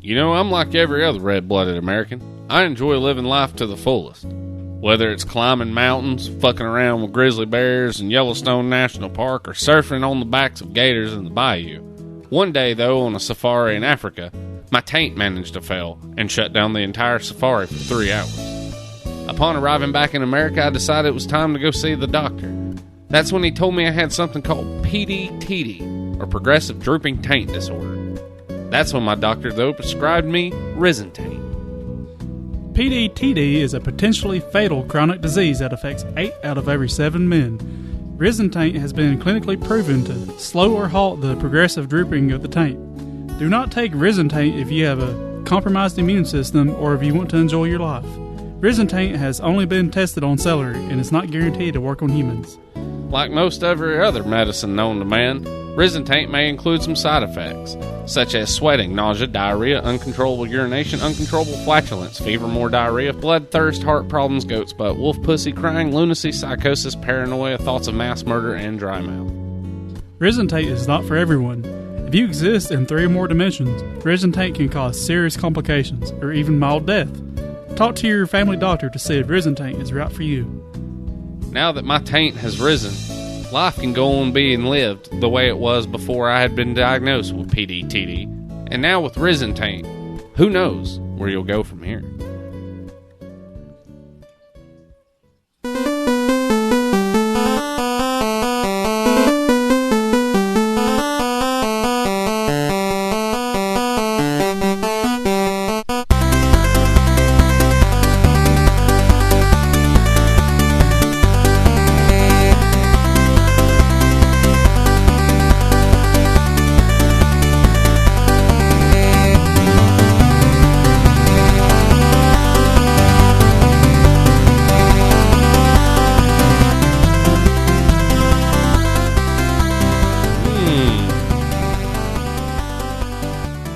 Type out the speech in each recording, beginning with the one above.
You know, I'm like every other red-blooded American. I enjoy living life to the fullest. Whether it's climbing mountains, fucking around with grizzly bears in Yellowstone National Park, or surfing on the backs of gators in the bayou. One day, though, on a safari in Africa, my taint managed to fail and shut down the entire safari for 3 hours. Upon arriving back in America, I decided it was time to go see the doctor. That's when he told me I had something called PDTD, or Progressive Drooping Taint Disorder. That's when my doctor, though, prescribed me Risen Taint. PDTD is a potentially fatal chronic disease that affects 8 out of every 7 men. Risen Taint has been clinically proven to slow or halt the progressive drooping of the taint. Do not take Risen Taint if you have a compromised immune system or if you want to enjoy your life. Risen Taint has only been tested on celery and is not guaranteed to work on humans. Like most every other medicine known to man, Risen Taint may include some side effects, such as sweating, nausea, diarrhea, uncontrollable urination, uncontrollable flatulence, fever, more diarrhea, blood, thirst, heart problems, goat's butt, wolf pussy, crying, lunacy, psychosis, paranoia, thoughts of mass murder, and dry mouth. Risen Taint is not for everyone. If you exist in 3 or more dimensions, Risen Taint can cause serious complications or even mild death. Talk to your family doctor to see if Risen Taint is right for you. Now that my taint has risen, life can go on being lived the way it was before I had been diagnosed with PDTD. And now with Risen Taint, who knows where you'll go from here.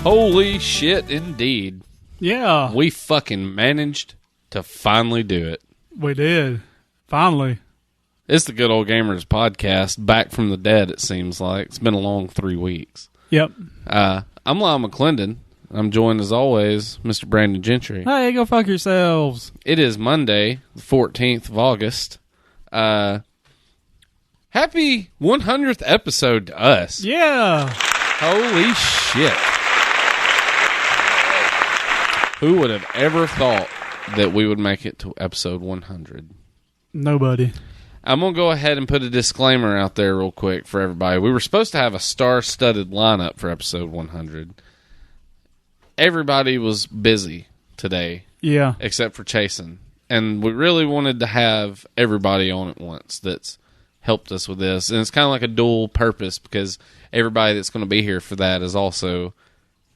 Holy shit, indeed. Yeah. We fucking managed to finally do it. We did. Finally. It's the Good Ole Gamers podcast, back from the dead, it seems like. It's been a long 3 weeks. Yep. I'm Lyle McClendon. I'm joined, as always, Mr. Brandon Gentry. Hey, go fuck yourselves. It is Monday, the 14th of August. Happy 100th episode to us. Yeah. Holy shit. Who would have ever thought that we would make it to episode 100? Nobody. I'm going to go ahead and put a disclaimer out there real quick for everybody. We were supposed to have a star-studded lineup for episode 100. Everybody was busy today. Yeah. Except for Chasen. And we really wanted to have everybody on at once that's helped us with this. And it's kind of like a dual purpose because everybody that's going to be here for that is also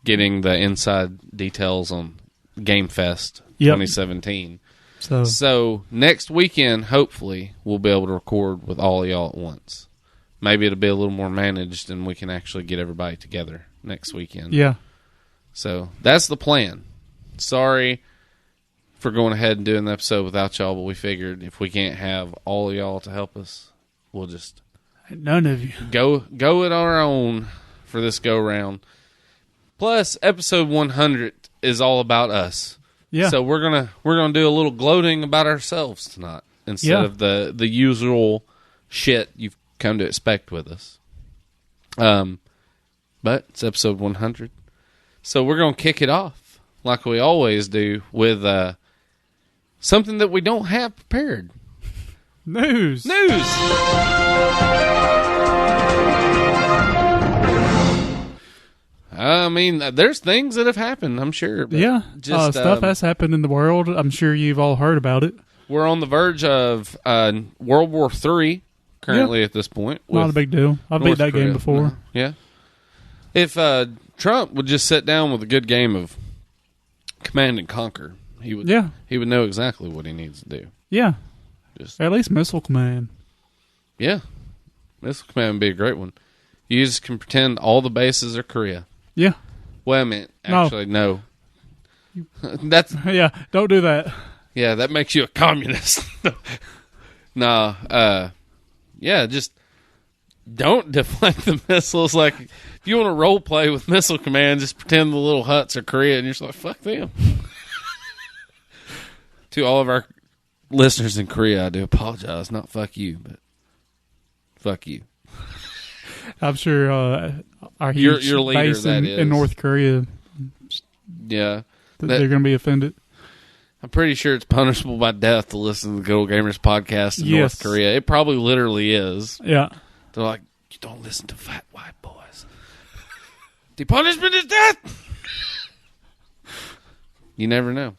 getting the inside details on Game Fest 2017. So next weekend, hopefully, we'll be able to record with all of y'all at once. Maybe it'll be a little more managed and we can actually get everybody together next weekend. Yeah. So that's the plan. Sorry for going ahead and doing the episode without y'all, but we figured if we can't have all of y'all to help us, we'll just none of you go it on our own for this go round. Plus, episode 100 is all about us. Yeah. So we're gonna do a little gloating about ourselves tonight instead of the usual shit you've come to expect with us. But it's episode 100, so we're gonna kick it off like we always do with something that we don't have prepared. News. I mean, there's things that have happened, I'm sure. But yeah, just, stuff has happened in the world. I'm sure you've all heard about it. We're on the verge of World War III currently at this point. Not a big deal. I've beat that game before. No. Yeah. If Trump would just sit down with a good game of Command and Conquer, he would know exactly what he needs to do. Yeah. At least Missile Command. Yeah. Missile Command would be a great one. You just can pretend all the bases are Korea. Yeah. Well, I mean, actually, no. That's don't do that. Yeah, that makes you a communist. Just don't deflect the missiles. Like, if you want to role play with Missile Command, just pretend the little huts are Korea, and you're just like, fuck them. To all of our listeners in Korea, I do apologize. Not fuck you, but fuck you. I'm sure our huge your leader, base in North Korea, yeah, they're going to be offended. I'm pretty sure it's punishable by death to listen to the Good Ole Gamers podcast in North Korea. It probably literally is. Yeah. They're like, you don't listen to fat white boys. The punishment is death. You never know.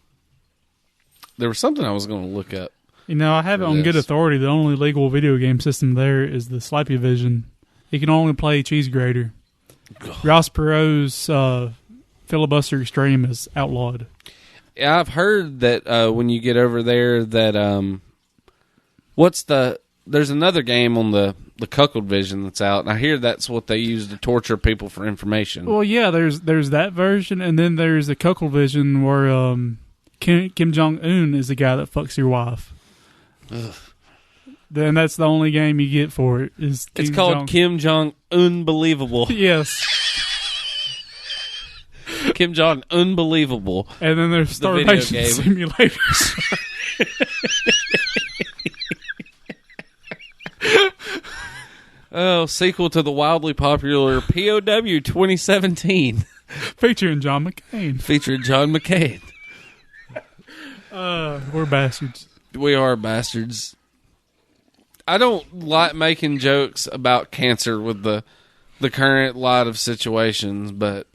There was something I was going to look up. You know, I have it on good authority. The only legal video game system there is the Slappy Vision. You can only play Cheese Grater. Ross Perot's Filibuster Extreme is outlawed. Yeah, I've heard that when you get over there that there's another game on the Cuckold Vision that's out, and I hear that's what they use to torture people for information. Well, yeah, there's that version, and then there's the Cuckold Vision where Kim Jong-un is the guy that fucks your wife. Ugh. Then that's the only game you get for it. It's called Kim Jong-Unbelievable. Yes. Kim Jong Unbelievable. And then there's Starvation Simulators. Oh, sequel to the wildly popular POW 2017. Featuring John McCain. We're bastards. We are bastards. I don't like making jokes about cancer with the current lot of situations, but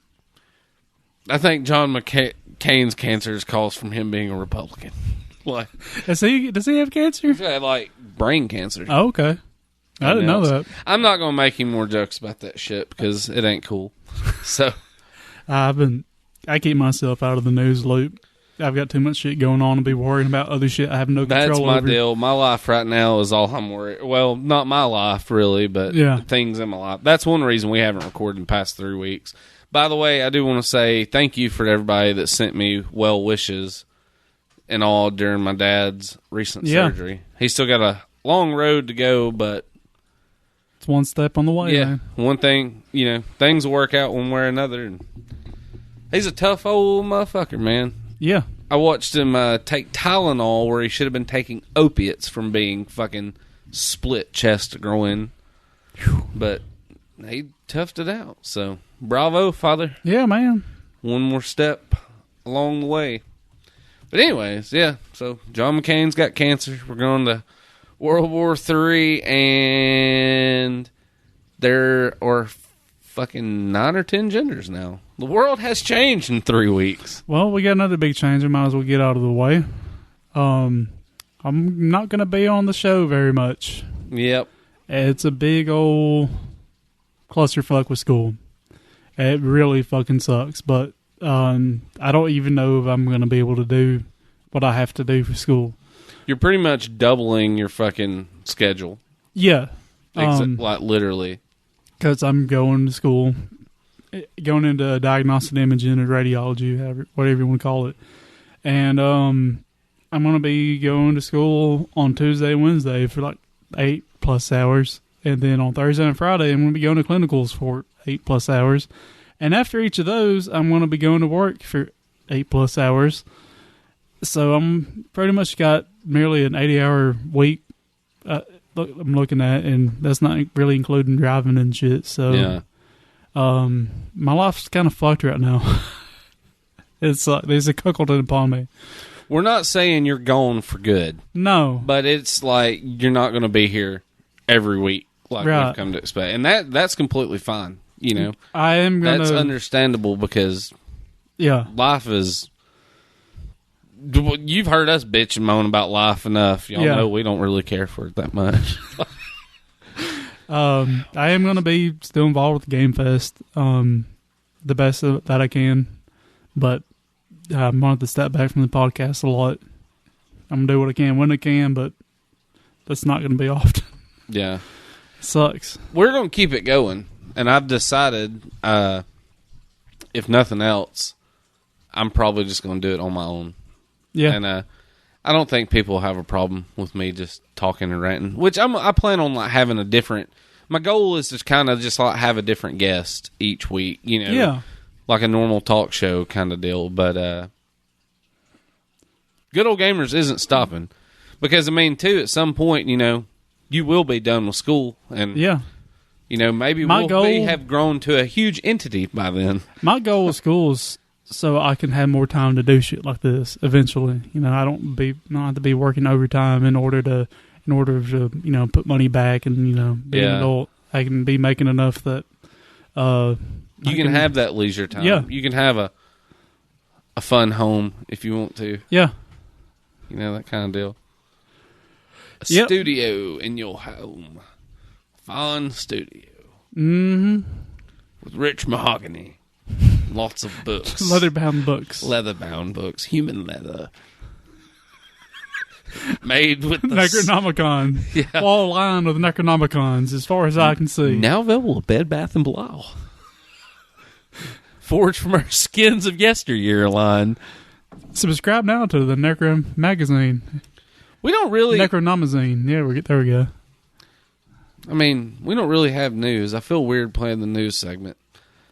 I think John McCain's cancer calls from him being a Republican. Like, does he have cancer? He's had, like, brain cancer. Oh, okay. I didn't know that. I'm not going to make him more jokes about that shit because it ain't cool. So I keep myself out of the news loop. I've got too much shit going on to be worrying about other shit I have no control over. That's my deal. My life right now is all I'm worried. Well, not my life, really, but things in my life. That's one reason we haven't recorded in the past 3 weeks. By the way, I do want to say thank you for everybody that sent me well wishes and all during my dad's recent surgery. He's still got a long road to go, but it's one step on the way. Yeah, man. One thing, things will work out one way or another. And he's a tough old motherfucker, man. Yeah. I watched him take Tylenol where he should have been taking opiates from being fucking split chest to groin. But he toughed it out. So, bravo, Father. Yeah, man. One more step along the way. But anyways, yeah. So, John McCain's got cancer. We're going to World War III, and there are fucking 9 or 10 genders now. The world has changed in 3 weeks. Well, we got another big change. I might as well get out of the way. I'm not going to be on the show very much. Yep. It's a big old clusterfuck with school. It really fucking sucks, but I don't even know if I'm going to be able to do what I have to do for school. You're pretty much doubling your fucking schedule. Yeah. Like literally. Because I'm going to school, going into diagnostic imaging or radiology, whatever you want to call it. And I'm going to be going to school on Tuesday and Wednesday for like 8+ hours. And then on Thursday and Friday, I'm going to be going to clinicals for 8+ hours. And after each of those, I'm going to be going to work for 8+ hours. So I'm pretty much got merely an 80-hour week I'm looking at, and that's not really including driving and shit. So yeah. My life's kind of fucked right now. It's like there's a cuckolding upon me. We're not saying you're gone for good. No. But it's like you're not going to be here every week like we've come to expect. And that's completely fine, I am going to... That's understandable because life is... You've heard us bitch and moan about life enough. Y'all know we don't really care for it that much. I am going to be still involved with Game Fest the best that I can. But I'm going to have to step back from the podcast a lot. I'm going to do what I can when I can, but that's not going to be often. Yeah. Sucks. We're going to keep it going. And I've decided, if nothing else, I'm probably just going to do it on my own. Yeah. And I don't think people have a problem with me just talking and ranting, which I plan on like having a different My goal is to kind of just like have a different guest each week, you know. Yeah. Like a normal talk show kind of deal. But Good Ole Gamers isn't stopping. Because, I mean, too, at some point, you know, you will be done with school. And, Yeah. you know, maybe have grown to a huge entity by then. My goal with school is so I can have more time to do shit like this eventually. You know, I don't have to be working overtime in order to you know, put money back and, you know, be an adult. I can be making enough that you can have that leisure time. Yeah. You can have a fun home if you want to. Yeah. You know, that kind of deal. A Yep. studio in your home. Fun studio. Mm-hmm. With rich mahogany. Lots of books. Leather-bound books. Leather-bound books. Human leather. Made with the Necronomicon. Yeah. Wall lined with Necronomicons, as far as I can see. Now available at Bed Bath & Blau. Forged from our Skins of Yesteryear line. Subscribe now to the Necro magazine. We don't really... Necronomazine. Yeah, there we go. I mean, we don't really have news. I feel weird playing the news segment.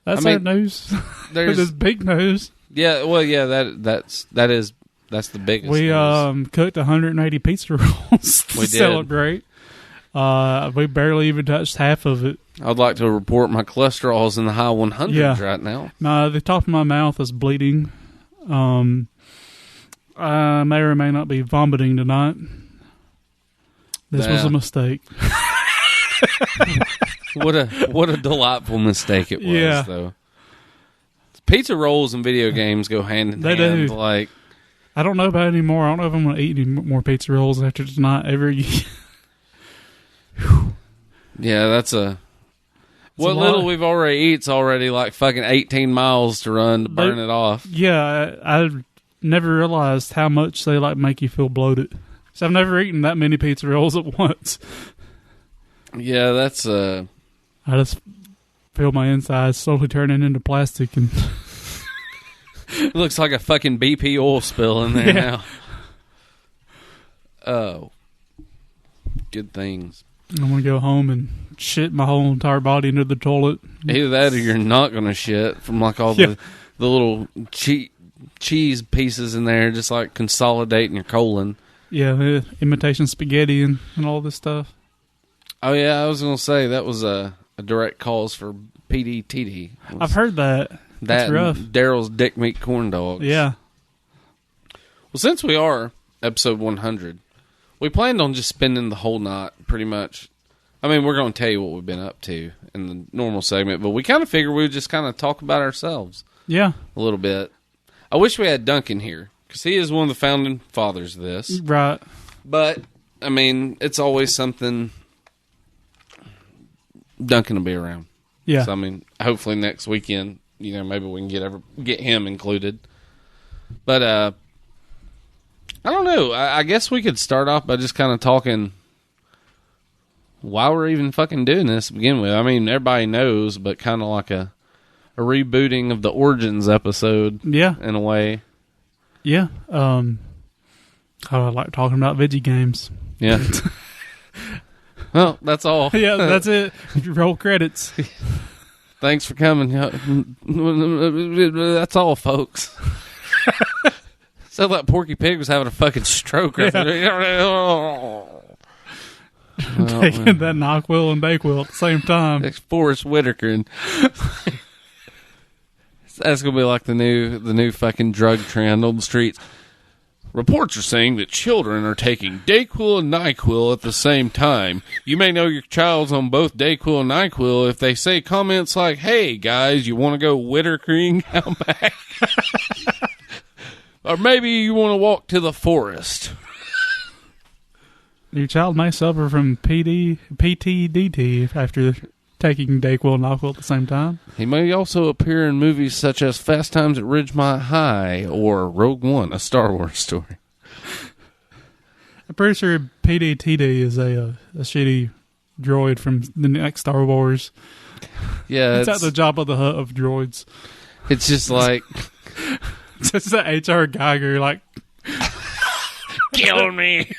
That's I our mean, news. There's this big news. Yeah, well, yeah, that's the biggest. We news. cooked 180 pizza rolls to We did. celebrate. We barely even touched half of it. I'd like to report my cholesterol's in the high 100s right now. The top of my mouth is bleeding. I may or may not be vomiting tonight. This was a mistake. What a delightful mistake it was, though. Pizza rolls and video games go hand in hand. They do. Like, I don't know about it anymore. I don't know if I'm going to eat any more pizza rolls after tonight. Yeah, that's what little we've already eat's already like fucking 18 miles to run to burn it off. Yeah, I never realized how much they like make you feel bloated. So I've never eaten that many pizza rolls at once. Yeah, that's I just feel my insides slowly turning into plastic, and it looks like a fucking BP oil spill in there now. Oh, good things. I'm gonna go home and shit my whole entire body into the toilet. Either that, or you're not gonna shit from like all the little cheese pieces in there, just like consolidating your colon. Yeah, imitation spaghetti and all this stuff. Oh yeah, I was gonna say that was a direct cause for PDTD. I've heard that. That's rough. Daryl's dick meat corn dogs. Yeah. Well, since we are episode 100, we planned on just spending the whole night, pretty much. I mean, we're going to tell you what we've been up to in the normal segment, but we kind of figured we would just kind of talk about ourselves. Yeah. A little bit. I wish we had Duncan here, because he is one of the founding fathers of this. Right. But, I mean, it's always something... Duncan will be around. Yeah. So, I mean, hopefully next weekend, you know, maybe we can get him included. But, I don't know. I guess we could start off by just kind of talking why we're even fucking doing this to begin with. I mean, everybody knows, but kind of like a rebooting of the Origins episode. Yeah. In a way. Yeah. I like talking about video games. Yeah. Well, that's all. Yeah, that's it. Roll credits. Thanks for coming. That's all, folks. Sounds like Porky Pig was having a fucking stroke. Right there. Taking that NyQuil and Dayquil at the same time. It's Forrest Whitaker. And that's going to be like the new fucking drug trend on the streets. Reports are saying that children are taking Dayquil and NyQuil at the same time. You may know your child's on both Dayquil and NyQuil if they say comments like, "Hey, guys, you want to go Whitakering out back?" Or maybe you want to walk to the forest. Your child may suffer from PTDT after taking Dayquil and NyQuil at the same time. He may also appear in movies such as Fast Times at Ridgemont High or Rogue One, a Star Wars story. I'm pretty sure PDTD is a shitty droid from the next Star Wars. Yeah, it's at the Jabba the Hutt of droids. It's just like... It's just that H.R. Geiger, like... Kill me!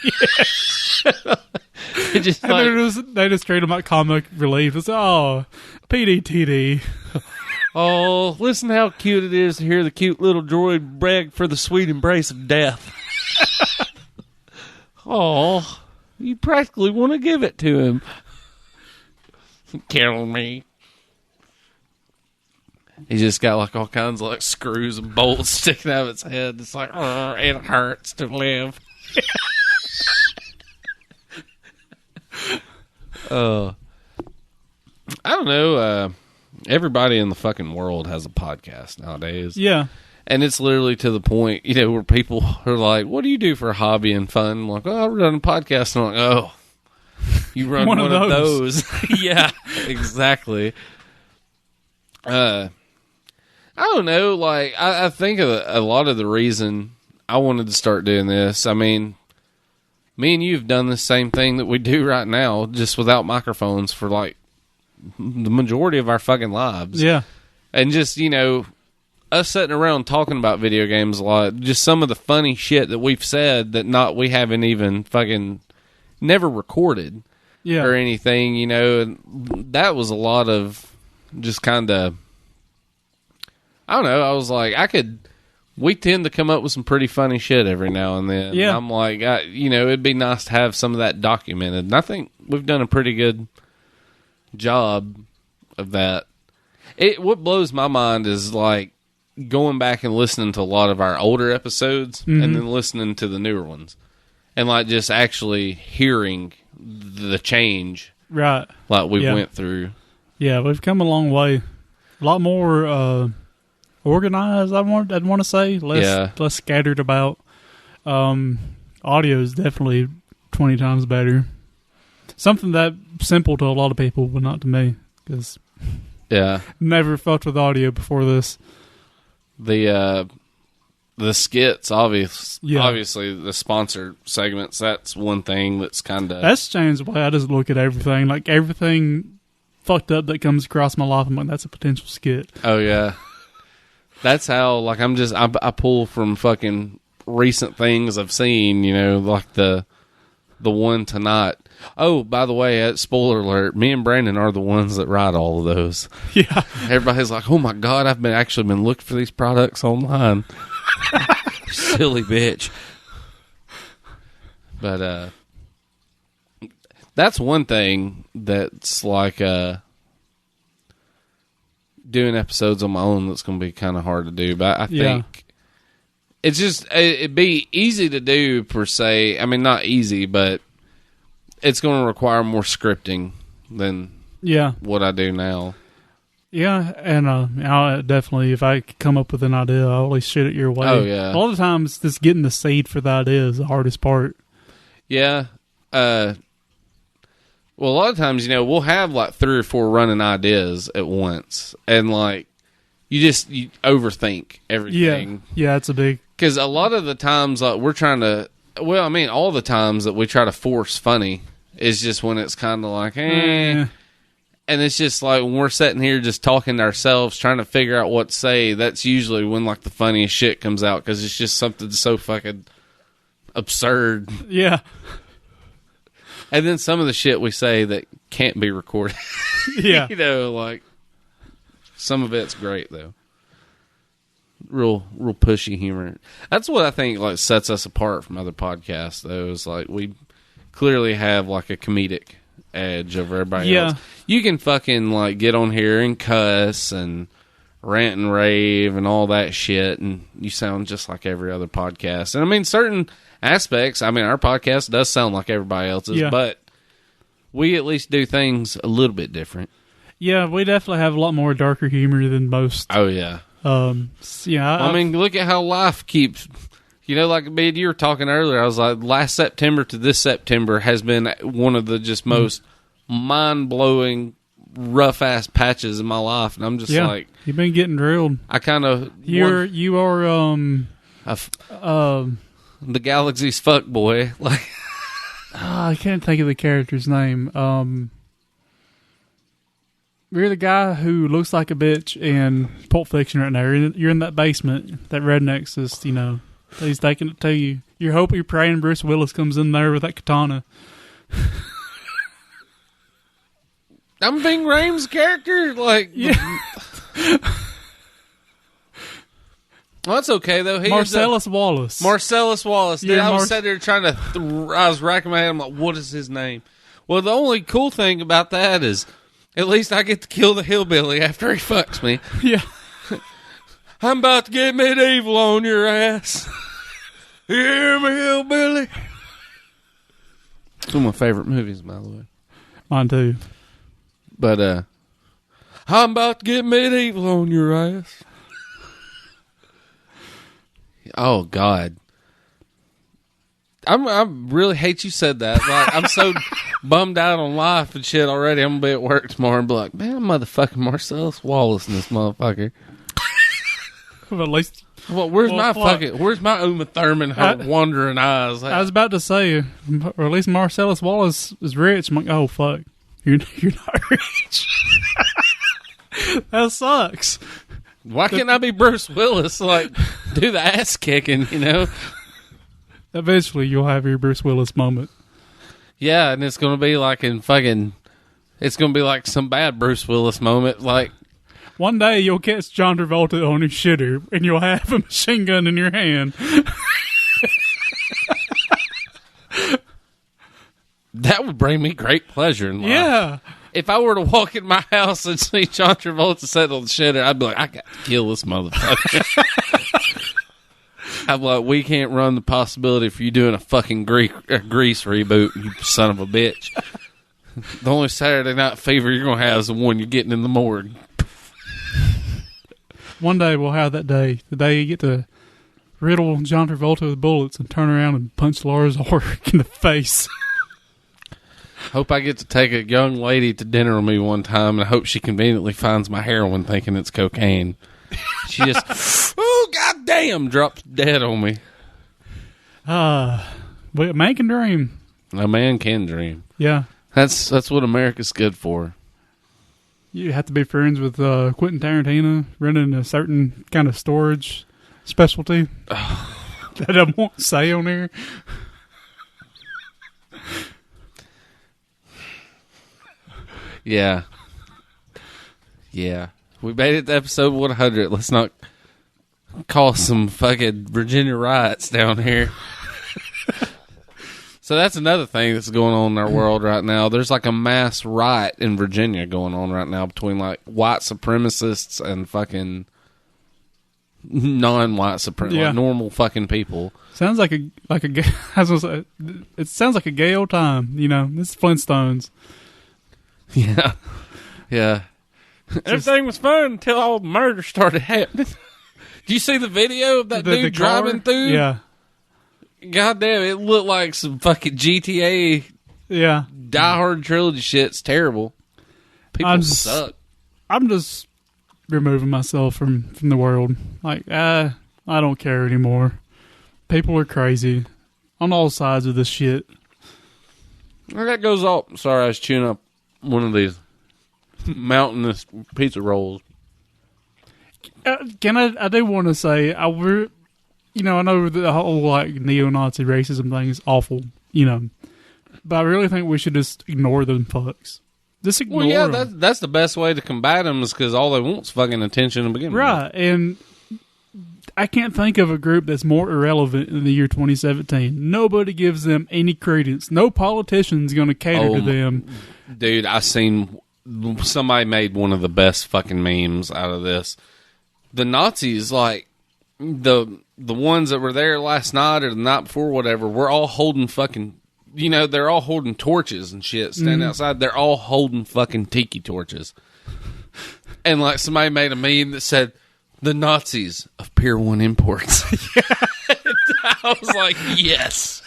just and they just treat him like comic relief. It's, PDTD. Oh, listen how cute it is to hear the cute little droid brag for the sweet embrace of death. Oh, you practically want to give it to him. Kill me. He's just got like all kinds of like screws and bolts sticking out of its head. It's like, it hurts to live. I don't know. Everybody in the fucking world has a podcast nowadays. Yeah. And it's literally to the point, where people are like, what do you do for a hobby and fun? I'm like, I run a podcast. And I'm like, oh, you run one of those. Yeah, exactly. I don't know. Like, I think a lot of the reason I wanted to start doing this, I mean, me and you have done the same thing that we do right now, just without microphones for like the majority of our fucking lives. Yeah. And just, us sitting around talking about video games a lot, just some of the funny shit that we've said that we haven't even fucking never recorded or anything, and that was a lot of just kind of, I don't know, I was like, we tend to come up with some pretty funny shit every now and then. Yeah. And I'm like, it'd be nice to have some of that documented. And I think we've done a pretty good job of that. What blows my mind is like going back and listening to a lot of our older episodes and then listening to the newer ones and like just actually hearing the change right like we went through. Yeah, we've come a long way. A lot more organized, I'd want to say. Less scattered about. Audio is definitely 20 times better. Something that simple to a lot of people, but not to me, because never fucked with audio before this. The skits, obviously the sponsored segments, that's one thing that's kind of... That's changed the way I just look at everything. Like, everything fucked up that comes across my life, I'm like, that's a potential skit. Oh, yeah. That's how, like, I pull from fucking recent things I've seen, like the one tonight. Oh, by the way, spoiler alert, me and Brandon are the ones that write all of those. Yeah. Everybody's like, oh my God, I've been looking for these products online. Silly bitch. But that's one thing that's like doing episodes on my own that's going to be kind of hard to do. But I think it's just, it'd be easy to do per se. I mean, not easy, but it's going to require more scripting than what I do now. Yeah, and I'll definitely, if I come up with an idea, I'll always shoot it your way. Oh, yeah. A lot of times, just getting the seed for the idea is the hardest part. Yeah. Well, a lot of times, we'll have like 3 or 4 running ideas at once, and like you overthink everything. Yeah, it's a big... Because a lot of the times, like, we're trying to... Well, I mean, all the times that we try to force funny is just when it's kind of like, And it's just like when we're sitting here just talking to ourselves, trying to figure out what to say, that's usually when like the funniest shit comes out because it's just something so fucking absurd. Yeah. And then some of the shit we say that can't be recorded. Yeah. Like, some of it's great, though. Real pushy humor. That's what I think like sets us apart from other podcasts, though. Is like we clearly have like a comedic edge over everybody else. You can fucking like get on here and cuss and rant and rave and all that shit, and you sound just like every other podcast. And I mean, certain aspects, I mean, our podcast does sound like everybody else's, but we at least do things a little bit different. Yeah, we definitely have a lot more darker humor than most. Oh yeah. I mean, look at how life keeps, like me and you were talking earlier, I was like, last September to this September has been one of the just most mind-blowing, rough-ass patches in my life, and I'm just like... You've been getting drilled. I kind of... You are the galaxy's fuckboy. Like, I can't think of the character's name. You're the guy who looks like a bitch in Pulp Fiction right now. You're in that basement. That redneck's just, he's taking it to you. You're hoping, you're praying Bruce Willis comes in there with that katana. I'm Ving Rhames' character. Like, Yeah. Well, that's okay though. Marcellus Wallace. Marcellus Wallace. Dude, Yeah, I was sitting there trying to. I was racking my head. I'm like, what is his name? Well, the only cool thing about that is, at least I get to kill the hillbilly after he fucks me. Yeah. I'm about to get medieval on your ass. You hear me, hillbilly? It's one of my favorite movies, by the way. Mine too. But I'm about to get medieval on your ass. Oh God, I really hate you said that. Like, I'm so bummed out on life and shit already. I'm gonna be at work tomorrow and be like, man, motherfucking Marcellus Wallace and this motherfucker. Well, at least. Well, where's my Uma Thurman wandering eyes? I was about to say, or at least Marcellus Wallace is rich. I'm like, oh fuck, you're not rich. That sucks. Why can't I be Bruce Willis? Like, do the ass kicking, you know? Eventually, you'll have your Bruce Willis moment. Yeah, and it's gonna be like it's gonna be like some bad Bruce Willis moment. Like, one day you'll catch John Travolta on his shitter, and you'll have a machine gun in your hand. That would bring me great pleasure in life. Yeah. If I were to walk in my house and see John Travolta sitting on the shitter, I'd be like, I got to kill this motherfucker. I'm like, we can't run the possibility for you doing a fucking Grease reboot, you son of a bitch. The only Saturday Night Fever you're going to have is the one you're getting in the morgue. One day we'll have that day. The day you get to riddle John Travolta with bullets and turn around and punch Lars Ulrich in the face. Hope I get to take a young lady to dinner with me one time, and I hope she conveniently finds my heroin thinking it's cocaine. She just, oh, goddamn, drops dead on me. But a man can dream. A man can dream. Yeah. That's what America's good for. You have to be friends with Quentin Tarantino, running a certain kind of storage specialty that I won't say on there. Yeah. Yeah. We made it to episode 100. Let's not cause some fucking Virginia riots down here. So that's another thing that's going on in our world right now. There's like a mass riot in Virginia going on right now between like white supremacists and fucking non-white supremacists, like normal fucking people. Sounds like a it sounds like a gay old time, you know. This is Flintstones. Yeah. Yeah. Everything was fun until all the murder started happening. Did you see the video of that dude driving through? Yeah. God damn, it looked like some fucking GTA Die Hard trilogy shit. It's terrible. People suck. I'm just removing myself from the world. Like, I don't care anymore. People are crazy on all sides of this shit. Well, that goes off. Sorry, I was chewing up one of these mountainous pizza rolls. I do want to say, I know the whole like neo-Nazi racism thing is awful, you know, but I really think we should just ignore them fucks. Just ignore them. Well, yeah, that's the best way to combat them is because all they want is fucking attention to begin with. Right, and I can't think of a group that's more irrelevant in the year 2017. Nobody gives them any credence. No politician's going to cater to them. Dude, I seen somebody made one of the best fucking memes out of this. The Nazis, like the ones that were there last night or the night before, whatever, were all holding fucking, you know, they're all holding torches and shit, standing outside. They're all holding fucking tiki torches. And like somebody made a meme that said, "The Nazis of Pier 1 Imports." I was like, yes.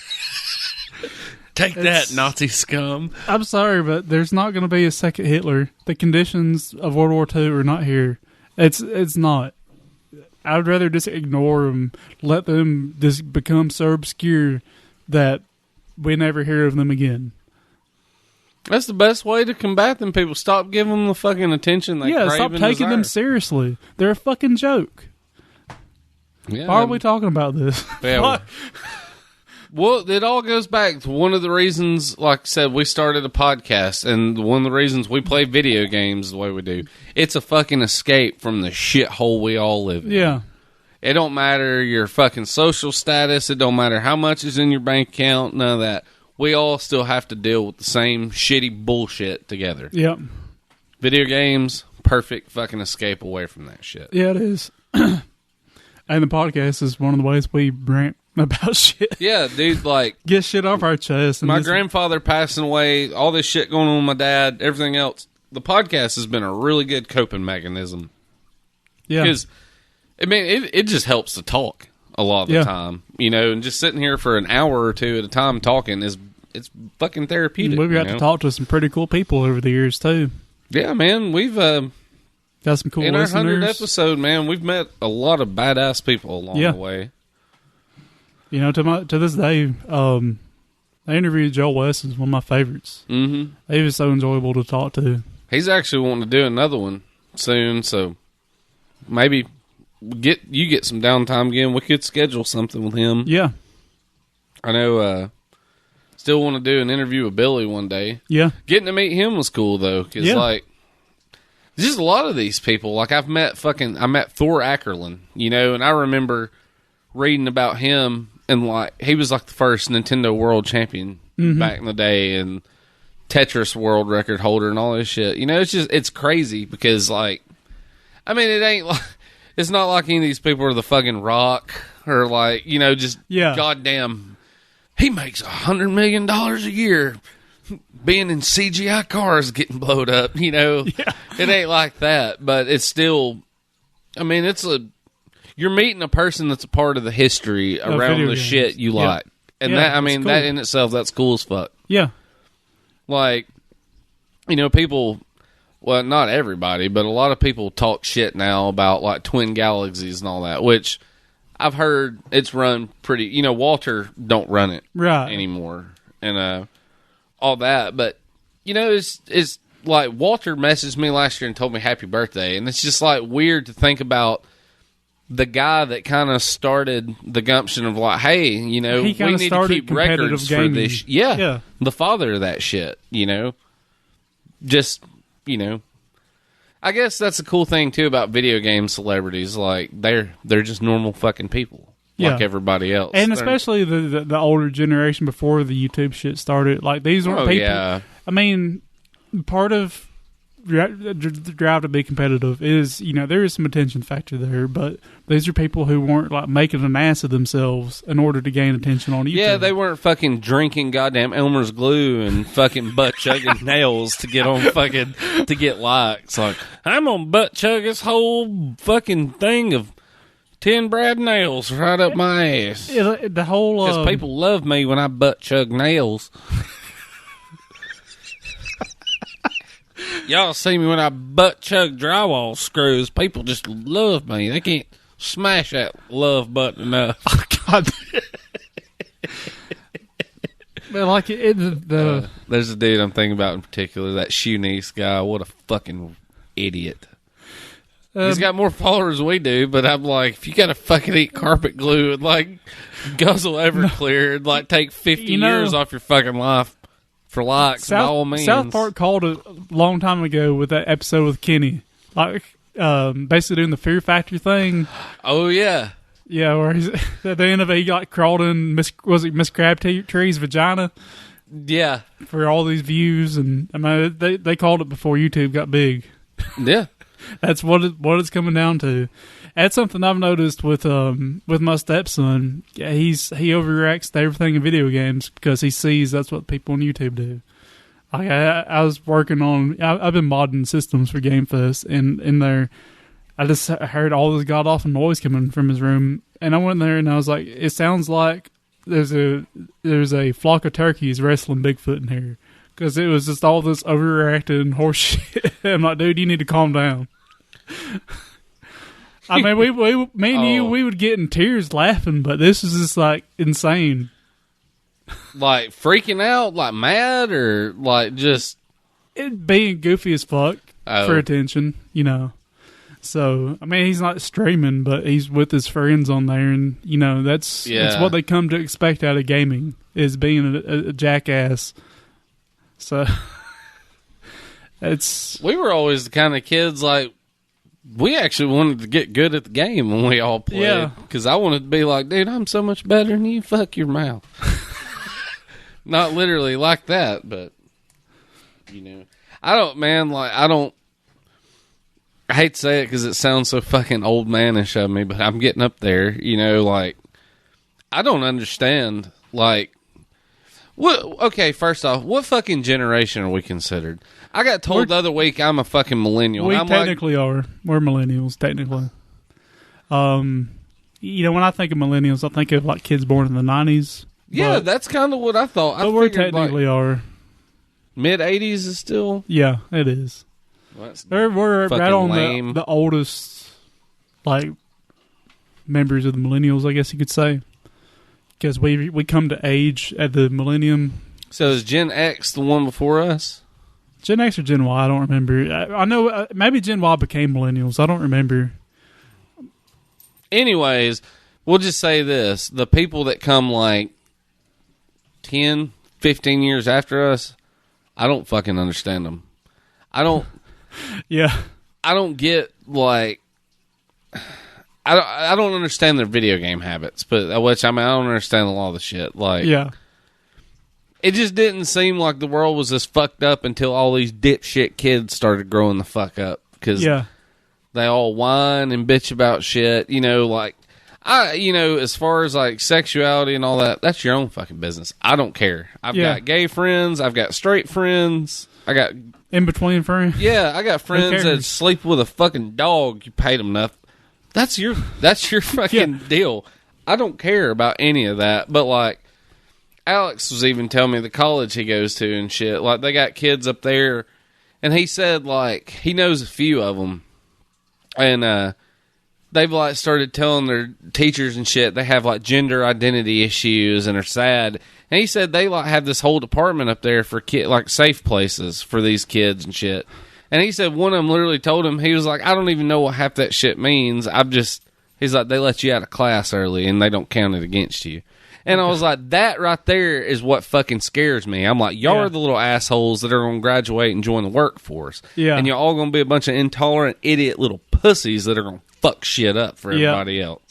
Take that, Nazi scum. I'm sorry, but there's not going to be a second Hitler. The conditions of World War II are not here. It's not. I'd rather just ignore them, let them just become so obscure that we never hear of them again. That's the best way to combat them people. Stop giving them the fucking attention they crave stop and taking desire. them seriously. They're a fucking joke. Yeah, Why are we talking about this? Yeah, Well, it all goes back to one of the reasons, like I said, we started a podcast, and one of the reasons we play video games the way we do. It's a fucking escape from the shithole we all live in. Yeah. It don't matter your fucking social status. It don't matter how much is in your bank account. None of that. We all still have to deal with the same shitty bullshit together. Yep. Video games, perfect fucking escape away from that shit. Yeah, it is. And the podcast is one of the ways we rant about shit. Yeah, dude, like... Get shit off our chest. And my grandfather passing away, all this shit going on with my dad, everything else. The podcast has been a really good coping mechanism. Yeah. Because, I mean, it just helps to talk a lot of the time. You know, and just sitting here for an hour or two at a time talking it's fucking therapeutic. We've got to talk to some pretty cool people over the years, too. Yeah, man, we've... got some cool in listeners. our 100th episode, man, we've met a lot of badass people along the way. You know, to this day, I interviewed Joel West, is one of my favorites. Mm-hmm. He was so enjoyable to talk to. He's actually wanting to do another one soon, so maybe you get some downtime again. We could schedule something with him. Yeah. I know, still want to do an interview with Billy one day. Yeah. Getting to meet him was cool, though, because, like, just a lot of these people, like, I met Thor Ackerlund, you know, and I remember reading about him, and, like, he was, like, the first Nintendo World Champion back in the day, and Tetris World Record holder and all this shit. You know, it's crazy, because, like, I mean, it ain't like, it's not like any of these people are the fucking Rock, or, like, you know, just goddamn, he makes $100 million a year being in CGI cars getting blowed up, you know. Yeah. It ain't like that, but it's still, I mean, you're meeting a person that's a part of the history around the shit you like. And that, I mean, cool. That in itself, that's cool as fuck. Yeah. Like, you know, people, well, not everybody, but a lot of people talk shit now about, like, twin galaxies and all that, which I've heard it's run pretty, you know, Walter don't run it anymore. And, all that, but you know, it's like Walter messaged me last year and told me happy birthday, and it's just like weird to think about the guy that kind of started the gumption of like, hey, you know, we need to keep records for this. Yeah, the father of that shit, you know. Just, you know, I guess that's the cool thing too about video game celebrities. Like they're just normal fucking people. Like everybody else. And especially the older generation before the YouTube shit started. Like, these weren't people... Yeah. I mean, part of the drive to be competitive is, you know, there is some attention factor there, but these are people who weren't, like, making an ass of themselves in order to gain attention on YouTube. Yeah, they weren't fucking drinking goddamn Elmer's glue and fucking butt-chugging nails to get on fucking... to get likes. Like, I'm gonna butt-chug this whole fucking thing of 10 Brad nails right up my ass. The whole... Because people love me when I butt-chug nails. Y'all see me when I butt-chug drywall screws. People just love me. They can't smash that love button enough. Oh, God. But like there's a dude I'm thinking about in particular, that Shoenice guy. What a fucking idiot. He's got more followers than we do, but I'm like, if you gotta fucking eat carpet glue and like guzzle Everclear and like take 50 years off your fucking life for likes, by all means. South Park called it a long time ago with that episode with Kenny, like basically doing the Fear Factor thing. Oh yeah, yeah, where he's at the end of it, he got crawled in Miss Crabtree's vagina. Yeah, for all these views, and I mean they called it before YouTube got big. Yeah. That's what it's coming down to. That's something I've noticed with my stepson. Yeah, he overreacts to everything in video games because he sees that's what people on YouTube do. Like I was working on, I've been modding systems for Game Fest, and in there, I just heard all this god awful noise coming from his room, and I went there and I was like, it sounds like there's a flock of turkeys wrestling Bigfoot in here. Because it was just all this overreacting horse shit. I'm like, dude, you need to calm down. I mean, me and you, we would get in tears laughing, but this is just like insane. Like freaking out, like mad, or like just it being goofy as fuck for attention, you know. So, I mean, he's not streaming, but he's with his friends on there, and, you know, that's what they come to expect out of gaming, is being a jackass. So, we were always the kind of kids, like, we actually wanted to get good at the game when we all played. Yeah. Because I wanted to be like, dude, I'm so much better than you. Fuck your mouth. Not literally like that, but, you know. I hate to say it because it sounds so fucking old manish of me, but I'm getting up there, you know, like, I don't understand, like, first off, what fucking generation are we considered? I got told the other week I'm a fucking millennial. We technically are. We're millennials, technically. You know, when I think of millennials, I think of, like, kids born in the 90s. Yeah, that's kind of what I thought. But we technically are. Mid-80s is still? Yeah, it is. Well, we're right on the oldest, like, members of the millennials, I guess you could say. Because we come to age at the millennium. So is Gen X the one before us? Gen X or Gen Y? I don't remember. I know maybe Gen Y became millennials. I don't remember. Anyways, we'll just say this. The people that come like 10, 15 years after us, I don't fucking understand them. I don't... Yeah. I don't get, like... I don't understand their video game habits, but which, I mean, I don't understand a lot of the shit. Like... Yeah. It just didn't seem like the world was this fucked up until all these dipshit kids started growing the fuck up. Because they all whine and bitch about shit. You know, like, as far as like sexuality and all that, that's your own fucking business. I don't care. I've got gay friends. I've got straight friends. I got in-between friends. Yeah, I got friends that sleep with a fucking dog. You paid them enough. That's your fucking deal. I don't care about any of that. But, like, Alex was even telling me the college he goes to and shit. Like, they got kids up there, and he said, like, he knows a few of them. And they've, like, started telling their teachers and shit they have, like, gender identity issues and are sad. And he said they, like, have this whole department up there for like, safe places for these kids and shit. And he said one of them literally told him, he was like, I don't even know what half that shit means. He's like, they let you out of class early and they don't count it against you. And I was like, that right there is what fucking scares me. I'm like, y'all are the little assholes that are going to graduate and join the workforce. Yeah. And you're all going to be a bunch of intolerant, idiot little pussies that are going to fuck shit up for everybody else.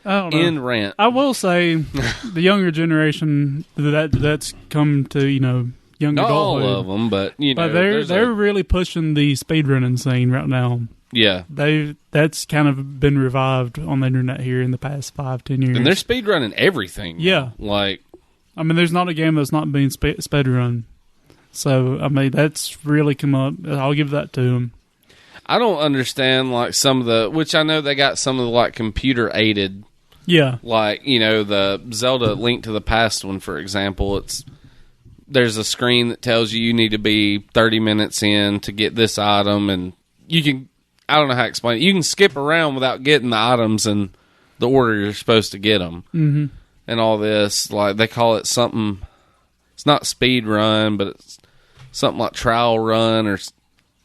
I don't know. End rant. I will say, the younger generation that's come to, you know, young not adulthood. all of them, but, you know. But they're really pushing the speedrunning scene right now. Yeah. That's kind of been revived on the internet here in the past 5-10 years. And they're speedrunning everything. Yeah. Like. I mean, there's not a game that's not being speedrun. So, I mean, that's really come up. I'll give that to them. I don't understand, like, some of the, which I know they got some of the, like, computer-aided. Yeah. Like, you know, the Zelda Link to the Past one, for example, there's a screen that tells you need to be 30 minutes in to get this item, and you can, I don't know how to explain it. You can skip around without getting the items in the order you're supposed to get them. Mm-hmm. And all this, like, they call it something, it's not speed run, but it's something like trial run or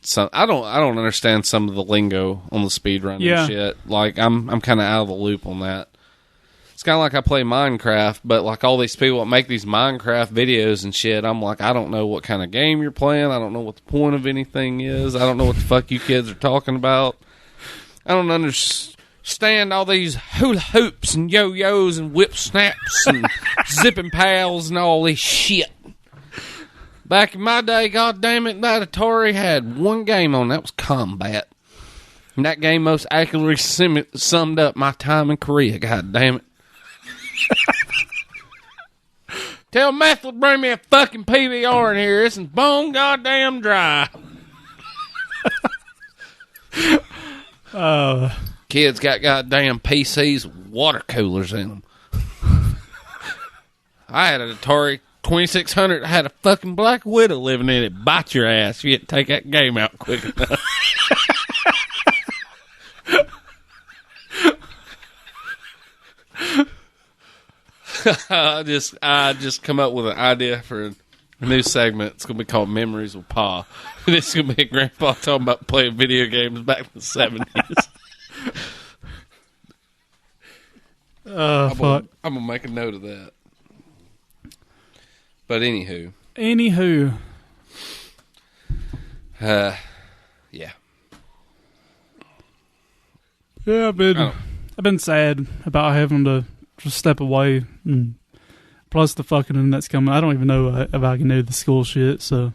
something. I don't understand some of the lingo on the speed run and shit. Like, I'm kind of out of the loop on that. It's kind of like I play Minecraft, but like all these people that make these Minecraft videos and shit, I'm like, I don't know what kind of game you're playing. I don't know what the point of anything is. I don't know what the fuck you kids are talking about. I don't understand all these hula hoops and yo-yos and whip snaps and zipping pals and all this shit. Back in my day, goddammit, that Atari had one game on, that was Combat. And that game most accurately summed up my time in Korea, goddammit. Tell Meth to bring me a fucking PBR in here. This is bone goddamn dry. Kids got goddamn PCs with water coolers in them. I had an Atari 2600. I had a fucking Black Widow living in it. Bite your ass. You had to take that game out quick enough. I just come up with an idea for A new segment. It's going to be called Memories with Pa. This is going to be a grandpa talking about playing video games back in the 70s. Fuck. I'm going to make a note of that. But anywho. Yeah. Yeah, I've been sad about having to just step away, and plus the fucking that's coming. I don't even know if I can do the school shit, so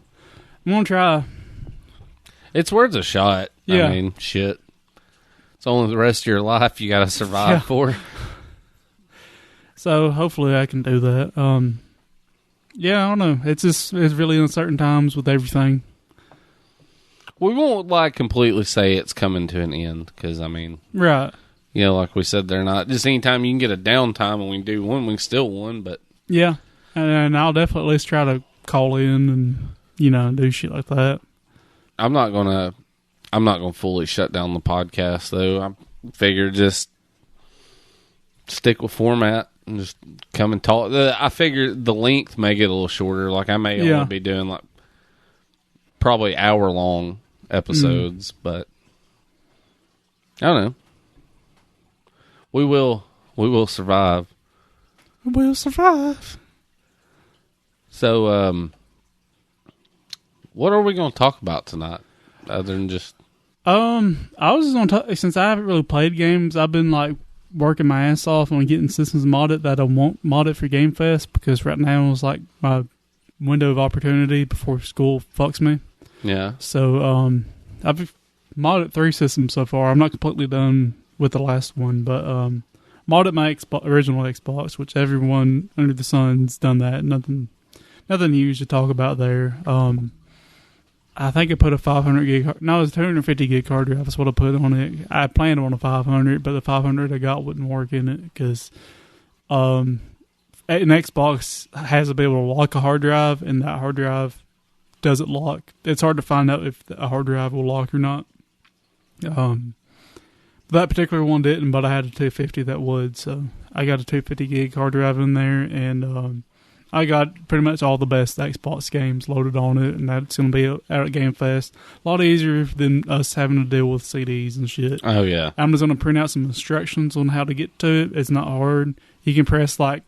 I'm gonna try. It's worth a shot. Yeah. I mean, shit. It's only the rest of your life you got to survive for. So hopefully I can do that. Yeah, I don't know. It's really uncertain times with everything. We won't completely say it's coming to an end because I mean, right? You know, like we said, they're not just anytime you can get a downtime and we can do one, we can still one. But yeah, and I'll definitely at least try to call in and do shit like that. I'm not gonna fully shut down the podcast though. I figure just stick with format and just come and talk. I figure the length may get a little shorter. Like I may only be doing like probably hour-long episodes, but I don't know. We will survive. We will survive. So, what are we going to talk about tonight, other than just? I was just going to talk, since I haven't really played games, I've been like working my ass off on getting systems modded that I won't mod it for Game Fest because right now is like my window of opportunity before school fucks me. Yeah. So, I've modded 3 systems so far. I'm not completely done with the last one, but modded my original Xbox, which everyone under the sun's done that. Nothing huge to talk about there. I think I put a 500 gig. No, it was 250 gig hard drive. That's what I put on it. I planned on a 500, but the 500 I got wouldn't work in it because an Xbox has to be able to lock a hard drive, and that hard drive doesn't lock. It's hard to find out if a hard drive will lock or not. That particular one didn't, but I had a 250 that would, so I got a 250 gig hard drive in there, and I got pretty much all the best Xbox games loaded on it, and that's going to be out at Game Fest. A lot easier than us having to deal with CDs and shit. Oh, yeah. I'm just going to print out some instructions on how to get to it. It's not hard. You can press, 2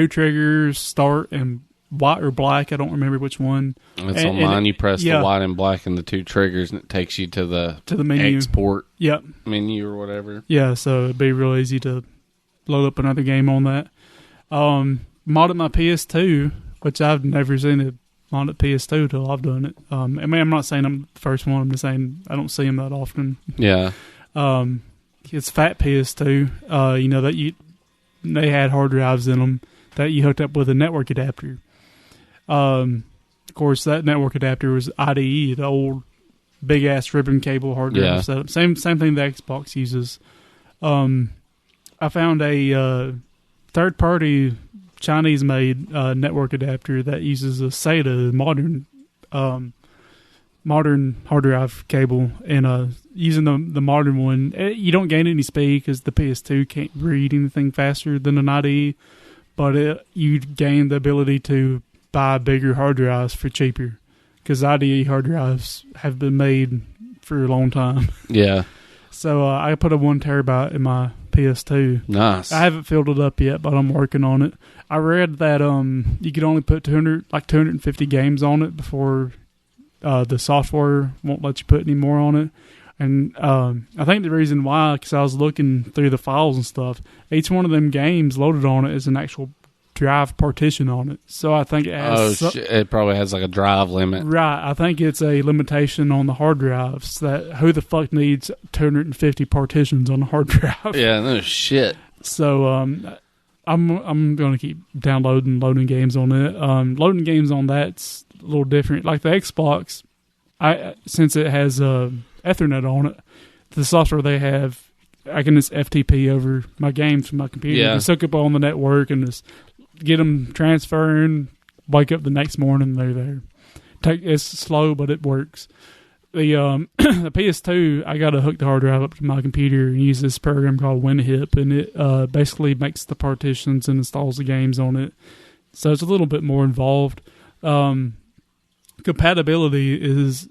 triggers, start, and white or black. I don't remember which one. It's on mine. You press the white and black and the 2 triggers, and it takes you to the menu. Export yep. menu or whatever. Yeah, so it'd be real easy to load up another game on that. Modded my PS2, which I've never seen a modded PS2 till I've done it. I mean, I'm not saying I'm the first one. I'm just saying I don't see them that often. Yeah. It's fat PS2. They had hard drives in them that you hooked up with a network adapter. Of course, that network adapter was IDE, the old big ass ribbon cable hard drive setup. Same thing the Xbox uses. I found a third party Chinese made network adapter that uses a SATA modern hard drive cable, and using the modern one, you don't gain any speed because the PS2 can't read anything faster than an IDE, but you gain the ability to buy bigger hard drives for cheaper because IDE hard drives have been made for a long time. Yeah. So I put a 1 terabyte in my PS2. Nice. I haven't filled it up yet, but I'm working on it. I read that you could only put 250 games on it before the software won't let you put any more on it. And I think the reason why, because I was looking through the files and stuff, each one of them games loaded on it is an actual drive partition on it. So I think it has... it probably has like a drive limit. Right. I think it's a limitation on the hard drives that who the fuck needs 250 partitions on a hard drive? Yeah, no shit. So I'm going to keep loading games on it. Loading games on that's a little different. Like the Xbox, since it has Ethernet on it, the software they have, I can just FTP over my games from my computer. Yeah. Just hook up on the network and just get them transferring, wake up the next morning, they're there. It's slow, but it works. The the PS2, I got to hook the hard drive up to my computer and use this program called WinHip, and it basically makes the partitions and installs the games on it. So it's a little bit more involved. Compatibility is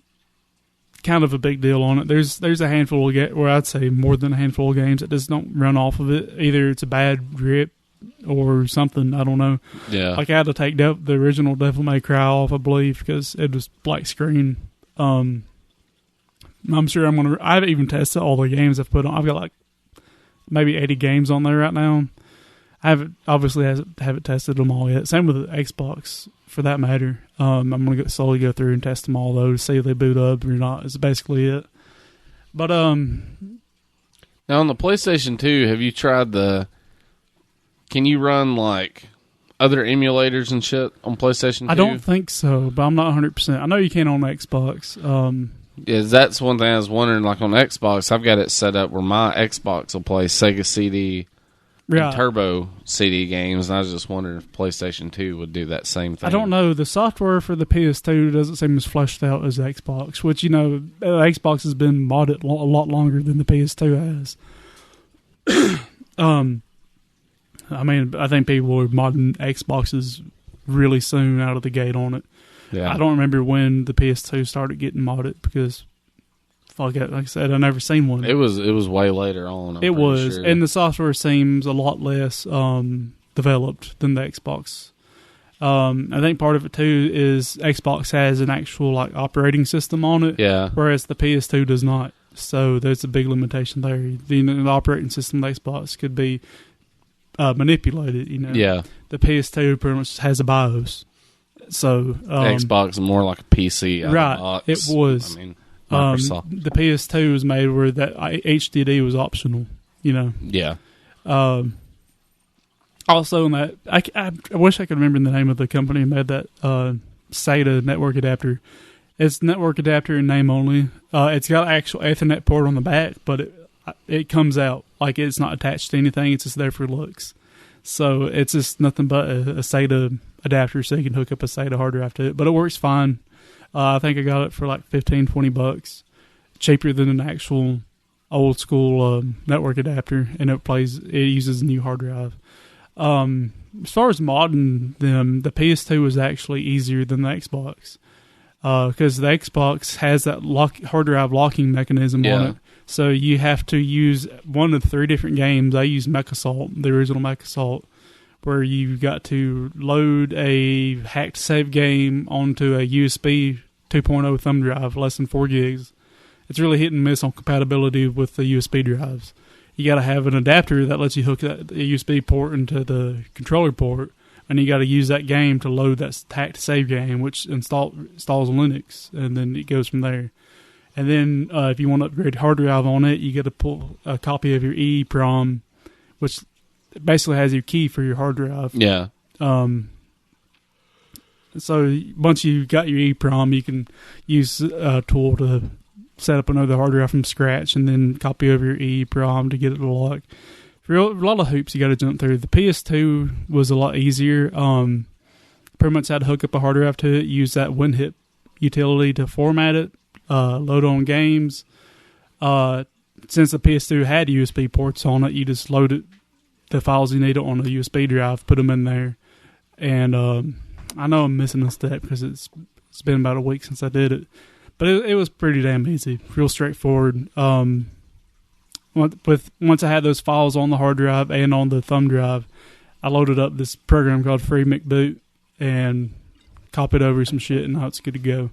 kind of a big deal on it. There's a handful of where I'd say more than a handful of games that just don't run off of it. Either it's a bad grip or something. I don't know. Yeah. Like I had to take the original Devil May Cry off, I believe, because it was black screen. I'm sure I haven't even tested all the games I've put on. I've got like maybe 80 games on there right now. I haven't tested them all yet. Same with the Xbox, for that matter. I'm going to slowly go through and test them all, though, to see if they boot up or not. It's basically it. But, now, on the PlayStation 2, have you tried can you run, like, other emulators and shit on PlayStation 2? I don't think so, but I'm not 100%. I know you can on Xbox. Yeah, that's one thing I was wondering. Like, on Xbox, I've got it set up where my Xbox will play Sega CD and Turbo CD games, and I was just wondering if PlayStation 2 would do that same thing. I don't know. The software for the PS2 doesn't seem as fleshed out as Xbox, which, Xbox has been modded a lot longer than the PS2 has. I think people are modding Xboxes really soon out of the gate on it. Yeah. I don't remember when the PS2 started getting modded because, like I said, I've never seen one. It was way later on. It was, sure. And the software seems a lot less developed than the Xbox. I think part of it too is Xbox has an actual operating system on it, whereas the PS2 does not. So there's a big limitation there. The operating system of Xbox could be manipulated. The PS2 pretty much has a BIOS. So Xbox is more like a PC, right? It was. Microsoft. The PS2 was made where that HDD was optional. Yeah. Also, in that, I wish I could remember the name of the company who made that SATA network adapter. It's network adapter in name only. It's got an actual Ethernet port on the back, but it comes out like it's not attached to anything. It's just there for looks. So it's just nothing but a SATA adapter, so you can hook up a SATA hard drive to it. But it works fine. I think I got it for like $15-$20, cheaper than an actual old school network adapter, and it uses a new hard drive. As far as modding them, the PS2 was actually easier than the Xbox because the Xbox has that hard drive locking mechanism on it. So you have to use one of 3 different games. I use MechAssault, the original MechAssault, where you've got to load a hacked save game onto a USB 2.0 thumb drive, less than 4 gigs. It's really hit and miss on compatibility with the USB drives. You got to have an adapter that lets you hook that USB port into the controller port, and you got to use that game to load that hacked save game, which installs Linux, and then it goes from there. And then if you want to upgrade hard drive on it, you got to pull a copy of your EEPROM, which basically has your key for your hard drive. Yeah. So once you got your EEPROM, you can use a tool to set up another hard drive from scratch, and then copy over your EEPROM to get it to lock. For a lot of hoops you got to jump through. The PS2 was a lot easier. Pretty much had to hook up a hard drive to it, use that WinHip utility to format it, load on games. Since the PS2 had USB ports on it, you just loaded the files you needed on a USB drive, put them in there. And I know I'm missing a step because it's been about a week since I did it. But it was pretty damn easy, real straightforward. Once I had those files on the hard drive and on the thumb drive, I loaded up this program called Free McBoot and copied over some shit, and now it's good to go.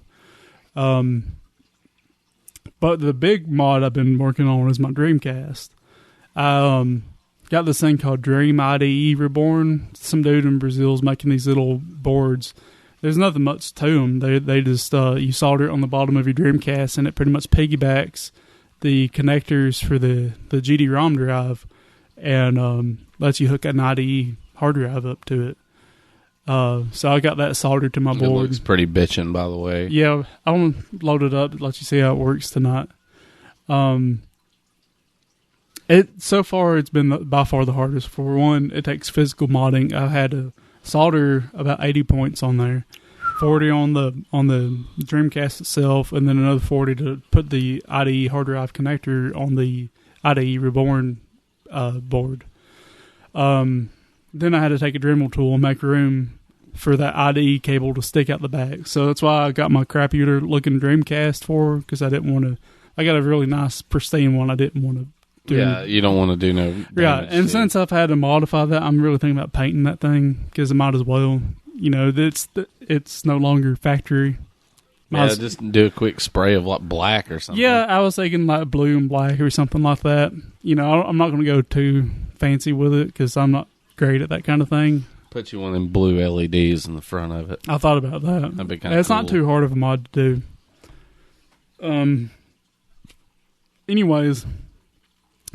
But the big mod I've been working on is my Dreamcast. Got this thing called Dream IDE Reborn. Some dude in Brazil is making these little boards. There's nothing much to them. They just you solder it on the bottom of your Dreamcast, and it pretty much piggybacks the connectors for the GD-ROM drive, and lets you hook an IDE hard drive up to it. So I got that soldered to my board. It looks pretty bitchin', by the way. Yeah, I want to load it up to let you see how it works tonight. So far it's been by far the hardest. For one, it takes physical modding. I had to solder about 80 points on there, 40 on the Dreamcast itself, and then another 40 to put the IDE hard drive connector on the IDE Reborn board. Then I had to take a Dremel tool and make room for that IDE cable to stick out the back. So that's why I got my crappier looking Dreamcast for, because I didn't want to. I got a really nice pristine one. I didn't want to do. Yeah, you don't want to do no. Yeah, and since I've had to modify that, I'm really thinking about painting that thing because I might as well. You know, it's no longer factory. Just do a quick spray of like black or something. Yeah, I was thinking like blue and black or something like that. You know, I'm not going to go too fancy with it because I'm not great at that kind of thing. Put you one of them blue LEDs in the front of it. I thought about that. That'd be kind of cool. It's not too hard of a mod to do. Anyways,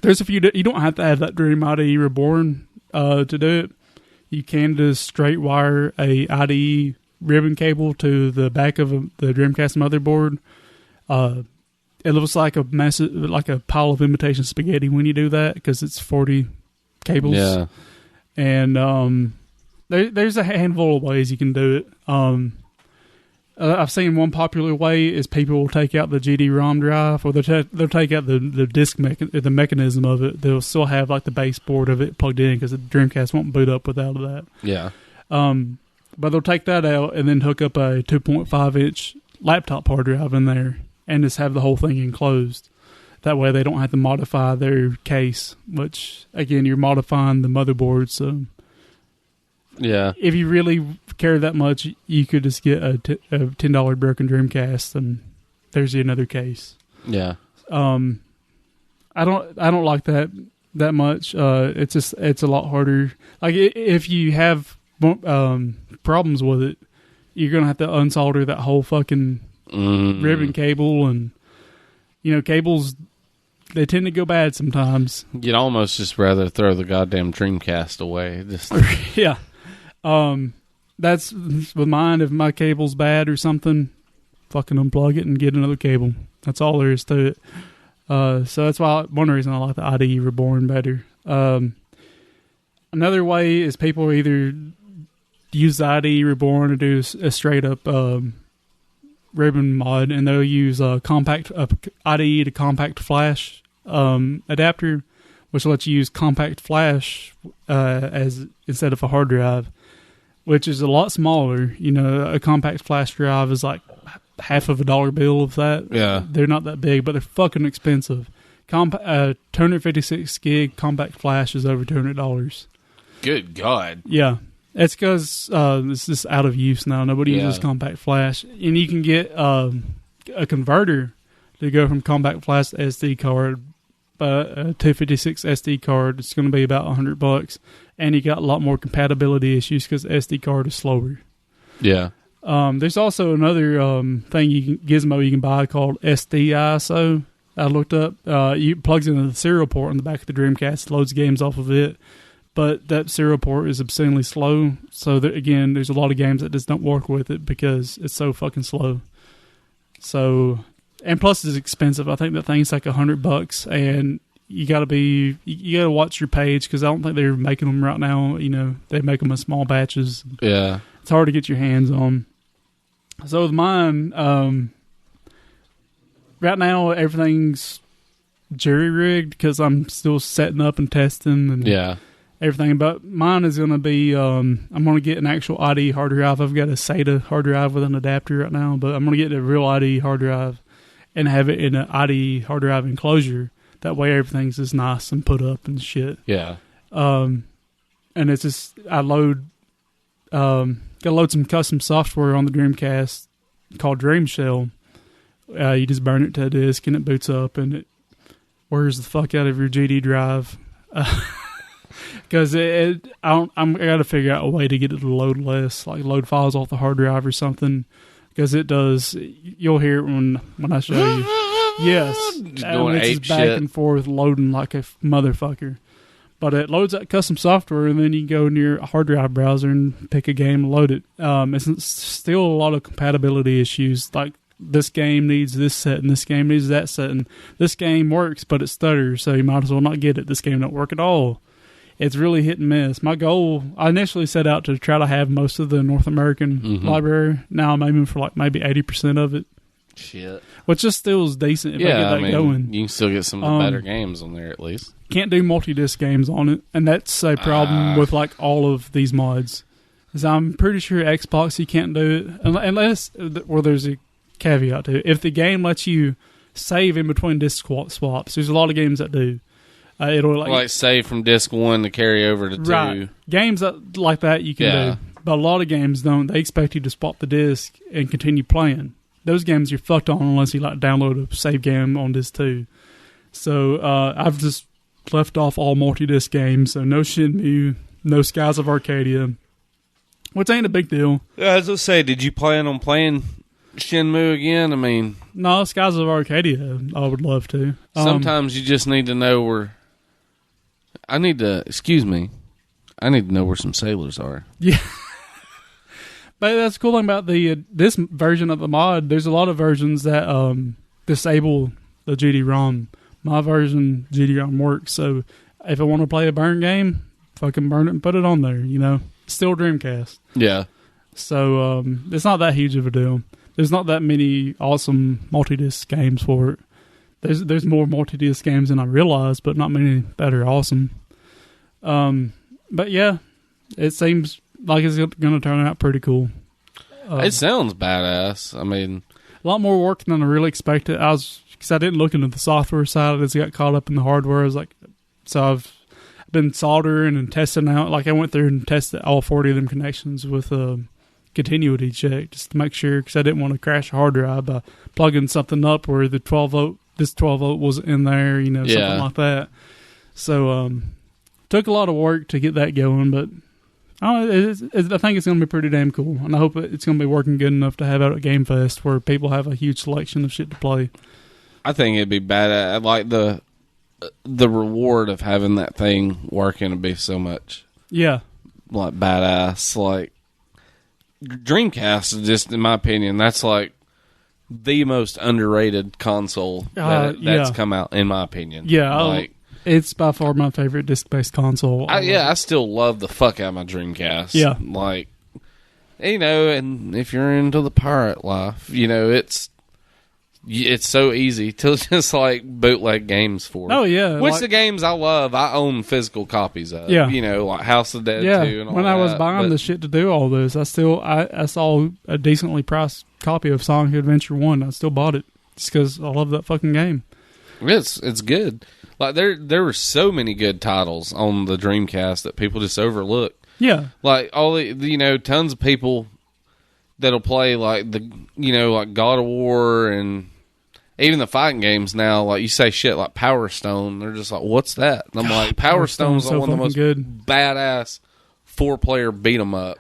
there's a few. You don't have to have that Dream IDE Reborn to do it. You can just straight wire a IDE ribbon cable to the back of the Dreamcast motherboard. It looks like a massive, like a pile of imitation spaghetti when you do that because it's 40 cables. Yeah, and there's a handful of ways you can do it. I've seen one popular way is people will take out the GD-ROM drive, or they'll take out the disc the mechanism of it. They'll still have like the baseboard of it plugged in because the Dreamcast won't boot up without that. Yeah. But they'll take that out and then hook up a 2.5-inch laptop hard drive in there and just have the whole thing enclosed. That way they don't have to modify their case, which, again, you're modifying the motherboard. So, yeah, if you really care that much, you could just get a $10 broken Dreamcast, and there's another case. Yeah. I don't like that much. It's a lot harder. Like if you have problems with it, you're gonna have to unsolder that whole fucking ribbon cable, and cables, they tend to go bad sometimes. You'd almost just rather throw the goddamn Dreamcast away. Just yeah. That's with mine. If my cable's bad or something, fucking unplug it and get another cable. That's all there is to it. So that's why one reason I like the IDE Reborn better. Another way is people either use the IDE Reborn or do a straight up ribbon mod, and they'll use a IDE to compact flash adapter, which lets you use compact flash as instead of a hard drive, which is a lot smaller. A compact flash drive is like half of $1 bill of that. Yeah. They're not that big, but they're fucking expensive. 256 gig compact flash is over $200. Good God. Yeah. It's because it's just out of use now. Nobody uses compact flash. And you can get a converter to go from compact flash to SD card. But a 256 SD card, it's going to be about $100. And you got a lot more compatibility issues because SD card is slower. Yeah. There's also another gizmo you can buy called SD-ISO. I looked up. It plugs into the serial port on the back of the Dreamcast, loads games off of it. But that serial port is obscenely slow. So, again, there's a lot of games that just don't work with it because it's so fucking slow. So, and plus it's expensive. I think that thing's like $100, and you gotta watch your page because I don't think they're making them right now. They make them in small batches. Yeah, it's hard to get your hands on. So with mine, right now everything's jury rigged because I'm still setting up and testing and everything. But mine is gonna be I'm gonna get an actual IDE hard drive. I've got a SATA hard drive with an adapter right now, but I'm gonna get a real IDE hard drive and have it in an IDE hard drive enclosure. That way everything's just nice and put up and shit. Yeah. And it's just, gotta load some custom software on the Dreamcast called Dream Shell. You just burn it to a disk and it boots up and it wears the fuck out of your GD drive. Because I gotta figure out a way to get it to load less, like load files off the hard drive or something. Because it does, you'll hear it when I show you. Yes, it's just back and forth loading like a motherfucker. But it loads that custom software, and then you can go in your hard drive browser and pick a game and load it. It's still a lot of compatibility issues. Like this game needs this setting, this game needs that setting. This game works, but it stutters, so you might as well not get it. This game don't work at all. It's really hit and miss. My goal, I initially set out to try to have most of the North American library. Now I'm aiming for maybe 80% of it. Shit. Which just still is decent if I get that going. You can still get some of the better games on there at least. Can't do multi-disc games on it, and that's a problem with all of these mods. Because I'm pretty sure Xbox you can't do it unless, well, there's a caveat to it. If the game lets you save in between disc swaps, there's a lot of games that do. It'll like save from disc 1 to carry over to 2. Right. Games like that you can do. But a lot of games don't. They expect you to swap the disc and continue playing. Those games you're fucked on unless you like download a save game on disc 2. So I've just left off all multi-disc games. So no Shenmue, no Skies of Arcadia, which ain't a big deal. I was going to say, did you plan on playing Shenmue again? I mean... No, Skies of Arcadia, I would love to. Sometimes you just need to know where... I need to know where some sailors are. Yeah. But that's the cool thing about this version of the mod. There's a lot of versions that disable the GD-ROM. My version, GD-ROM works. So if I want to play a burn game, fucking burn it and put it on there, you know. Still Dreamcast. Yeah. So it's not that huge of a deal. There's not that many awesome multi-disc games for it. There's more multi-disc games than I realized, but not many that are awesome. But yeah, it seems like it's going to turn out pretty cool. It sounds badass. I mean, a lot more work than I really expected. Because I didn't look into the software side. I just got caught up in the hardware. I was like, so I've been soldering and testing out. Like I went through and tested all 40 of them connections with a continuity check just to make sure, because I didn't want to crash a hard drive by plugging something up where the 12 volt wasn't in there, you know, something like that. So took a lot of work to get that going, but I think it's going to be pretty damn cool, and I hope it's going to be working good enough to have out at Game Fest where people have a huge selection of shit to play. I think it'd be badass. I like the reward of having that thing working to be so much, like badass. Like Dreamcast is just, in my opinion, that's like the most underrated console that's come out, in my opinion. Yeah, it's by far my favorite disc-based console. I still love the fuck out of my Dreamcast. Yeah. Like, you know, and if you're into the pirate life, you know, it's so easy to just, like, bootleg games for. Oh, yeah. Which the games I love, I own physical copies of. Yeah. You know, like House of the Dead 2 and all that. When I was buying the shit to do all this, I saw a decently priced copy of Sonic Adventure 1. I still bought it just because I love that fucking game. It's good. Like, there were so many good titles on the Dreamcast that people just overlook. Yeah. Like, tons of people that'll play, like, like God of War and even the fighting games now, like, you say shit like Power Stone, they're just like, what's that? And I'm like, Power Stone's so one of the most badass 4-player beat-em-up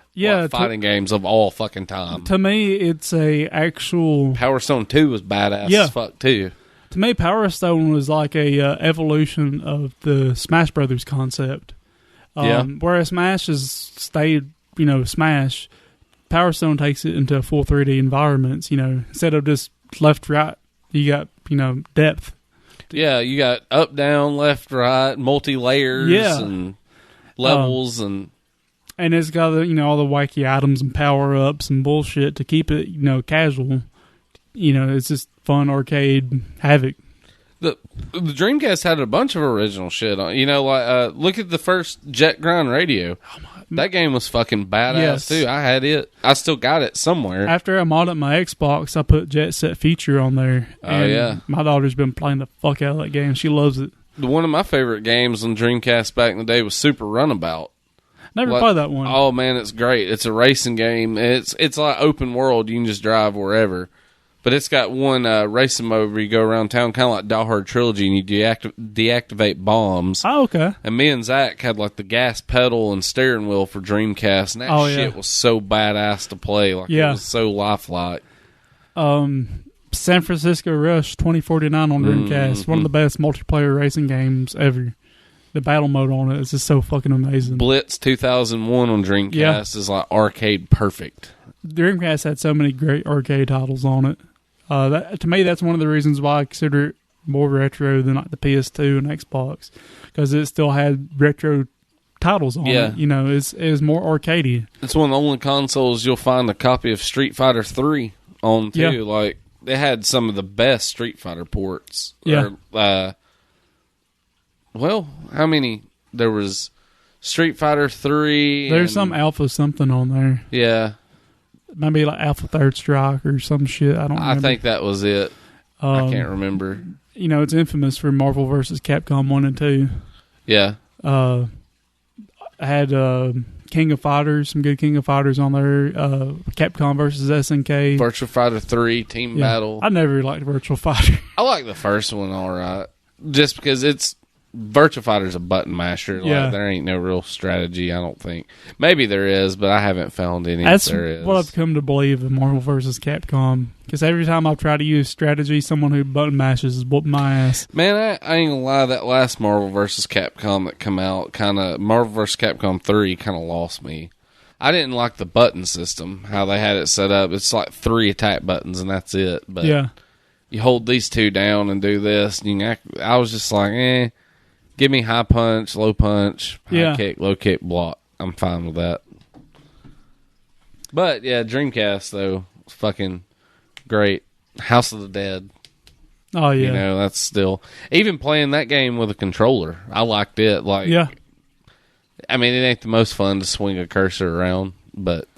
fighting games of all fucking time. To me, it's a actual... Power Stone 2 was badass as fuck, too. To me, Power Stone was like a evolution of the Smash Brothers concept. Whereas Smash has stayed, Smash, Power Stone takes it into full 3D environments. Instead of just left, right, you got depth. Yeah, you got up, down, left, right, multi-layers and levels and it's got all the wacky items and power ups and bullshit to keep it casual. It's just fun arcade havoc. The Dreamcast had a bunch of original shit on. Look at the first Jet Grind Radio. That game was fucking badass too. I had it. I still got it somewhere. After I modded my Xbox, I put Jet Set Feature on there. My daughter's been playing the fuck out of that game. She loves it. One of my favorite games on Dreamcast back in the day was Super Runabout. Never played that one. Oh man, it's great. It's a racing game. It's like open world. You can just drive wherever. But it's got one racing mode where you go around town, kind of like Die Hard Trilogy, and you deactivate bombs. Oh, okay. And me and Zach had like the gas pedal and steering wheel for Dreamcast, and that shit was so badass to play. Like, it was so lifelike. San Francisco Rush 2049 on Dreamcast. One of the best multiplayer racing games ever. The battle mode on it is just so fucking amazing. Blitz 2001 on Dreamcast is like arcade perfect. Dreamcast had so many great arcade titles on it. To me, that's one of the reasons why I consider it more retro than like the PS2 and Xbox, because it still had retro titles on it. It was more arcadey. It's one of the only consoles you'll find a copy of Street Fighter 3 on too. Yeah. Like, they had some of the best Street Fighter ports. Yeah. How many? There was Street Fighter 3. There's some Alpha something on there. Yeah. Maybe like Alpha Third Strike or some shit. I don't remember. I think that was it. I can't remember. You know, it's infamous for Marvel vs. Capcom 1 and 2. Yeah. I had King of Fighters, some good King of Fighters on there. Capcom versus SNK. Virtual Fighter 3, Team Battle. I never liked Virtual Fighter. I like the first one all right. Just because it's... Virtua Fighter's a button masher. Like, there ain't no real strategy, I don't think. Maybe there is, but I haven't found any. That's there is. what I've come to believe in Marvel vs. Capcom. Because every time I've tried to use strategy, someone who button mashes is whooping my ass. Man, I ain't gonna lie, that last Marvel vs. Capcom that come out, Marvel vs. Capcom 3 kind of lost me. I didn't like the button system, how they had it set up. It's like 3 attack buttons and that's it. But you hold these 2 down and do this. And I was just like, give me high punch, low punch, high kick, low kick, block. I'm fine with that. But, yeah, Dreamcast, though, was fucking great. House of the Dead. Oh, yeah. You know, that's still... Even playing that game with a controller, I liked it. Like, I mean, it ain't the most fun to swing a cursor around, but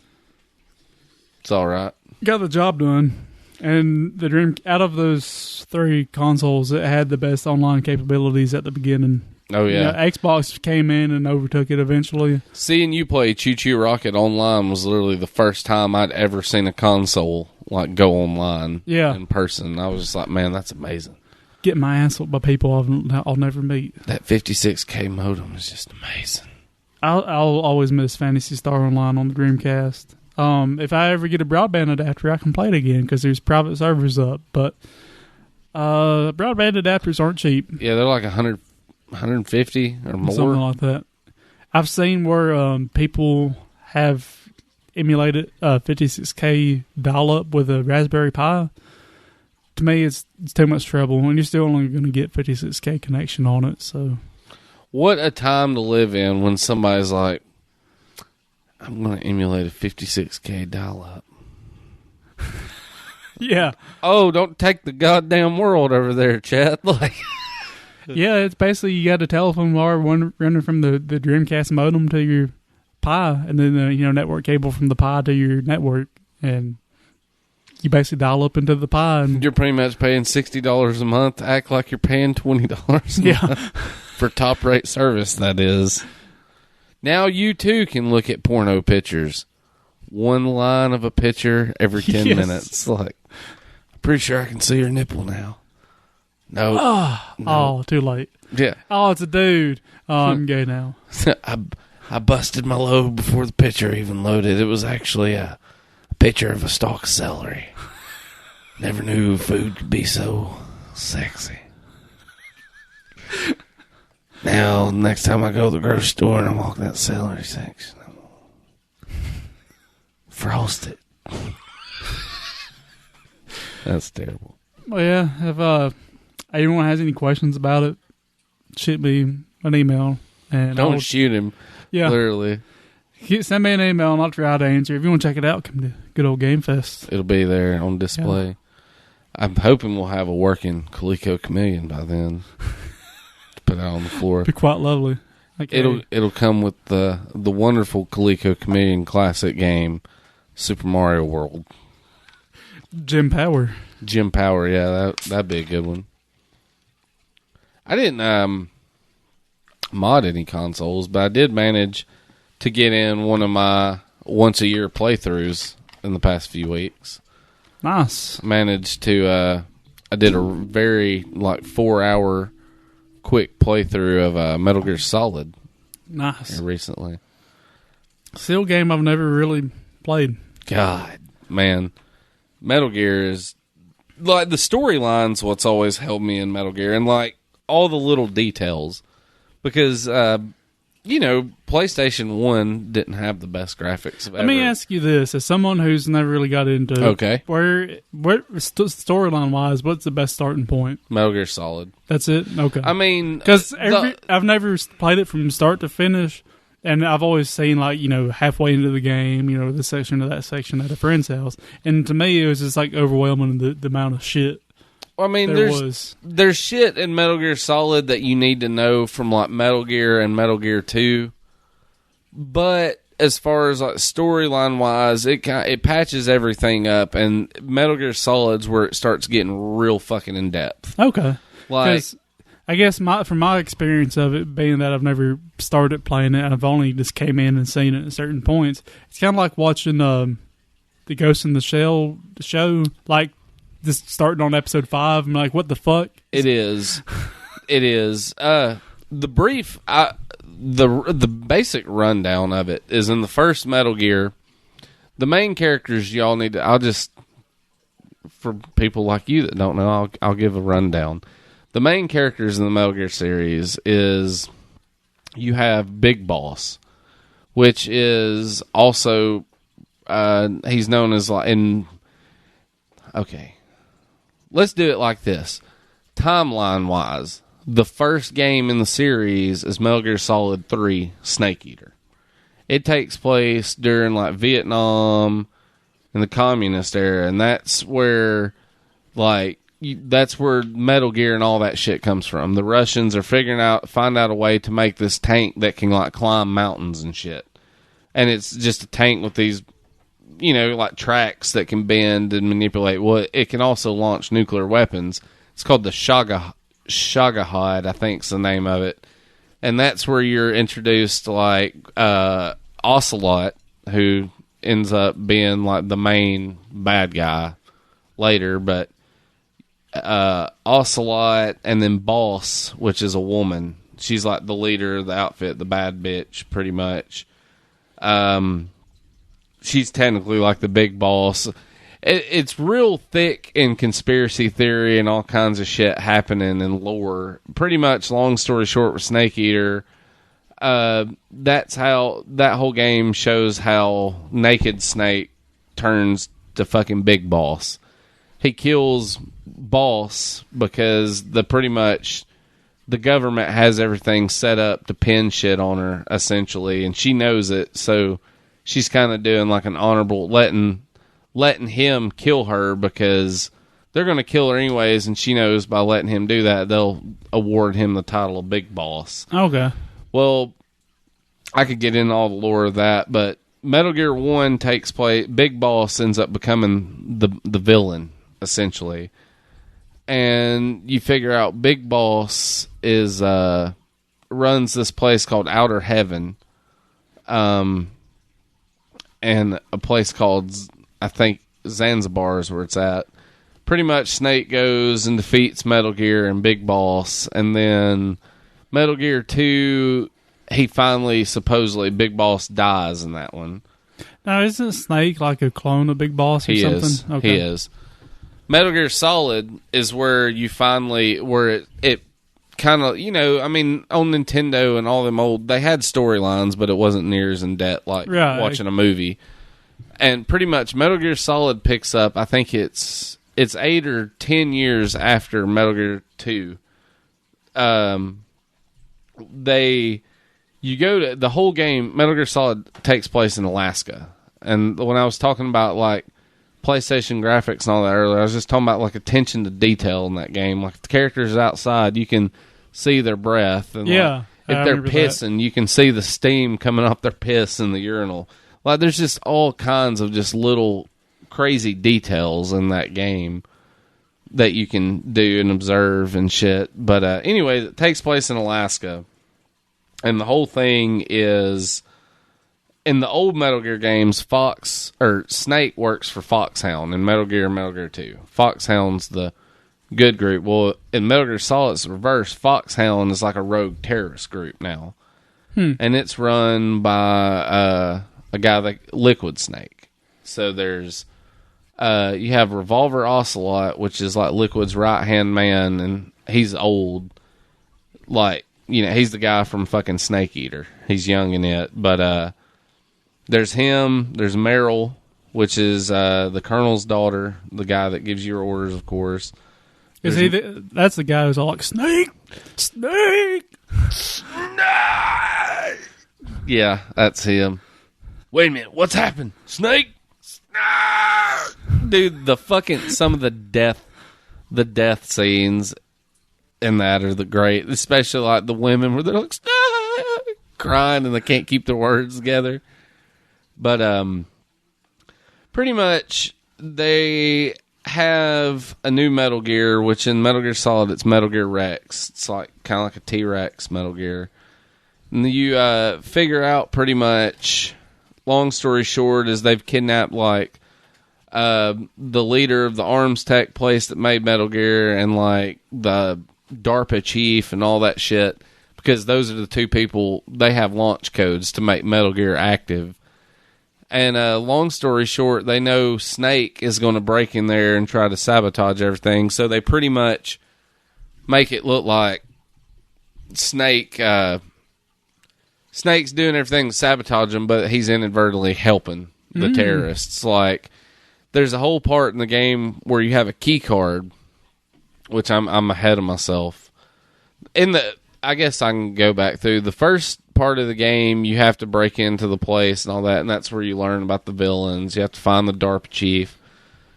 it's all right. Got the job done. And out of those 3 consoles, it had the best online capabilities at the beginning. Oh, yeah. You know, Xbox came in and overtook it eventually. Seeing you play Choo Choo Rocket online was literally the first time I'd ever seen a console like go online in person. I was just like, man, that's amazing. Getting my ass whooped by people I'll never meet. That 56K modem is just amazing. I'll always miss Phantasy Star Online on the Dreamcast. If I ever get a broadband adapter, I can play it again because there's private servers up. But broadband adapters aren't cheap. Yeah, they're like 150 or more. Something like that. I've seen where people have emulated 56K dial-up with a Raspberry Pi. To me, it's too much trouble, and you're still only going to get 56K connection on it. So, what a time to live in when somebody's like, I'm going to emulate a 56K dial-up. Yeah. Oh, don't take the goddamn world over there, chat. Like, yeah, it's basically you got a telephone wire running from the Dreamcast modem to your Pi, and then the network cable from the Pi to your network, and you basically dial up into the Pi. And you're pretty much paying $60 a month to act like you're paying $20 a month for top-rate service, that is. Now you, too, can look at porno pictures. One line of a picture every 10 minutes. Like, I'm pretty sure I can see your nipple now. No. Oh, too late. Yeah. Oh, it's a dude. Oh, I'm gay now. I busted my load before the picture even loaded. It was actually a picture of a stalk of celery. Never knew food could be so sexy. Now, next time I go to the grocery store and I walk that celery section, I'm frost it. That's terrible. Well, yeah, if anyone has any questions about it, shoot me an email. And don't shoot him. Yeah. Literally. Send me an email and I'll try to answer. If you want to check it out, come to Good Ole Game Fest. It'll be there on display. Yeah. I'm hoping we'll have a working Coleco Chameleon by then. Put out on the floor. Be quite lovely. It'll come with the wonderful Coleco Chameleon classic game, Super Mario World. Jim Power, yeah, that'd be a good one. I didn't mod any consoles, but I did manage to get in one of my once a year playthroughs in the past few weeks. Nice. Managed to I did a very 4-hour quick playthrough of Metal Gear Solid. Nice. Recently. Still a game I've never really played. God, man. Metal Gear is the storyline's what's always held me in Metal Gear, and all the little details. Because PlayStation 1 didn't have the best graphics of ever. Let me ask you this, as someone who's never really got into where storyline wise, what's the best starting point? Metal Gear Solid. That's it? Okay. I mean, because I've never played it from start to finish, and I've always seen halfway into the game, this section to that section at a friend's house, and to me it was just overwhelming the amount of shit. I mean, there's shit in Metal Gear Solid that you need to know from Metal Gear and Metal Gear 2, But as far as like storyline wise, it patches everything up, and Metal Gear Solid's where it starts getting real fucking in depth. Okay. Like, I guess from my experience of it, being that I've never started playing it, I've only just came in and seen it at certain points. It's kind of like watching the Ghost in the Shell show, like just starting on episode 5. I'm like, what the fuck? It is. It is. The basic rundown of it is in the first Metal Gear. The main characters y'all need to. I'll just, for people like you that don't know, I'll give a rundown. The main characters in the Metal Gear series is you have Big Boss, which is also he's known as like okay. Let's do it like this. Timeline wise, the first game in the series is Metal Gear Solid 3 Snake Eater. It takes place during like Vietnam and the communist era, and that's where that's where Metal Gear and all that shit comes from. The Russians are find out a way to make this tank that can like climb mountains and shit. And it's just a tank with these, like tracks that can bend and manipulate. Well, it can also launch nuclear weapons. It's called the Shagahad, I think is the name of it. And that's where you're introduced to like Ocelot, who ends up being like the main bad guy later, but Ocelot, and then Boss, which is a woman. She's like the leader of the outfit, the bad bitch, pretty much. She's technically like the big boss. It's real thick in conspiracy theory and all kinds of shit happening in lore. Pretty much, long story short, with Snake Eater, that's how that whole game shows how Naked Snake turns to fucking Big Boss. He kills Boss because the government has everything set up to pin shit on her, essentially, and she knows it, so she's kind of doing like an honorable, letting him kill her because they're going to kill her anyways, and she knows by letting him do that, they'll award him the title of Big Boss. Okay. Well, I could get into all the lore of that, but Metal Gear 1 takes place, Big Boss ends up becoming the villain, essentially. And you figure out Big Boss is runs this place called Outer Heaven, and a place called, I think, Zanzibar is where it's at. Pretty much Snake goes and defeats Metal Gear and Big Boss, and then Metal Gear 2, supposedly Big Boss dies in that one. Now, isn't Snake like a clone of Big Boss or something? Okay. He is. Metal Gear Solid is where you finally, where it kind of, on Nintendo and all them old, they had storylines, but it wasn't near as in depth like watching a movie. And pretty much Metal Gear Solid picks up, I think it's 8 or 10 years after Metal Gear 2. You go to the whole game, Metal Gear Solid takes place in Alaska. And when I was talking about like PlayStation graphics and all that earlier, I was just talking about like attention to detail in that game. Like if the characters outside, you can see their breath, and like, if they're pissing, you can see the steam coming off their piss in the urinal. Like there's just all kinds of just little crazy details in that game that you can do and observe and shit. But anyway, it takes place in Alaska, and the whole thing is, in the old Metal Gear games, Snake works for Foxhound in Metal Gear 2. Foxhound's the good group. Well, in Metal Gear Solid, it's reverse. Foxhound is like a rogue terrorist group now. And it's run by a guy like Liquid Snake. So there's you have Revolver Ocelot, which is like Liquid's right-hand man, and he's old. Like, he's the guy from fucking Snake Eater. He's young in it, but there's him, there's Meryl, which is the Colonel's daughter, the guy that gives you your orders, of course. That's the guy who's all like, Snake! Snake! Snake! Yeah, that's him. Wait a minute, what's happened? Snake? Snake! Dude, some of the death scenes in that are the great, especially like the women where they're like, Snake! crying and they can't keep their words together. But pretty much they have a new Metal Gear, which in Metal Gear Solid it's Metal Gear Rex. It's like kind of like a T-Rex Metal Gear. And you figure out pretty much, long story short, is they've kidnapped like the leader of the arms tech place that made Metal Gear and like the DARPA chief and all that shit, because those are the two people, they have launch codes to make Metal Gear active. And long story short, they know Snake is going to break in there and try to sabotage everything, so they pretty much make it look like Snake's doing everything to sabotage them, but he's inadvertently helping the terrorists. Like, there's a whole part in the game where you have a key card, which I'm ahead of myself. I guess I can go back through the first part of the game. You have to break into the place and all that, and that's where you learn about the villains. You have to find the DARPA chief.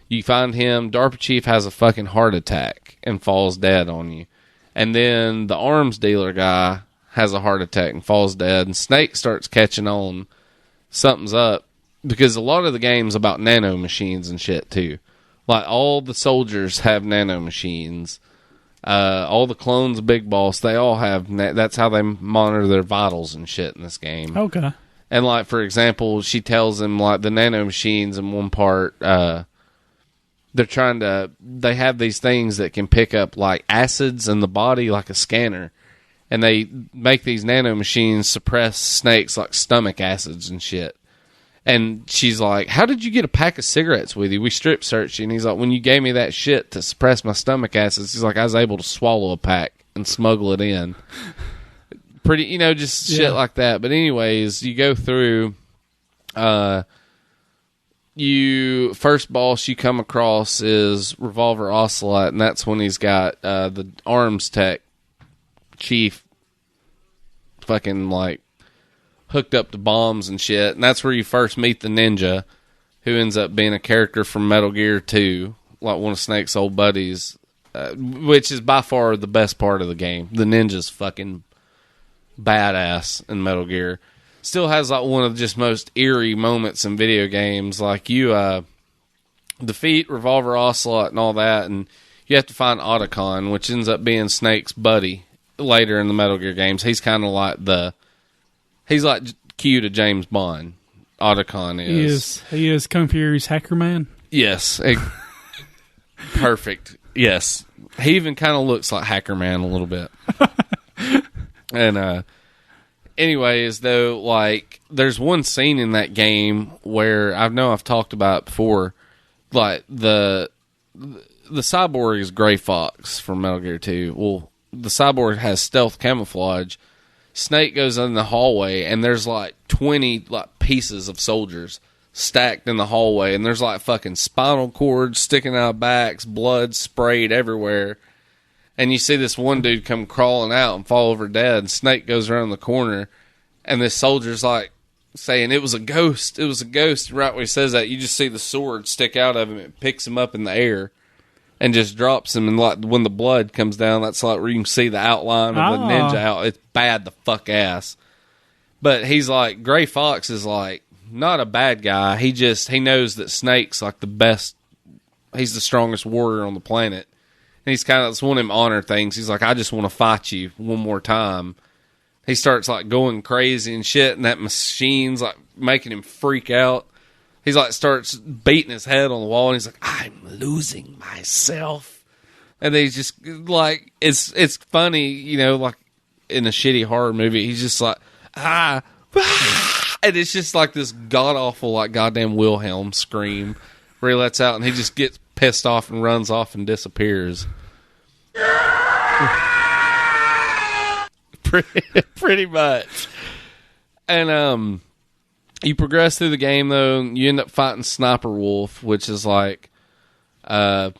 You find him. DARPA chief has a fucking heart attack and falls dead on you. And then the arms dealer guy has a heart attack and falls dead, and Snake starts catching on something's up, because a lot of the game's about nano machines and shit too. Like, all the soldiers have nano machines. All the clones of Big Boss, they all have, that's how they monitor their vitals and shit in this game. Okay. And like, for example, she tells him like the nano machines in one part, they have these things that can pick up like acids in the body like a scanner. And they make these nano machines suppress Snake's like stomach acids and shit. And she's like, how did you get a pack of cigarettes with you? We strip searched you. And he's like, when you gave me that shit to suppress my stomach acids, he's like, I was able to swallow a pack and smuggle it in. Pretty, just shit like that. But anyways, you go through, first boss you come across is Revolver Ocelot, and that's when he's got the arms tech chief fucking like hooked up to bombs and shit, and that's where you first meet the ninja, who ends up being a character from Metal Gear 2, like one of Snake's old buddies, which is by far the best part of the game. The ninja's fucking badass in Metal Gear. Still has like one of the just most eerie moments in video games. Like, you defeat Revolver Ocelot and all that, and you have to find Otacon, which ends up being Snake's buddy later in the Metal Gear games. He's kind of like he's like Q to James Bond. Otacon is. He is Kung Fury's hacker man. Yes. Perfect. Yes. He even kind of looks like Hacker Man a little bit. And anyways, though, like, there's one scene in that game where I've talked about it before. Like, the cyborg is Gray Fox from Metal Gear 2. Well, the cyborg has stealth camouflage. Snake goes in the hallway, and there's like 20 like pieces of soldiers stacked in the hallway, and there's like fucking spinal cords sticking out of backs, blood sprayed everywhere. And you see this one dude come crawling out and fall over dead, and Snake goes around the corner, and this soldier's like saying, it was a ghost, it was a ghost. Right when he says that, you just see the sword stick out of him. It picks him up in the air and just drops him, and like when the blood comes down, that's like where you can see the outline of the ninja out. It's bad the fuck ass. But he's like, Gray Fox is like not a bad guy. He knows that Snake's like the best. He's the strongest warrior on the planet. And he's kind of, it's one of them honor things. He's like, I just want to fight you one more time. He starts like going crazy and shit, and that machine's like making him freak out. He's like starts beating his head on the wall, and he's like, I'm losing myself. And they just like, it's funny, like in a shitty horror movie. He's just like, and it's just like this god awful like goddamn Wilhelm scream where he lets out, and he just gets pissed off and runs off and disappears. Pretty much. And you progress through the game, though, and you end up fighting Sniper Wolf, which is like, the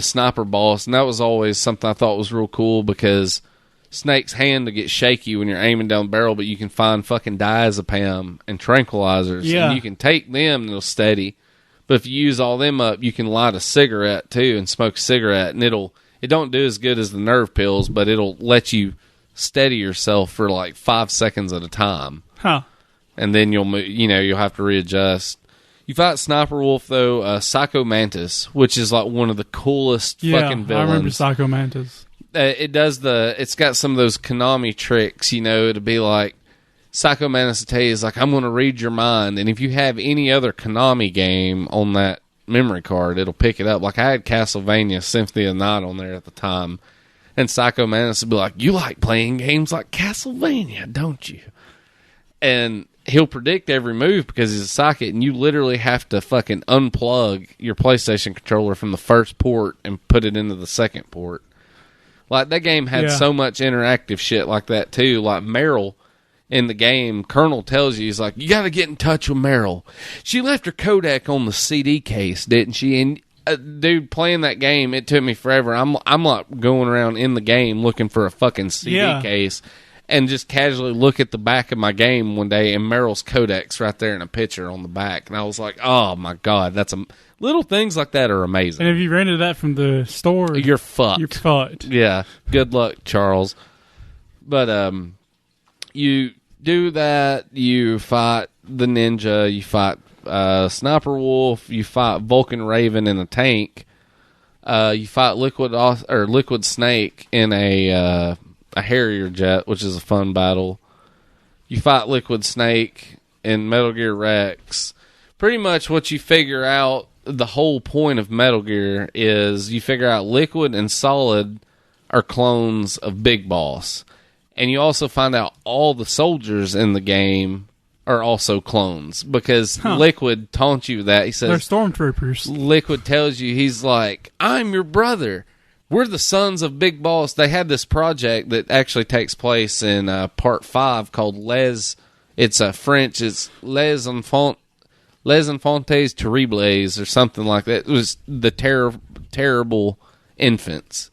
sniper boss. And that was always something I thought was real cool, because Snake's hand to get shaky when you're aiming down the barrel, but you can find fucking diazepam and tranquilizers. Yeah. And you can take them and it'll steady. But if you use all them up, you can light a cigarette, too, and smoke a cigarette, and it don't do as good as the nerve pills, but it'll let you steady yourself for like 5 seconds at a time. Huh. And then you'll have to readjust. You fight Sniper Wolf, though, Psycho Mantis, which is like one of the coolest fucking villains. I remember Psycho Mantis. It's got some of those Konami tricks, to be like, Psycho Mantis will tell you, is like, I'm going to read your mind. And if you have any other Konami game on that memory card, it'll pick it up. Like, I had Castlevania Symphony of the Night on there at the time. And Psycho Mantis would be like, you like playing games like Castlevania, don't you? And he'll predict every move because he's a psychic, and you literally have to fucking unplug your PlayStation controller from the first port and put it into the second port. Like, that game had so much interactive shit like that, too. Like, Meryl in the game, Colonel tells you, he's like, you got to get in touch with Meryl. She left her codec on the CD case, didn't she? And, dude, playing that game, it took me forever. I'm like going around in the game looking for a fucking CD case. And just casually look at the back of my game one day, and Meryl's codec's right there in a picture on the back. And I was like, oh, my God. Little things like that are amazing. And if you rented that from the store, you're fucked. You're fucked. Yeah. Good luck, Charles. But you do that. You fight the ninja. You fight Sniper Wolf. You fight Vulcan Raven in a tank. You fight Liquid Snake in a Harrier jet, which is a fun battle. You fight Liquid Snake in Metal Gear Rex. Pretty much what you figure out, the whole point of Metal Gear is you figure out Liquid and Solid are clones of Big Boss. And you also find out all the soldiers in the game are also clones, because Liquid taunts you with that. He says, they're stormtroopers. Liquid tells you, he's like, I'm your brother. We're the sons of Big Boss. They had this project that actually takes place in part 5 called Les. It's French. It's Les Enfants Terribles or something like that. It was the terrible infants.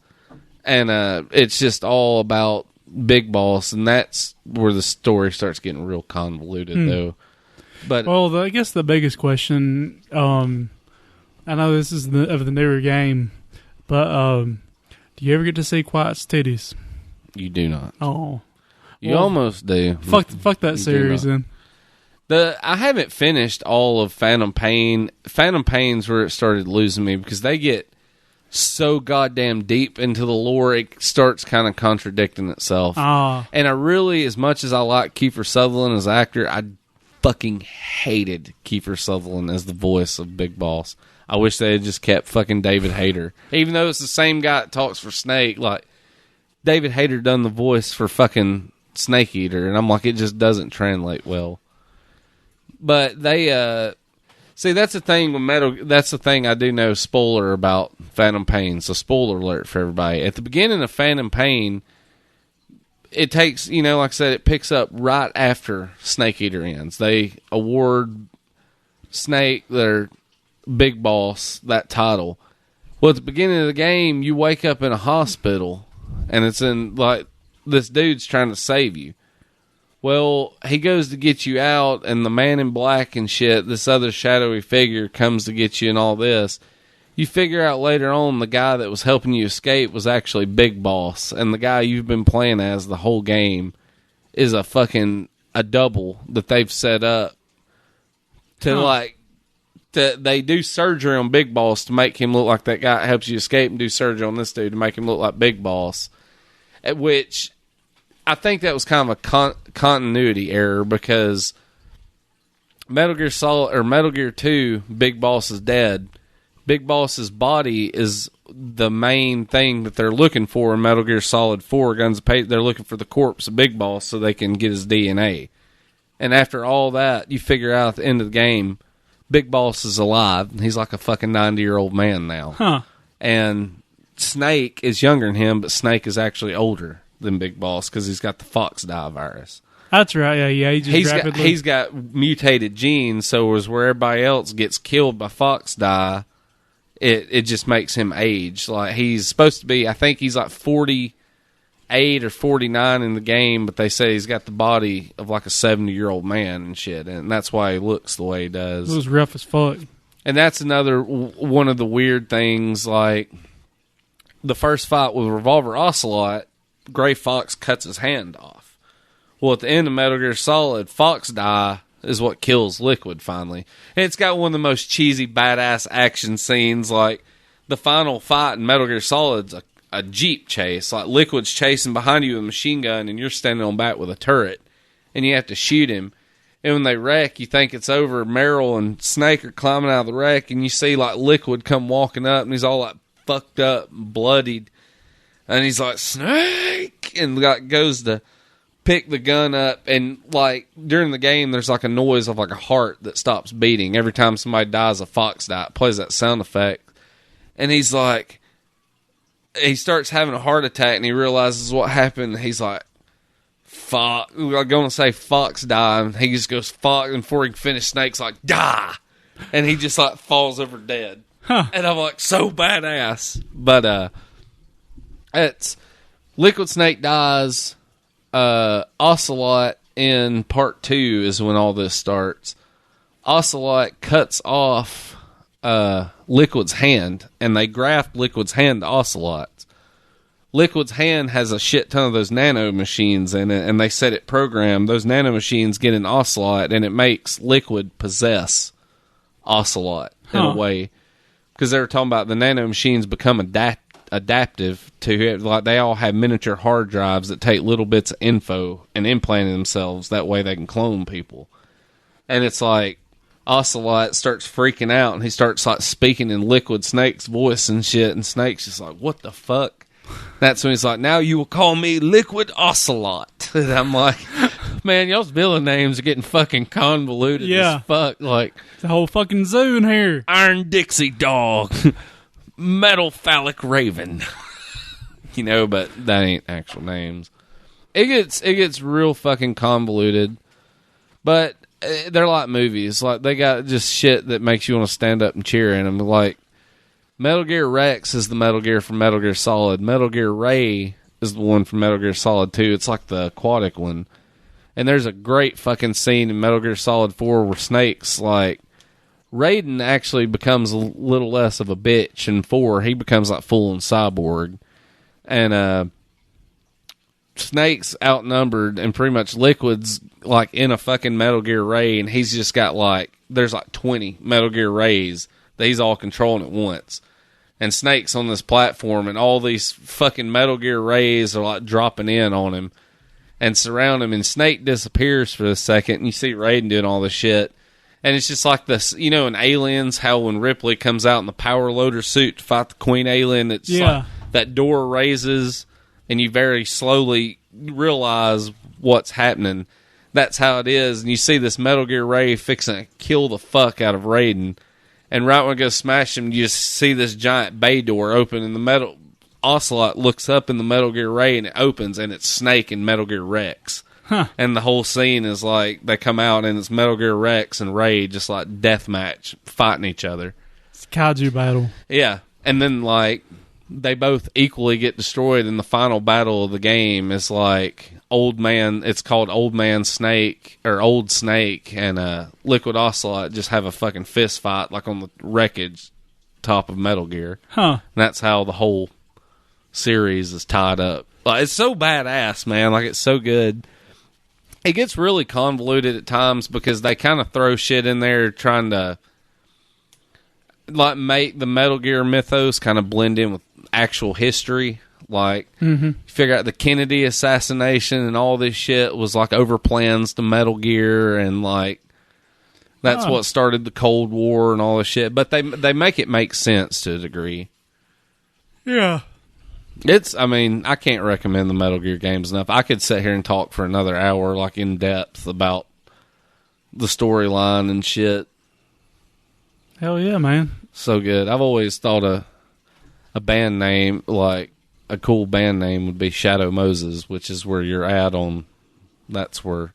And it's just all about Big Boss, and that's where the story starts getting real convoluted, though. But I guess the biggest question, I know this is of the newer game, but do you ever get to see Quiet's titties? You do not. Oh. You almost do. Fuck that series, then. I haven't finished all of Phantom Pain. Phantom Pain's where it started losing me, because they get so goddamn deep into the lore, it starts kind of contradicting itself. And I really, as much as I like Kiefer Sutherland as an actor, I fucking hated Kiefer Sutherland as the voice of Big Boss. I wish they had just kept fucking David Hayter. Even though it's the same guy that talks for Snake, like, David Hayter done the voice for fucking Snake Eater, and I'm like, it just doesn't translate well. But they, see, that's the thing with that's the thing I do know, spoiler about Phantom Pain, so spoiler alert for everybody. At the beginning of Phantom Pain, it takes, like I said, it picks up right after Snake Eater ends. They award Snake their Big Boss that title. Well, at the beginning of the game, you wake up in a hospital, and it's in, like, this dude's trying to save you. Well, he goes to get you out, and the man in black and shit, this other shadowy figure, comes to get you and all this. You figure out later on the guy that was helping you escape was actually Big Boss, and the guy you've been playing as the whole game is a double that they've set up to, they do surgery on Big Boss to make him look like that guy that helps you escape, and do surgery on this dude to make him look like Big Boss. At which, I think that was kind of a continuity error, because Metal Gear Solid, or Metal Gear 2, Big Boss is dead. Big Boss's body is the main thing that they're looking for in Metal Gear Solid 4, Guns of Pain. They're looking for the corpse of Big Boss so they can get his DNA. And after all that, you figure out at the end of the game, Big Boss is alive, and he's like a fucking 90-year-old man now. And Snake is younger than him, but Snake is actually older than Big Boss because he's got the Fox Die virus. That's right, yeah. He's got mutated genes, so as where everybody else gets killed by Fox Die, it just makes him age. Like, he's supposed to be, I think he's like 48 or 49 in the game, but they say he's got the body of like a 70-year-old man and shit, and that's why he looks the way he does. It was rough as fuck. And that's another one of the weird things, like, the first fight with Revolver Ocelot Gray Fox cuts his hand off. Well, at the end of Metal Gear Solid, Fox die is what kills Liquid finally. And it's got one of the most cheesy, badass action scenes. Like, the final fight in Metal Gear Solid's a Jeep chase. Like, Liquid's chasing behind you with a machine gun, and you're standing on back with a turret. And you have to shoot him. And when they wreck, you think it's over. Meryl and Snake are climbing out of the wreck, and you see, like, Liquid come walking up, and he's all, like, fucked up and bloodied. And he's like, Snake! And, like, goes to pick the gun up, and, like, during the game, there's, like, a noise of, like, a heart that stops beating. Every time somebody dies, a fox dies. It plays that sound effect. And he's like, he starts having a heart attack, and he realizes what happened. And he's like, fuck. I'm going to say Fox died. And he just goes, fuck. And before he can finish, Snake's like, die. And he just, like, falls over dead. Huh. And I'm like, so badass. But, it's Liquid Snake dies. Ocelot in part 2 is when all this starts. Ocelot cuts off Liquid's hand, and they graft Liquid's hand to Ocelot's. Liquid's hand has a shit ton of those nano machines in it, and they set it programmed. Those nano machines get in Ocelot, and it makes Liquid possess Ocelot in a way. Because they were talking about the nano machines become adaptive to, like, they all have miniature hard drives that take little bits of info and implant themselves. That way they can clone people. And it's like, Ocelot starts freaking out, and he starts, like, speaking in Liquid Snake's voice and shit, and Snake's just like, what the fuck? That's when he's like, now you will call me Liquid Ocelot. And I'm like, man, y'all's villain names are getting fucking convoluted as fuck. Like, the whole fucking zoo in here. Iron Dixie Dog. Metal Phallic Raven. You know, but that ain't actual names. It gets real fucking convoluted. But they're like movies. Like, they got just shit that makes you want to stand up and cheer in them. Like, Metal Gear Rex is the Metal Gear from Metal Gear Solid. Metal Gear Ray is the one from Metal Gear Solid 2. It's like the aquatic one. And there's a great fucking scene in Metal Gear Solid 4 where Snake's like, Raiden actually becomes a little less of a bitch. In 4, he becomes like full-on cyborg. And Snake's outnumbered, and pretty much Liquid's like in a fucking Metal Gear Ray, and he's just got like, there's like 20 Metal Gear Rays that he's all controlling at once. And Snake's on this platform, and all these fucking Metal Gear Rays are like dropping in on him and surround him, and Snake disappears for a second, and you see Raiden doing all this shit. And it's just like this, you know, in Aliens, how when Ripley comes out in the power loader suit to fight the Queen Alien, it's like that door raises, and you very slowly realize what's happening. That's how it is. And you see this Metal Gear Ray fixing to kill the fuck out of Raiden. And right when it goes smash him, you just see this giant bay door open, and the Metal Ocelot looks up in the Metal Gear Ray, and it opens, and it's Snake and Metal Gear Rex. Huh. And the whole scene is like, they come out, and it's Metal Gear Rex and Ray just like deathmatch, fighting each other. It's a kaiju battle. Yeah. And then, like, they both equally get destroyed, in the final battle of the game is like it's called Old Man Snake, or Old Snake, and Liquid Ocelot just have a fucking fist fight like on the wreckage top of Metal Gear. Huh. And that's how the whole series is tied up. Like, it's so badass, man. Like, it's so good. It gets really convoluted at times because they kind of throw shit in there trying to like make the Metal Gear mythos kind of blend in with actual history. Like, figure out the Kennedy assassination and all this shit was like over plans to Metal Gear, and like that's what started the Cold War and all this shit. But they make it make sense to a degree. Yeah. I mean, I can't recommend the Metal Gear games enough. I could sit here and talk for another hour, like, in depth about the storyline and shit. Hell yeah, man. So good. I've always thought a band name, like, a cool band name would be Shadow Moses, which is where you're at on, that's where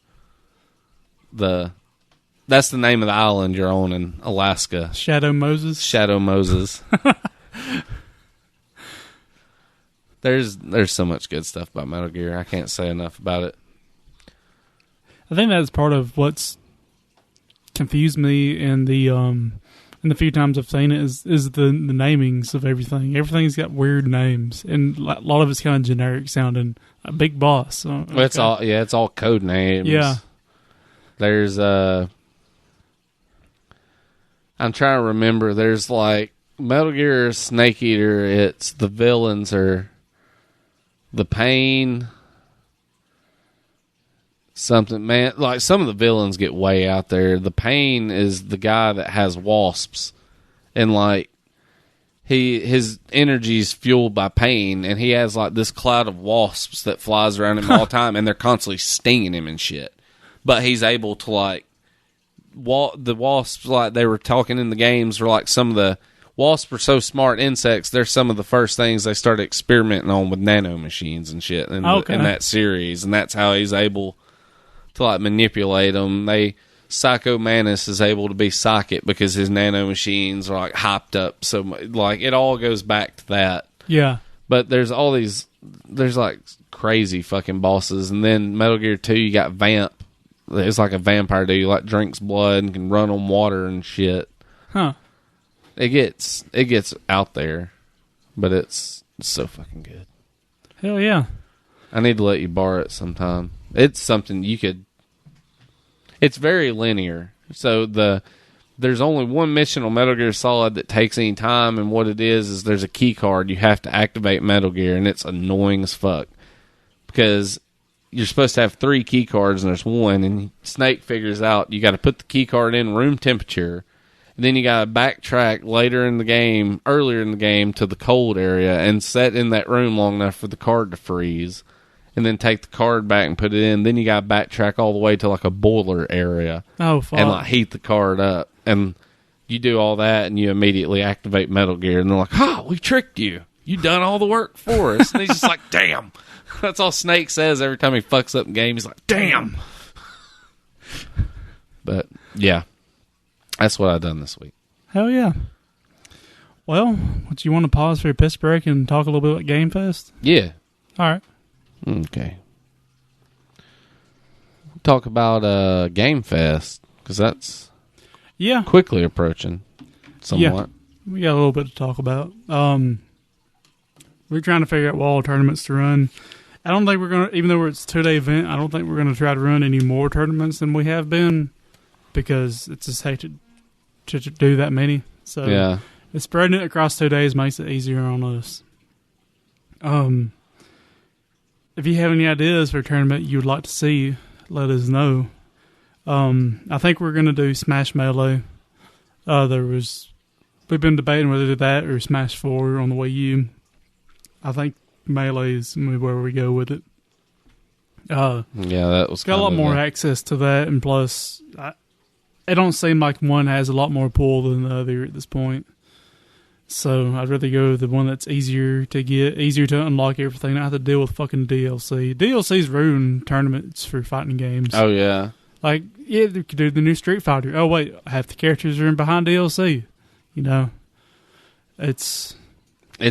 that's the name of the island you're on in Alaska. Shadow Moses? Shadow Moses. There's so much good stuff about Metal Gear. I can't say enough about it. I think that's part of what's confused me in the and the few times I've seen it, is the namings of everything. Everything's got weird names, and a lot of it's kind of generic sounding. A big boss. Okay. It's all code names. Yeah. There's I'm trying to remember. There's like Metal Gear Snake Eater. It's the villains are the Pain. Something, man. Like some of the villains get way out there. The Pain is the guy that has wasps, and like his energy is fueled by pain, and he has like this cloud of wasps that flies around him all the time, and they're constantly stinging him and shit. But he's able to like the wasps, like they were talking in the games, were like some of the wasps are so smart insects. They're some of the first things they started experimenting on with nano machines and shit in that series, and that's how he's able to like manipulate them. Psycho Manus is able to be psychic because his nano machines are like hyped up. So like it all goes back to that. Yeah. But there's like crazy fucking bosses. And then Metal Gear 2, you got Vamp. It's like a vampire dude, like drinks blood and can run on water and shit. Huh. It gets out there, but it's so fucking good. Hell yeah. I need to let you borrow it sometime. It's something you could. It's very linear. So there's only one mission on Metal Gear Solid that takes any time, and what it is there's a key card. You have to activate Metal Gear, and it's annoying as fuck. Because you're supposed to have 3 key cards, and there's one, and Snake figures out you got to put the key card in room temperature, and then you got to backtrack earlier in the game to the cold area, and set in that room long enough for the card to freeze. And then take the card back and put it in. Then you got to backtrack all the way to like a boiler area. Oh, fuck. And like heat the card up. And you do all that and you immediately activate Metal Gear. And they're like, we tricked you. You done all the work for us. And he's just like, damn. That's all Snake says every time he fucks up the game. He's like, damn. But yeah, that's what I've done this week. Hell yeah. Well, do you want to pause for a piss break and talk a little bit about Game Fest? Yeah. All right. Okay. Talk about Game Fest, because that's quickly approaching somewhat. Yeah, we got a little bit to talk about. We're trying to figure out what all tournaments to run. I don't think we're going to, even though it's a 2-day event, I don't think we're going to try to run any more tournaments than we have been, because it's just hate to do that many. So it's spreading it across 2 days makes it easier on us. If you have any ideas for a tournament you'd like to see, let us know. I think we're going to do Smash Melee. We've been debating whether to do that or Smash 4 on the Wii U. I think Melee is where we go with it. That was got a lot more access to that, and plus, it don't seem like one has a lot more pull than the other at this point. So I'd rather go with the one that's easier to get, easier to unlock everything, not have to deal with fucking DLC. DLC's ruin tournaments for fighting games. Oh, yeah. Like, they could do the new Street Fighter. Oh, wait, half the characters are in behind DLC. You know? It's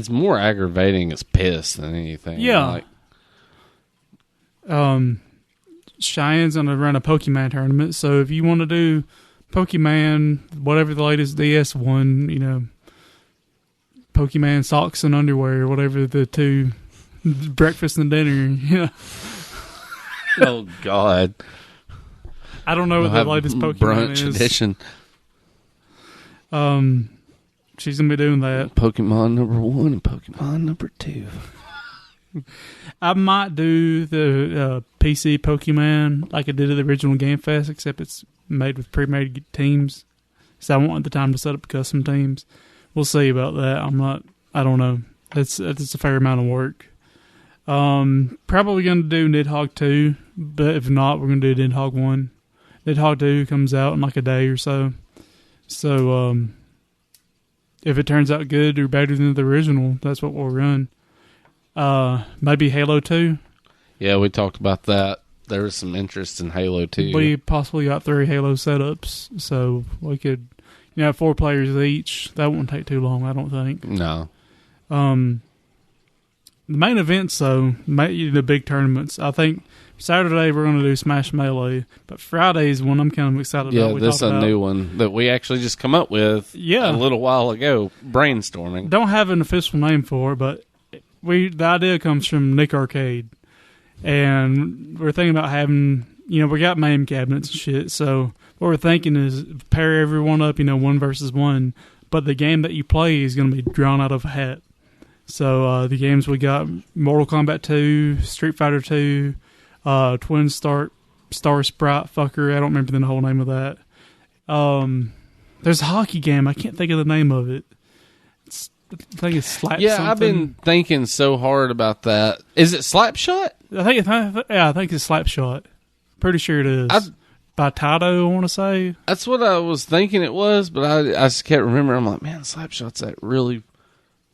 more aggravating as piss than anything. Yeah. Cheyenne's going to run a Pokemon tournament, so if you want to do Pokemon, whatever the latest DS one, Pokemon socks and underwear, whatever the two, breakfast and dinner. Oh, God. I don't know what the latest Pokemon brunch is. Edition. She's going to be doing that. Pokemon number 1 and Pokemon number 2. I might do the PC Pokemon like I did at the original Game Fest, except it's made with pre-made teams. So I won't have the time to set up custom teams. We'll see about that. I don't know. It's a fair amount of work. Probably going to do Nidhogg 2, but if not, we're going to do Nidhogg 1. Nidhogg 2 comes out in like a day or so. So, if it turns out good or better than the original, that's what we'll run. Maybe Halo 2. Yeah, we talked about that. There was some interest in Halo 2. We possibly got 3 Halo setups, so we could, 4 players each. That won't take too long, I don't think. No. The main events, though, the big tournaments. I think Saturday we're going to do Smash Melee, but Friday's one I'm kind of excited about. Yeah, this is a new one that we actually just come up with a little while ago, brainstorming. Don't have an official name for it, but the idea comes from Nick Arcade. And we're thinking about having, we got MAME cabinets and shit, so what we're thinking is pair everyone up, 1 versus 1, but the game that you play is going to be drawn out of a hat. So the games we got, Mortal Kombat 2, Street Fighter 2, Twin Star Sprite fucker, I don't remember the whole name of that. There's a hockey game, I can't think of the name of it. I think it's Slap something. I've been thinking so hard about that. Is it Slapshot? I think it's Slapshot. Pretty sure it is. By Taito, I want to say. That's what I was thinking it was, but I just can't remember. I'm like, man, Slapshot's that really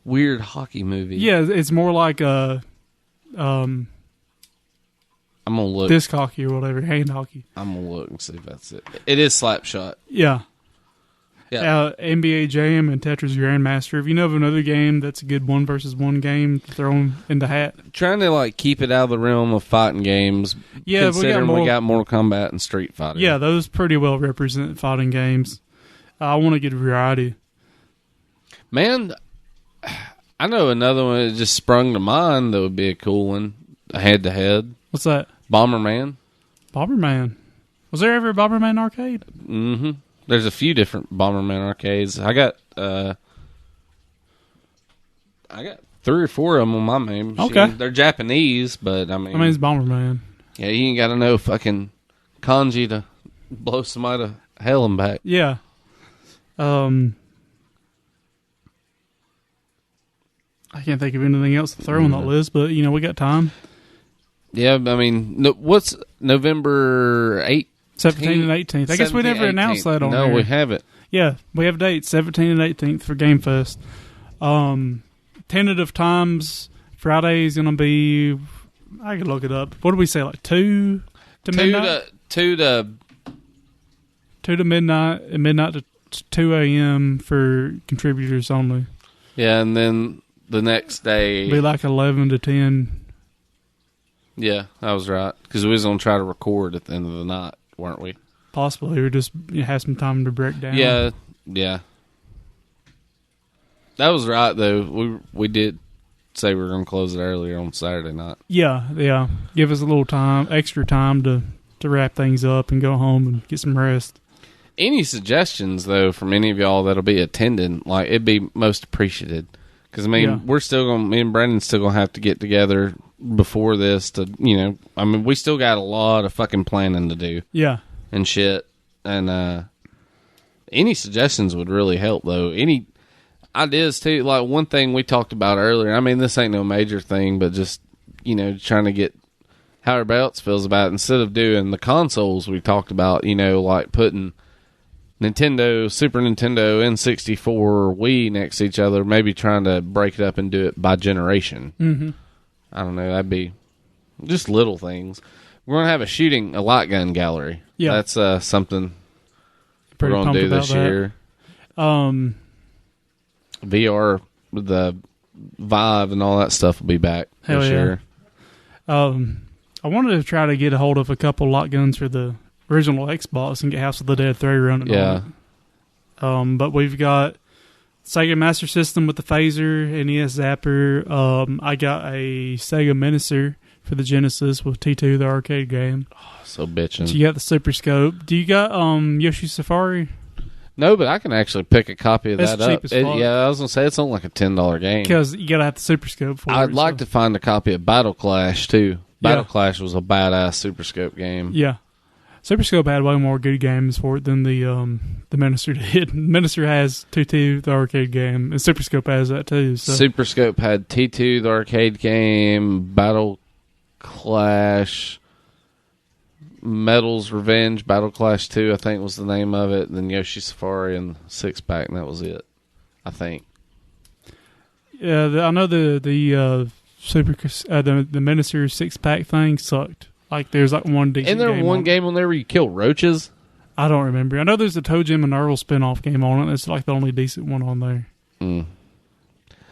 weird hockey movie. Yeah, it's more like a I'm gonna look. Disc hockey or whatever, hand hockey. I'm gonna look and see if that's it. It is Slapshot. Yeah. Yeah. NBA Jam and Tetris Grandmaster. If you know of another game that's a good 1 versus 1 game thrown in the hat. Trying to keep it out of the realm of fighting games. Yeah, considering we got Mortal Kombat and Street Fighter. Yeah, those pretty well represent fighting games. I want to get a variety. Man, I know another one that just sprung to mind that would be a cool one. Head to head. What's that? Bomberman. Bomberman. Was there ever a Bomberman arcade? Mm-hmm. There's a few different Bomberman arcades. I got 3 or 4 of them on my main machine. Okay. They're Japanese, but I mean it's Bomberman. Yeah, you ain't got to know fucking kanji to blow somebody to hell and back. Yeah. I can't think of anything else to throw on that list, but, we got time. Yeah, I mean, what's November 8th? 17th and 18th. I guess we never announced that on No, here. we haven't. Yeah, we have dates, 17th and 18th for Game Fest. Tentative times, Friday's going to be, I can look it up. What did we say, 2 to midnight? 2 to midnight, and midnight to 2 a.m. for contributors only. Yeah, and then the next day... Be 11 to 10. Yeah, I was right. Because we was going to try to record at the end of the night, weren't we? Possibly, or just have some time to break down. Yeah. That was right, though. We did say we were going to close it earlier on Saturday night. Yeah. Give us a little extra time to wrap things up and go home and get some rest. Any suggestions, though, from any of y'all that'll be attending, it'd be most appreciated. Because, we're still going to, me and Brandon still going to have to get together before this to, we still got a lot of fucking planning to do. Yeah. And shit. And any suggestions would really help, though. Any ideas, too. One thing we talked about earlier, this ain't no major thing, but just, trying to get how everybody else feels about it. Instead of doing the consoles we talked about, putting Nintendo, Super Nintendo, N64, Wii next to each other, maybe trying to break it up and do it by generation. Mm-hmm. I don't know. That'd be just little things. We're going to have a light gun gallery. Yeah. That's something Pretty we're going to do this that. year. VR, the Vive and all that stuff will be back Hell this year. I wanted to try to get a hold of a couple light guns for the original Xbox and get House of the Dead 3 running on it. But we've got Sega Master System with the Phaser, NES Zapper. I got a Sega Menacer for the Genesis with T2, the arcade game. Oh, so bitching. So you got the Super Scope. Do you got Yoshi Safari? No, but I can actually pick a copy of that up. Fuck. I was going to say, it's only a $10 game. Because you got to have the Super Scope for it. I'd like to find a copy of Battle Clash, too. Battle Clash was a badass Super Scope game. Yeah. Super Scope had way more good games for it than the Minister did. Minister has T2, the arcade game, and Super Scope has that too. So. Super Scope had T2, the arcade game, Battle Clash, Metal's Revenge, Battle Clash 2, I think was the name of it, then Yoshi Safari and 6-pack, and that was it, I think. Yeah, I know the Super the Minister 6-pack thing sucked. There's one decent Isn't there game one game on there where you kill roaches? I don't remember. I know there's a Toe Jam and Earl spin-off game on it. It's the only decent one on there.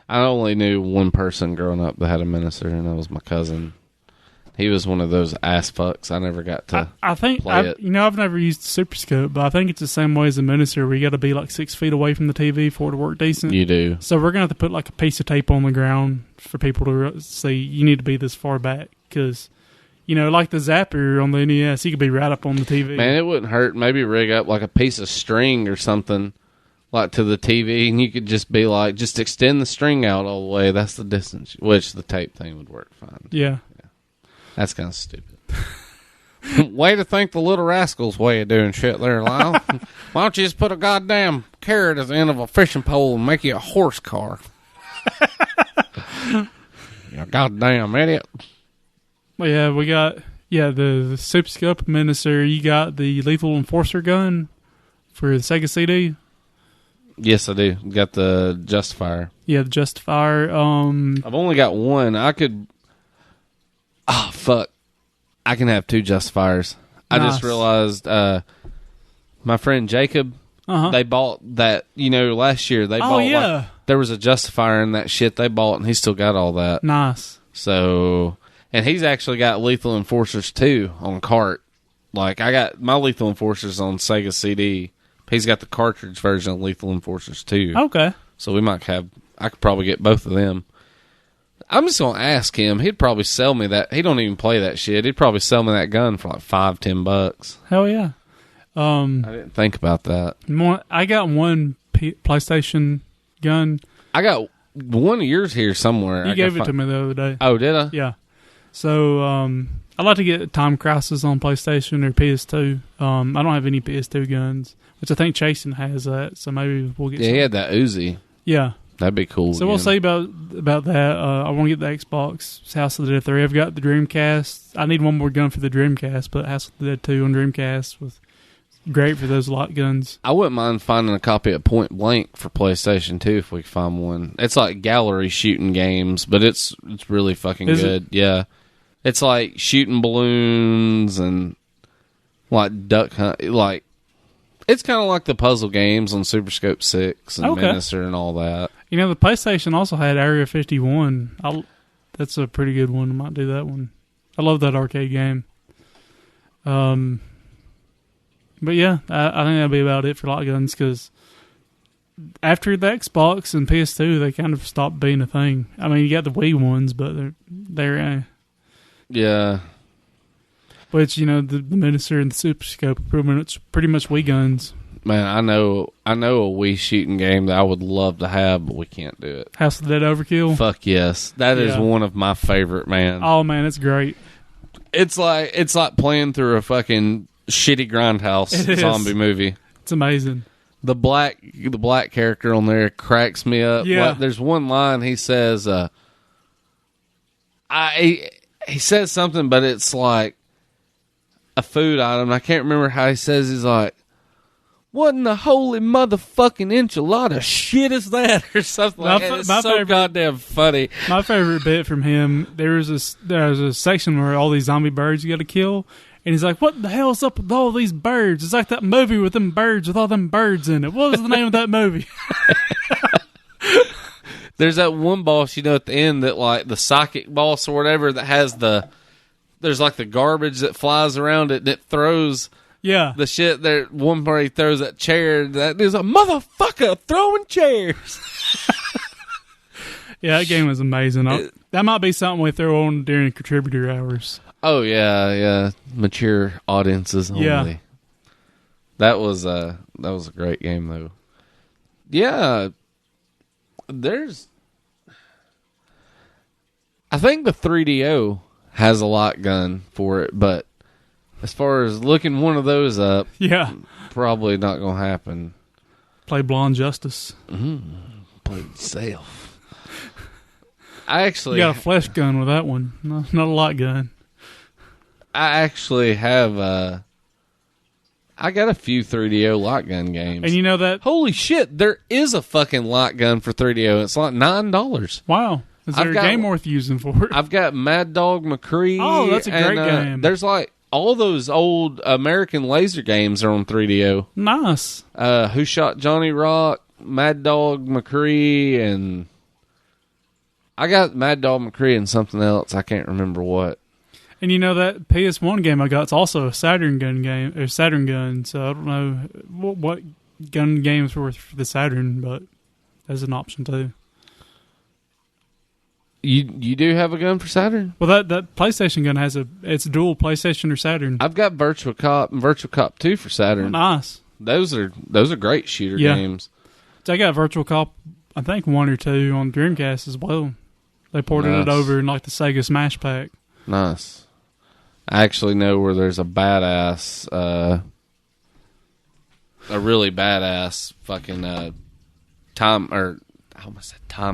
I only knew one person growing up that had a Minister, and that was my cousin. He was one of those ass fucks. I never got to play it. I've never used the Super Scope, but I think it's the same way as a Minister, where you got to be like 6 feet away from the TV for it to work decent. You do. So we're going to have to put like a piece of tape on the ground for people to see you need to be this far back, because, like the Zapper on the NES, you could be right up on the TV. Man, it wouldn't hurt. Maybe rig up like a piece of string or something like to the TV, and you could just be like, just extend the string out all the way. That's the distance, which the tape thing would work fine. Yeah. That's kind of stupid. Way to think the Little Rascals way of doing shit there, Lyle. Why don't you just put a goddamn carrot at the end of a fishing pole and make you a horse car? You goddamn idiot. Well, yeah, we got the Super Scope Minister. You got the Lethal Enforcer gun for the Sega CD. Yes, I do. Got the Justifier. Yeah, the Justifier. I've only got one. I could... Oh, fuck. I can have 2 Justifiers. Nice. I just realized my friend Jacob, they bought that, last year. They bought, yeah. There was a Justifier in that shit they bought, and he still got all that. Nice. So, and he's actually got Lethal Enforcers 2 on cart. Like, I got my Lethal Enforcers on Sega CD. He's got the cartridge version of Lethal Enforcers 2. Okay. So we might have, I could probably get both of them. I'm just going to ask him. He'd probably sell me that. He don't even play that shit. He'd probably sell me that gun for like $5-10. Hell yeah. I didn't think about that. I got one PlayStation gun. I got one of yours here somewhere. You gave it to me the other day. Oh, did I? Yeah. So, I'd like to get Time Crisis on PlayStation or PS2. I don't have any PS2 guns, which I think Chasen has that, so maybe we'll get some. He had that Uzi. Yeah. That'd be cool. So we'll see about that. I want to get the Xbox, House of the Dead 3. I've got the Dreamcast. I need one more gun for the Dreamcast, but House of the Dead 2 on Dreamcast was great for those lot guns. I wouldn't mind finding a copy of Point Blank for PlayStation 2 if we could find one. It's like gallery shooting games, but it's really fucking good. Yeah. It's like shooting balloons and like duck hunt. Like, it's kind of like the puzzle games on Super Scope 6 and Minister and all that. The PlayStation also had Area 51. That's a pretty good one. I might do that one. I love that arcade game. But yeah, I think that'll be about it for lot guns, because after the Xbox and PS2, they kind of stopped being a thing. I mean, you got the Wii ones, but they're yeah. Which, the Minister and the Super Scope are pretty much Wii guns. Man, I know a Wii shooting game that I would love to have, but we can't do it. House of the Dead Overkill? Fuck yes. That is one of my favorite, man. Oh, man, it's great. It's like playing through a fucking shitty grindhouse zombie movie. It's amazing. The black character on there cracks me up. Yeah. Like, there's one line he says, he says something, but it's like a food item. I can't remember how he says. He's like, "What in the holy motherfucking enchilada shit is that?" or something like that. It's so goddamn funny. My favorite bit from him, there's a section where all these zombie birds you got to kill, and he's like, "What the hell's up with all these birds? It's like that movie with them birds, with all them birds in it. What was the name of that movie?" There's that one boss, at the end that, like, the psychic boss or whatever that has there's like the garbage that flies around it and it throws the shit there. One where he throws that chair. That is a motherfucker throwing chairs. Yeah, that game was amazing. That might be something we throw on during contributor hours. Oh, yeah. Mature audiences only. Yeah. That was a great game, though. Yeah. I think the 3DO has a lot gun for it, but as far as looking one of those up, probably not going to happen. Play Blonde Justice. Play yourself. You got a flesh gun with that one, not a lot gun. I actually have I got a few 3DO lock gun games. And you know that? Holy shit, there is a fucking lock gun for 3DO. It's like $9. Wow. Is there a game worth using for it? I've got Mad Dog McCree. Oh, that's a great game. There's like all those old American laser games are on 3DO. Nice. Who Shot Johnny Rock, Mad Dog McCree, and I got Mad Dog McCree and something else. I can't remember what. And you know that PS1 game I got, it's also a Saturn gun game, or Saturn gun, so I don't know what gun games were for the Saturn, but there's an option too. You do have a gun for Saturn? Well, that PlayStation gun it's dual PlayStation or Saturn. I've got Virtual Cop and Virtual Cop 2 for Saturn. Nice. Those are great shooter games. So I got Virtual Cop, I think 1 or 2 on Dreamcast as well. They ported it over in like the Sega Smash Pack. Nice. I actually know where there's a badass, a really badass fucking Time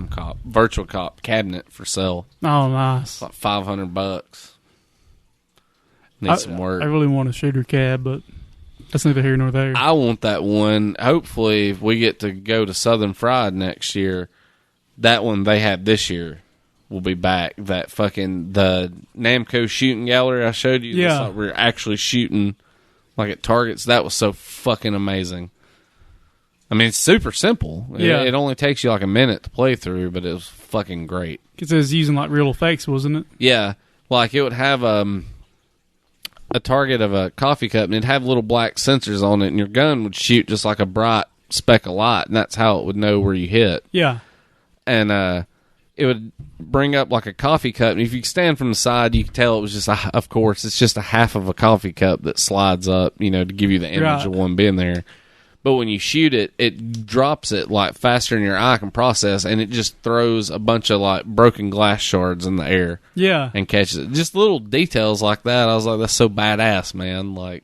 Cop, Virtual Cop cabinet for sale. Oh, nice. It's like $500. Need some work. I really want a shooter cab, but that's neither here nor there. I want that one. Hopefully, if we get to go to Southern Fried next year, that one they had this year will be back. That fucking the Namco shooting gallery I showed you. Yeah, like we're actually shooting like at targets. That was so fucking amazing. I mean, it's super simple. Yeah, it only takes you like a minute to play through, but it was fucking great. Because it was using like real effects, wasn't it? Yeah, like it would have a target of a coffee cup, and it'd have little black sensors on it, and your gun would shoot just like a bright speck of light, and that's how it would know where you hit. Yeah, and it would bring up like a coffee cup, and if you stand from the side, you could tell it was just, of course, it's just a half of a coffee cup that slides up, to give you the image of one being there. But when you shoot it, it drops it like faster than your eye can process, and it just throws a bunch of like broken glass shards in the air. Yeah, and catches it. Just little details like that. I was like, that's so badass, man. Like,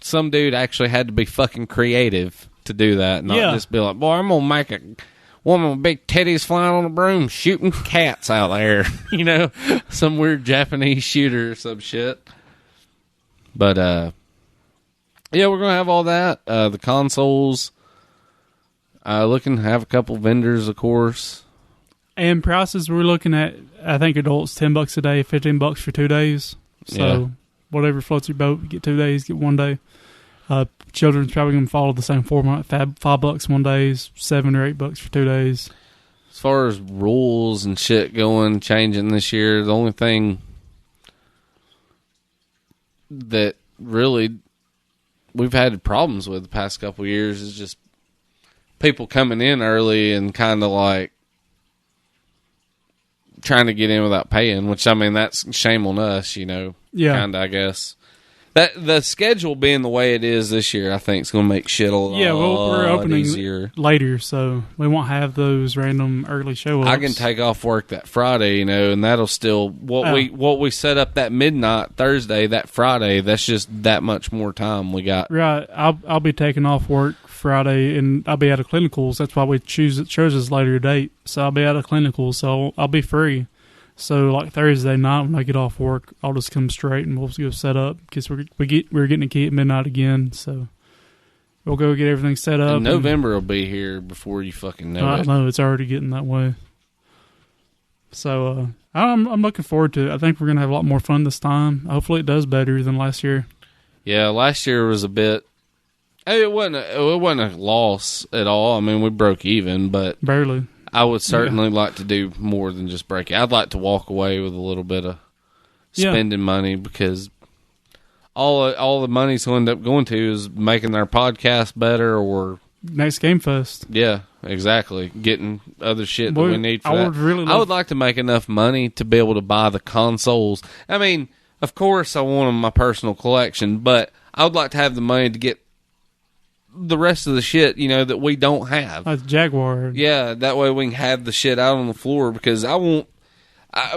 some dude actually had to be fucking creative to do that, not just be like, boy, I'm gonna make a woman with big titties flying on a broom shooting cats out there. Some weird Japanese shooter or some shit. But yeah, we're gonna have all that. The consoles. Looking to have a couple vendors, of course. And prices we're looking at, I think adults $10 a day, $15 for 2 days. So whatever floats your boat, get 2 days, get 1 day. Children's probably going to follow the same format. $5 1 day, $7 or $8 for 2 days. As far as rules and shit changing this year, the only thing that really we've had problems with the past couple of years is just people coming in early and kind of like trying to get in without paying, which, I mean, that's shame on us, kind of, I guess. That the schedule being the way it is this year, I think, is going to make shit a lot we're opening easier later, so we won't have those random early show-ups. I can take off work that Friday, and that'll still what we set up that midnight Thursday, that Friday. That's just that much more time we got. Right, I'll be taking off work Friday, and I'll be out of clinicals. That's why we chose this later date. So I'll be out of clinicals, so I'll be free. So, like Thursday night when I get off work, I'll just come straight and we'll go set up because we're getting a key at midnight again. So we'll go get everything set up. And November will be here before you fucking know it. I know, it's already getting that way. So I'm looking forward to it. I think we're gonna have a lot more fun this time. Hopefully, it does better than last year. Yeah, last year was a bit. It wasn't a loss at all. I mean, we broke even, but barely. I would certainly like to do more than just break it. I'd like to walk away with a little bit of spending money because all the money's going to end up going to is making our podcast better or next Game Fest. Yeah, exactly. Getting other shit that we need for that. I would like to make enough money to be able to buy the consoles. I mean, of course, I want them in my personal collection, but I would like to have the money to get the rest of the shit, that we don't have. Like Jaguar. Yeah, that way we can have the shit out on the floor because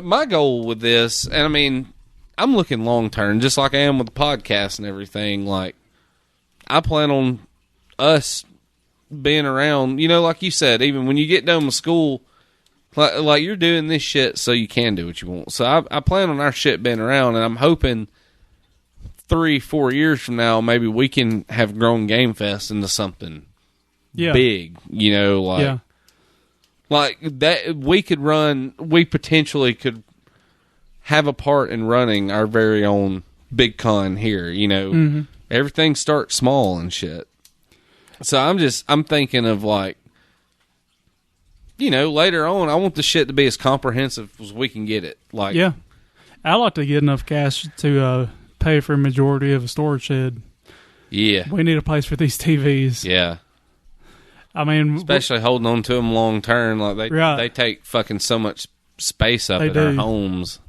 my goal with this, and I mean, I'm looking long term, just like I am with the podcast and everything. Like, I plan on us being around, like you said, even when you get done with school, like you're doing this shit so you can do what you want. So I plan on our shit being around, and I'm hoping 3-4 years from now, maybe we can have grown Game Fest into something big, like that. We potentially could have a part in running our very own big con here. Everything starts small and shit. So I'm thinking of like later on, I want the shit to be as comprehensive as we can get it. Like, yeah, I like to get enough cash to pay for a majority of a storage shed. Yeah, we need a place for these TVs. Yeah, I mean, especially holding on to them long term, like they take fucking so much space up in our homes.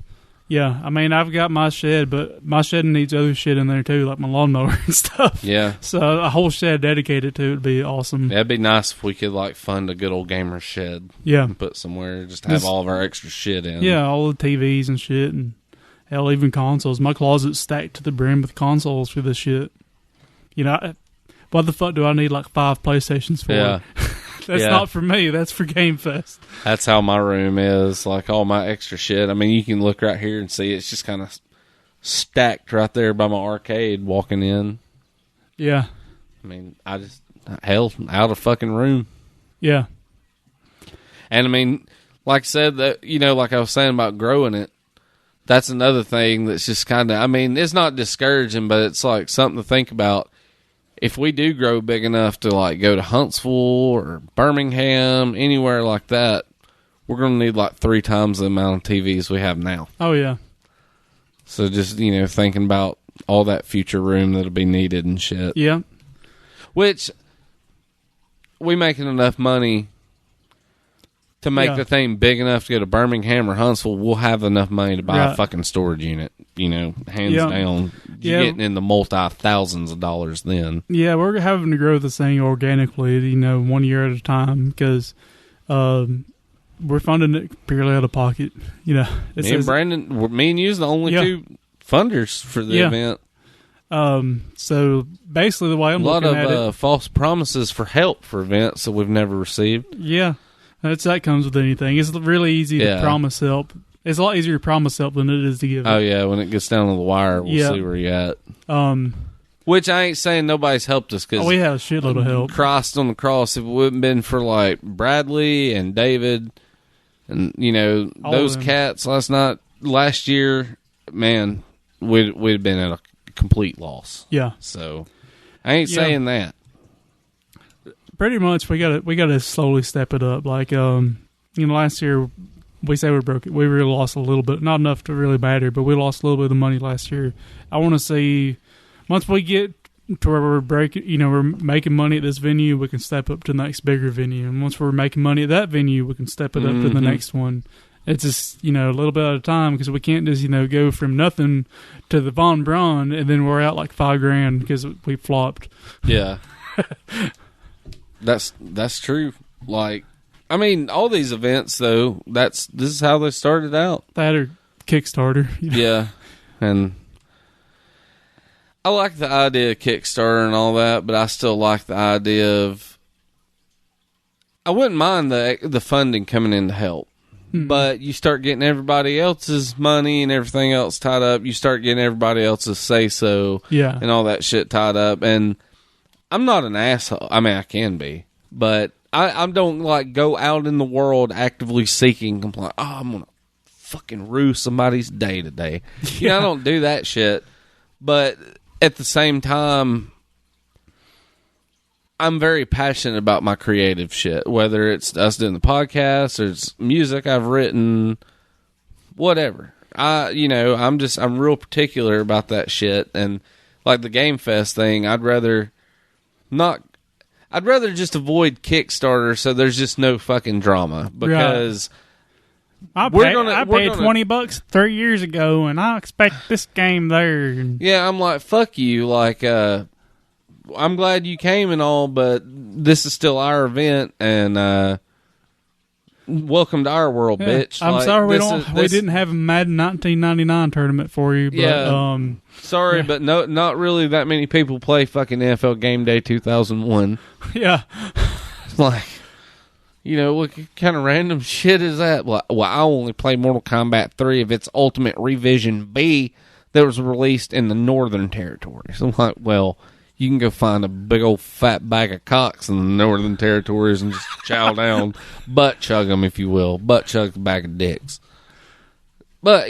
Yeah, I mean, I've got my shed, but my shed needs other shit in there too, like my lawnmower and stuff. Yeah. So a whole shed dedicated to it would be awesome. That'd be nice if we could like fund a Good Ole Gamers shed. Yeah. And put somewhere, just have all of our extra shit in. Yeah, all the TVs and shit, and hell, even consoles. My closet's stacked to the brim with consoles for this shit. What the fuck do I need like 5 PlayStations for? Yeah. That's not for me. That's for Game Fest. That's how my room is. Like all my extra shit. I mean, you can look right here and see it's just kind of stacked right there by my arcade walking in. Yeah. I mean, out of fucking room. Yeah. And I mean, like I said, that like I was saying about growing it, that's another thing that's just kind of, I mean, it's not discouraging, but it's like something to think about. If we do grow big enough to like go to Huntsville or Birmingham, anywhere like that, we're going to need like 3 times the amount of TVs we have now. Oh, yeah. So just, thinking about all that future room that'll be needed and shit. Yeah. Which, we making enough money to make the thing big enough to go to Birmingham or Huntsville, we'll have enough money to buy a fucking storage unit, hands down. You're getting in the multi-thousands of dollars then. Yeah, we're having to grow this thing organically, 1 year at a time, because we're funding it purely out of pocket. Me and Brandon, me and you is the only 2 funders for the event. So basically the way I'm looking at it... A lot of false promises for help for events that we've never received. Yeah. That comes with anything. It's really easy to promise help. It's a lot easier to promise help than it is to give. Oh, yeah. When it gets down to the wire, we'll see where you're at. Which I ain't saying nobody's helped us, because we have a shitload of help. Christ on the cross, if it wouldn't been for like Bradley and David and, those cats last year, man, we'd been at a complete loss. Yeah. So I ain't saying that. Pretty much, we gotta slowly step it up. Like, last year we say we broke it. We really lost a little bit, not enough to really matter, but we lost a little bit of money last year. I want to see once we get to where we're we're making money at this venue, we can step up to the next bigger venue, and once we're making money at that venue, we can step it up to the next one. It's just a little bit at a time, because we can't just go from nothing to the Von Braun and then we're out like $5,000 because we flopped. Yeah. That's true. Like, I mean, all these events though, this is how they started out. That or Kickstarter. Yeah. And I like the idea of Kickstarter and all that, but I still like the idea of, I wouldn't mind the funding coming in to help. Mm-hmm. But you start getting everybody else's money and everything else tied up. You start getting everybody else's say-so and all that shit tied up. And I'm not an asshole. I mean, I can be, but I don't like go out in the world actively seeking complaint. Oh, I'm gonna fucking rue somebody's day today. I don't do that shit. But at the same time, I'm very passionate about my creative shit. Whether it's us doing the podcast or it's music I've written, whatever. I'm real particular about that shit. And like the Game Fest thing, I'd rather just avoid Kickstarter so there's just no fucking drama, because I paid $20 3 years ago and I expect this game there. Yeah, I'm like, fuck you. Like, I'm glad you came and all, but this is still our event, and welcome to our world, bitch. I'm sorry we didn't have a Madden 1999 tournament for you. But, sorry, but not really that many people play fucking NFL Game Day 2001. Yeah. Like, what kind of random shit is that? Well, I only play Mortal Kombat 3 of its Ultimate Revision B that was released in the Northern Territory. So I'm like, well, you can go find a big old fat bag of cocks in the Northern Territories and just chow down, butt chug them, if you will. Butt chug the bag of dicks. But,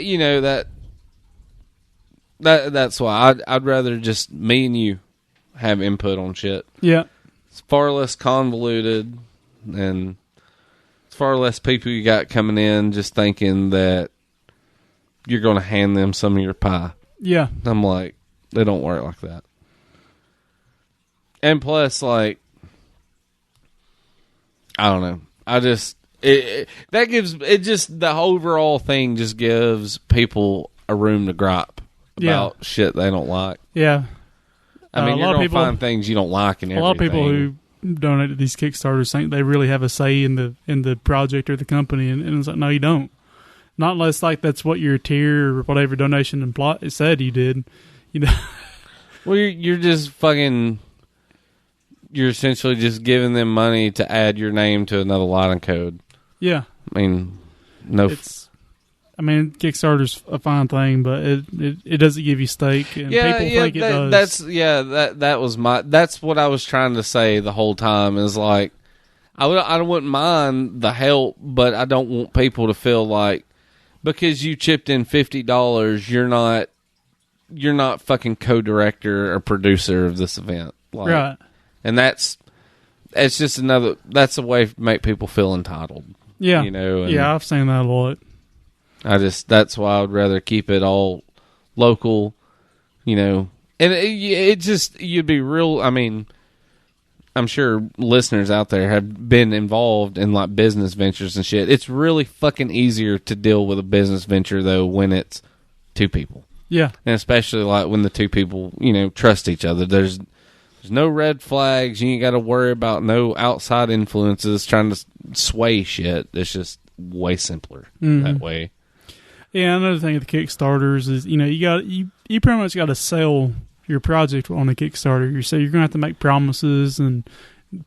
that's why I'd rather just me and you have input on shit. Yeah. It's far less convoluted, and it's far less people you got coming in just thinking that you're going to hand them some of your pie. Yeah. I'm like, they don't work like that. And plus, like, I don't know. The overall thing just gives people a room to gripe about shit they don't like. Yeah. I mean, you're going to find things you don't like in everything. A lot of people who donate to these Kickstarters think they really have a say in the project or the company, and it's like, no, you don't. Not unless, like, that's what your tier or whatever donation said you did. You know. Well, you're just fucking... You're essentially just giving them money to add your name to another line code. Yeah. I mean, Kickstarter's a fine thing, but it doesn't give you stake, and people think it does. That's what I was trying to say the whole time. Is like, I wouldn't mind the help, but I don't want people to feel like because you chipped in $50, you're not fucking co-director or producer of this event, like, right? And it's just that's a way to make people feel entitled. Yeah. You know? I've seen that a lot. That's why I would rather keep it all local, you know. And you'd be real, I mean, I'm sure listeners out there have been involved in, like, business ventures and shit. It's really fucking easier to deal with a business venture, though, when it's two people. Yeah. And especially, like, when the two people, you know, trust each other. There's no red flags. You ain't got to worry about no outside influences trying to sway shit. It's just way simpler that way. Yeah, another thing with the Kickstarters is, you know, you pretty much got to sell your project on the Kickstarter. So you're going to have to make promises and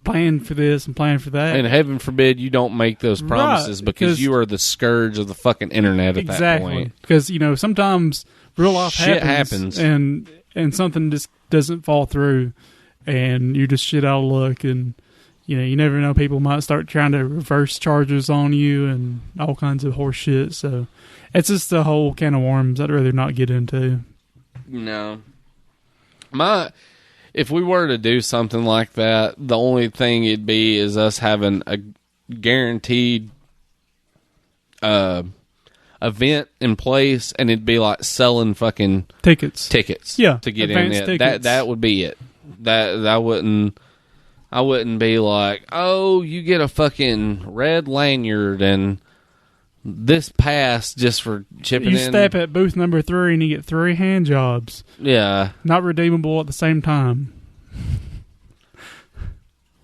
plan for this and plan for that. And heaven forbid you don't make those promises, right, because you are the scourge of the fucking internet at that point. Because, you know, sometimes real life shit happens. And something just doesn't fall through. And you're just shit out of luck, and you know you never know. People might start trying to reverse charges on you and all kinds of horse shit. So it's just a whole can of worms I'd rather not get into. No, if we were to do something like that, the only thing it'd be is us having a guaranteed event in place, and it'd be like selling fucking tickets. Yeah, to get in it. That would be it. That I wouldn't be like, oh, you get a fucking red lanyard and this pass just for chipping in. You step at booth number 3 and you get 3 hand jobs. Yeah. Not redeemable at the same time.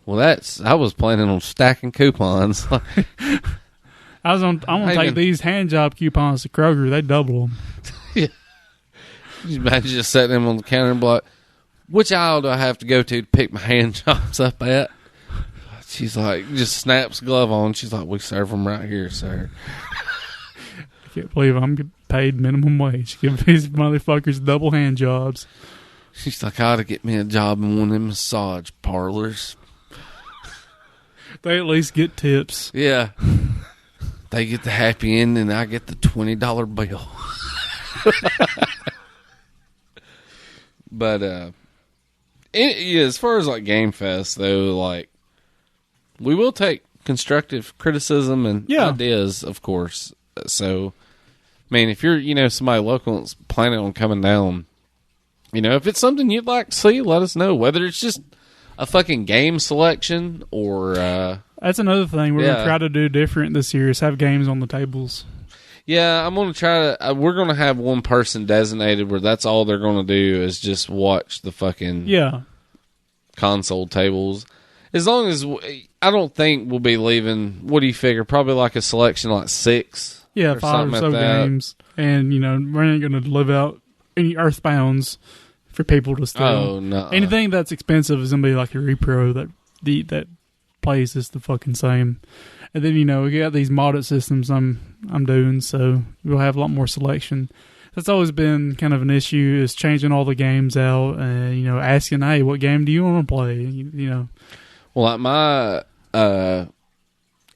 Well, I was planning on stacking coupons. I'm gonna take these hand job coupons to Kroger. They double them. Yeah. You imagine just setting them on the counter and be like, which aisle do I have to go to pick my hand jobs up at? She's like, just snaps glove on. She's like, we serve them right here, sir. I can't believe I'm getting paid minimum wage. Give these motherfuckers double hand jobs. She's like, I ought to get me a job in one of them massage parlors. They at least get tips. Yeah. They get the happy end and I get the $20 bill. But, as far as like Game Fest though, like we will take constructive criticism and ideas, of course. So, I mean, if you're somebody local that's planning on coming down, if it's something you'd like to see, let us know. Whether it's just a fucking game selection or that's another thing we're gonna try to do different this year is have games on the tables. Yeah, I'm going to try to... we're going to have one person designated where that's all they're going to do is just watch the fucking console tables. As long as... I don't think we'll be leaving... What do you figure? Probably like a selection like 6? Yeah, 5 or so games. And, we're not going to live out any earthbounds for people to steal. Oh, no. Anything that's expensive is going to be like a repro that plays is the fucking same. And then, we got these modded systems I'm doing, so we'll have a lot more selection. That's always been kind of an issue, is changing all the games out and, asking, hey, what game do you want to play? Well, like my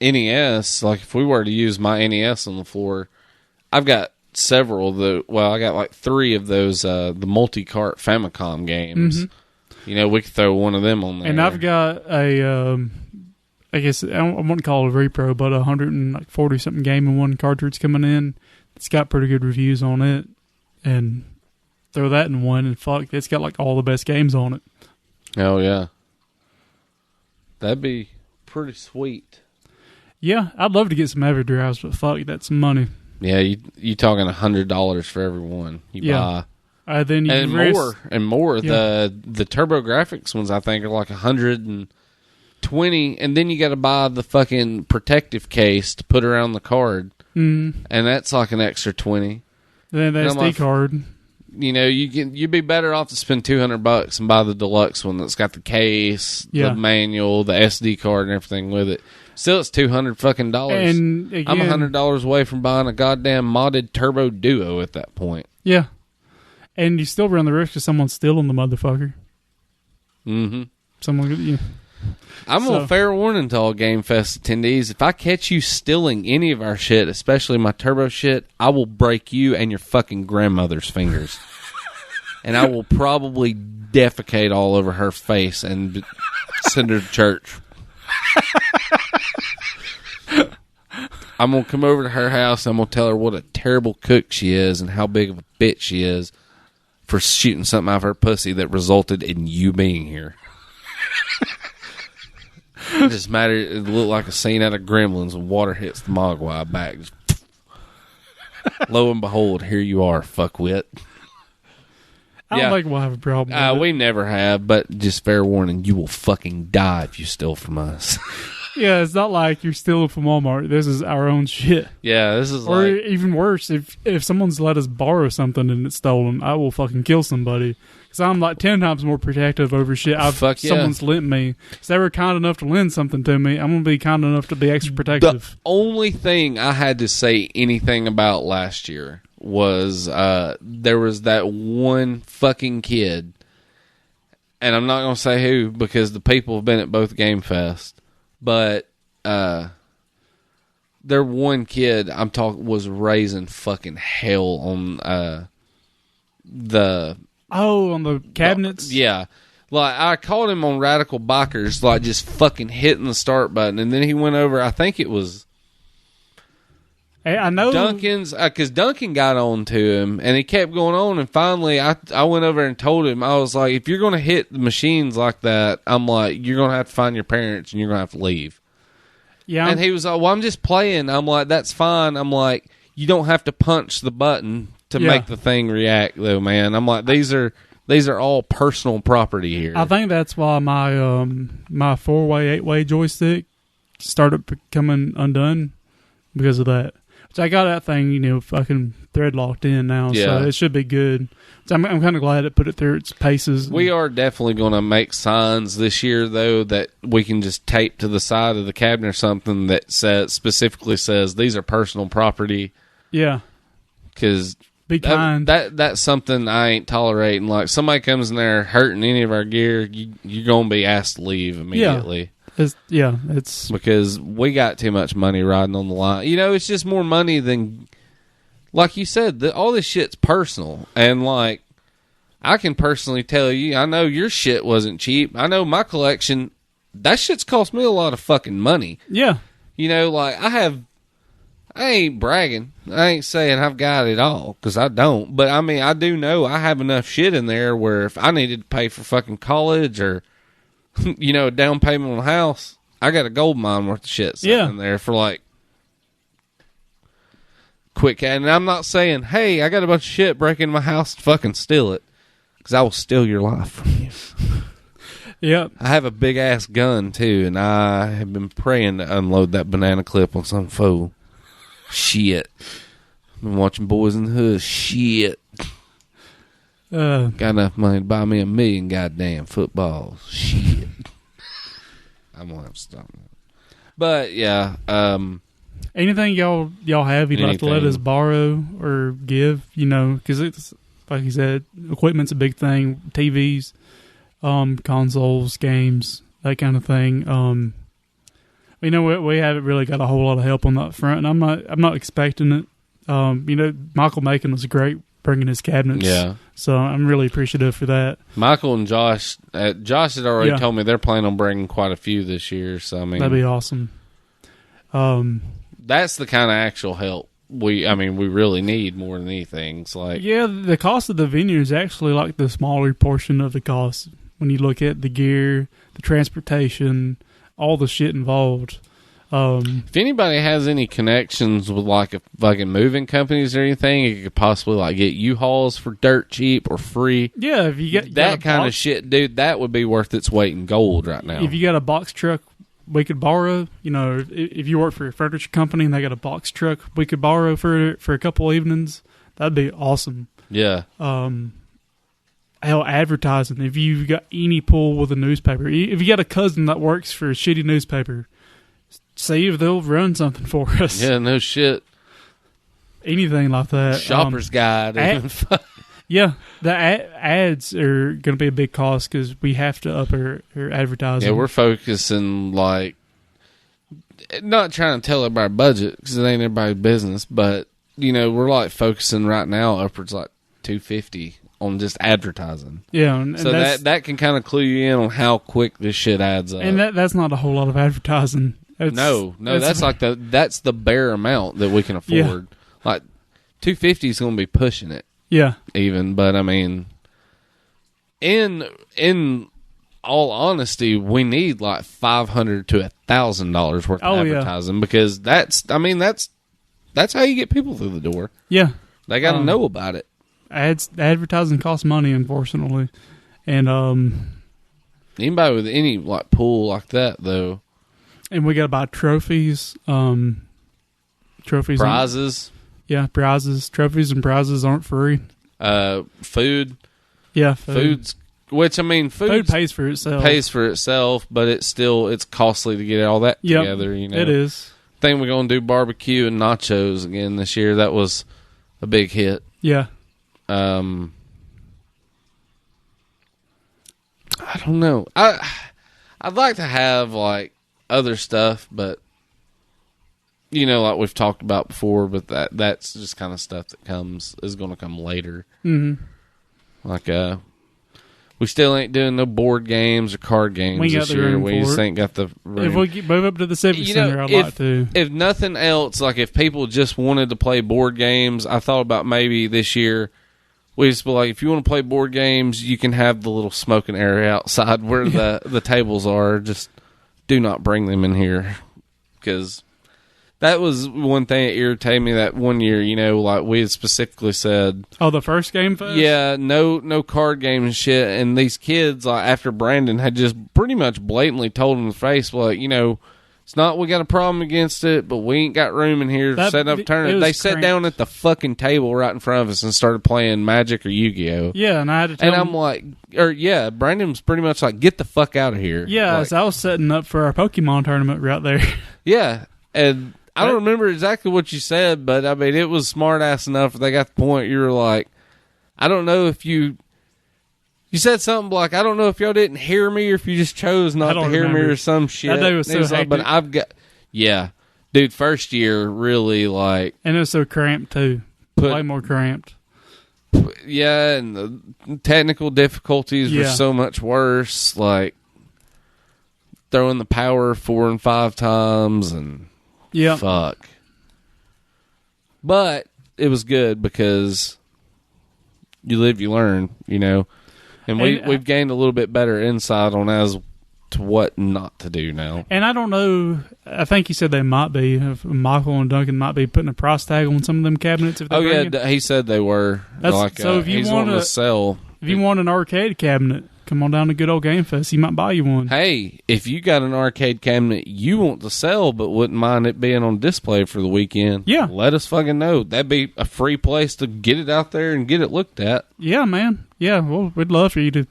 NES, like if we were to use my NES on the floor, I've got several I got like 3 of those, the multi-cart Famicom games. Mm-hmm. We could throw one of them on there. And I've got a I guess I wouldn't call it a repro, but 140 something Game & One cartridge coming in. It's got pretty good reviews on it, and throw that in one, and fuck, it's got like all the best games on it. Oh yeah, that'd be pretty sweet. Yeah, I'd love to get some Ever drives, but fuck, that's some money. Yeah, you talking $100 for every one you buy. Then you and more. Yeah. The TurboGrafx ones, I think, are like 120, and then you got to buy the fucking protective case to put around the card, and that's like an extra 20. Then the SD card. You know, you'd be better off to spend $200 and buy the deluxe one that's got the case, the manual, the SD card, and everything with it. Still, it's $200 fucking dollars. And again, I'm $100 away from buying a goddamn modded Turbo Duo at that point. Yeah. And you still run the risk of someone stealing the motherfucker. Mm-hmm. Someone, I'm on fair warning to all Game Fest attendees. If I catch you stealing any of our shit, especially my Turbo shit, I will break you and your fucking grandmother's fingers. And I will probably defecate all over her face and send her to church. I'm going to come over to her house and I'm going to tell her what a terrible cook she is and how big of a bitch she is for shooting something out of her pussy that resulted in you being here. It just mattered. It looked like a scene out of Gremlins when water hits the Mogwai back. Just, lo and behold, here you are, fuckwit. I don't think we'll have a problem with we never have, but just fair warning, you will fucking die if you steal from us. Yeah, it's not like you're stealing from Walmart. This is our own shit. Yeah, this is or even worse, if someone's let us borrow something and it's stolen, I will fucking kill somebody. Because I'm like 10 times more protective over shit someone's lent me. If they were kind enough to lend something to me, I'm going to be kind enough to be extra protective. The only thing I had to say anything about last year was there was that one fucking kid, and I'm not going to say who because the people have been at both Game Fest. But there one kid I'm talking was raising fucking hell on on the cabinets. Yeah, like I called him on Radical Bikers, like just fucking hitting the start button, and then he went over. I think it was I know Duncan's because Duncan got on to him, and he kept going on. And finally, I went over and told him, I was like, if you're going to hit the machines like that, I'm like, you're going to have to find your parents, and you're going to have to leave. Yeah. And he was like, well, I'm just playing. I'm like, that's fine. I'm like, you don't have to punch the button to make the thing react, though, man. I'm like, these are all personal property here. I think that's why my 4-way, 8-way joystick started becoming undone because of that. So I got that thing, fucking thread locked in now, so it should be good. So I'm kind of glad it put it through its paces. We are definitely going to make signs this year, though, that we can just tape to the side of the cabinet or something that specifically says these are personal property. Yeah, because be kind. That's something I ain't tolerating. Like somebody comes in there hurting any of our gear, you're going to be asked to leave immediately. Yeah. It's because we got too much money riding on the line. It's just more money than, like you said, all this shit's personal. And like, I can personally tell you, I know your shit wasn't cheap. I know my collection, that shit's cost me a lot of fucking money. Yeah. Like I ain't bragging. I ain't saying I've got it all because I don't. But I mean, I do know I have enough shit in there where if I needed to pay for fucking college or a down payment on a house, I got a gold mine worth of shit sitting in there for like quick. And I'm not saying, hey, I got a bunch of shit, break into my house and fucking steal it, because I will steal your life from you. Yeah. I have a big ass gun too, and I have been praying to unload that banana clip on some fool. Shit. Been watching Boys in the Hood. Shit. Got enough money to buy me 1 million goddamn footballs. Shit. I'm gonna have to stop that. But yeah, anything y'all have you'd like to let us borrow or give, because it's like you said, equipment's a big thing. TVs, consoles, games, that kind of thing. We haven't really got a whole lot of help on that front, and I'm not expecting it. Michael Macon was a great bringing his cabinets. Yeah. So I'm really appreciative for that. Michael and Josh had already told me they're planning on bringing quite a few this year. So I mean, that'd be awesome. That's the kind of actual help we really need more than anything. It's like, yeah, the cost of the venue is actually like the smaller portion of the cost when you look at the gear, the transportation, all the shit involved. If anybody has any connections with like a fucking moving companies or anything, you could possibly like get U-Hauls for dirt cheap or free. Yeah, if you get that kind of shit, dude, that would be worth its weight in gold right now. If you got a box truck we could borrow, you know, if you work for a furniture company and they got a box truck we could borrow for a couple evenings, that'd be awesome. Yeah. Hell, advertising. If you've got any pull with a newspaper, if you got a cousin that works for a shitty newspaper, see if they'll run something for us. Yeah, no shit. Anything like that. Shopper's Guide. Yeah, the ads are going to be a big cost because we have to up our advertising. Yeah, we're focusing, like, not trying to tell everybody budget because it ain't everybody's business, but, you know, we're, like, focusing right now upwards, like, $250 on just advertising. Yeah. And so that can kind of clue you in on how quick this shit adds up. And that's not a whole lot of advertising. No, that's like that's the bare amount that we can afford. Yeah. Like, $250 is going to be pushing it. Yeah. Even, but I mean, in all honesty, we need like $500 to $1,000 worth of advertising because that's how you get people through the door. Yeah. They got to know about it. Advertising costs money, unfortunately. And anybody with any like pool like that though. And we got to buy trophies. Prizes. Yeah, prizes. Trophies and prizes aren't free. Food. Yeah, food's which I mean, food pays for itself. But it's costly to get all that together. You know, it is. I think we're gonna do barbecue and nachos again this year. That was a big hit. Yeah. I don't know. I'd like to have like other stuff, but. You know, like we've talked about before, but that's just kind of stuff that is going to come later. Mm-hmm. Like, we still ain't doing no board games or card games this year. We just ain't got the room. If we move up to the Civic Center, I'd like to. If nothing else, like if people just wanted to play board games, I thought about maybe this year, we just be like, if you want to play board games, you can have the little smoking area outside where the tables are. Just do not bring them in here, because... That was one thing that irritated me that one year, you know, like we had specifically said. Oh, the first game fest? Yeah, no card game and shit. And these kids, like after Brandon had just pretty much blatantly told them in the face, like, you know, it's not we got a problem against it, but we ain't got room in here to set up tournaments. They sat down at the fucking table right in front of us and started playing Magic or Yu-Gi-Oh! Yeah, and I had to tell I'm like, Brandon was pretty much like, get the fuck out of here. Yeah, like, so I was setting up for our Pokemon tournament right there. Yeah, and... I don't remember exactly what you said, but I mean, it was smart ass enough. They got the point. You were like, I don't know if you said something like, I don't know if y'all didn't hear me or if you just chose not to hear me or some shit. That day was so hectic. But I've got, dude, first year really like. And it was so cramped too. Way more cramped. Yeah, and the technical difficulties were so much worse. Like throwing the power 4 and 5 times and. Yeah. Fuck. But it was good because you live, you learn, you know. And we've gained a little bit better insight on as to what not to do now. And I don't know, I think he said they might be, if Michael and Duncan might be putting a price tag on some of them cabinets. If he said they were. So if you want to sell. If you want an arcade cabinet, come on down to Good Ole Game Fest. He might buy you one. Hey, if you got an arcade cabinet you want to sell but wouldn't mind it being on display for the weekend, let us fucking know. That'd be a free place to get it out there and get it looked at. Yeah, man. Yeah, well, we'd love for you to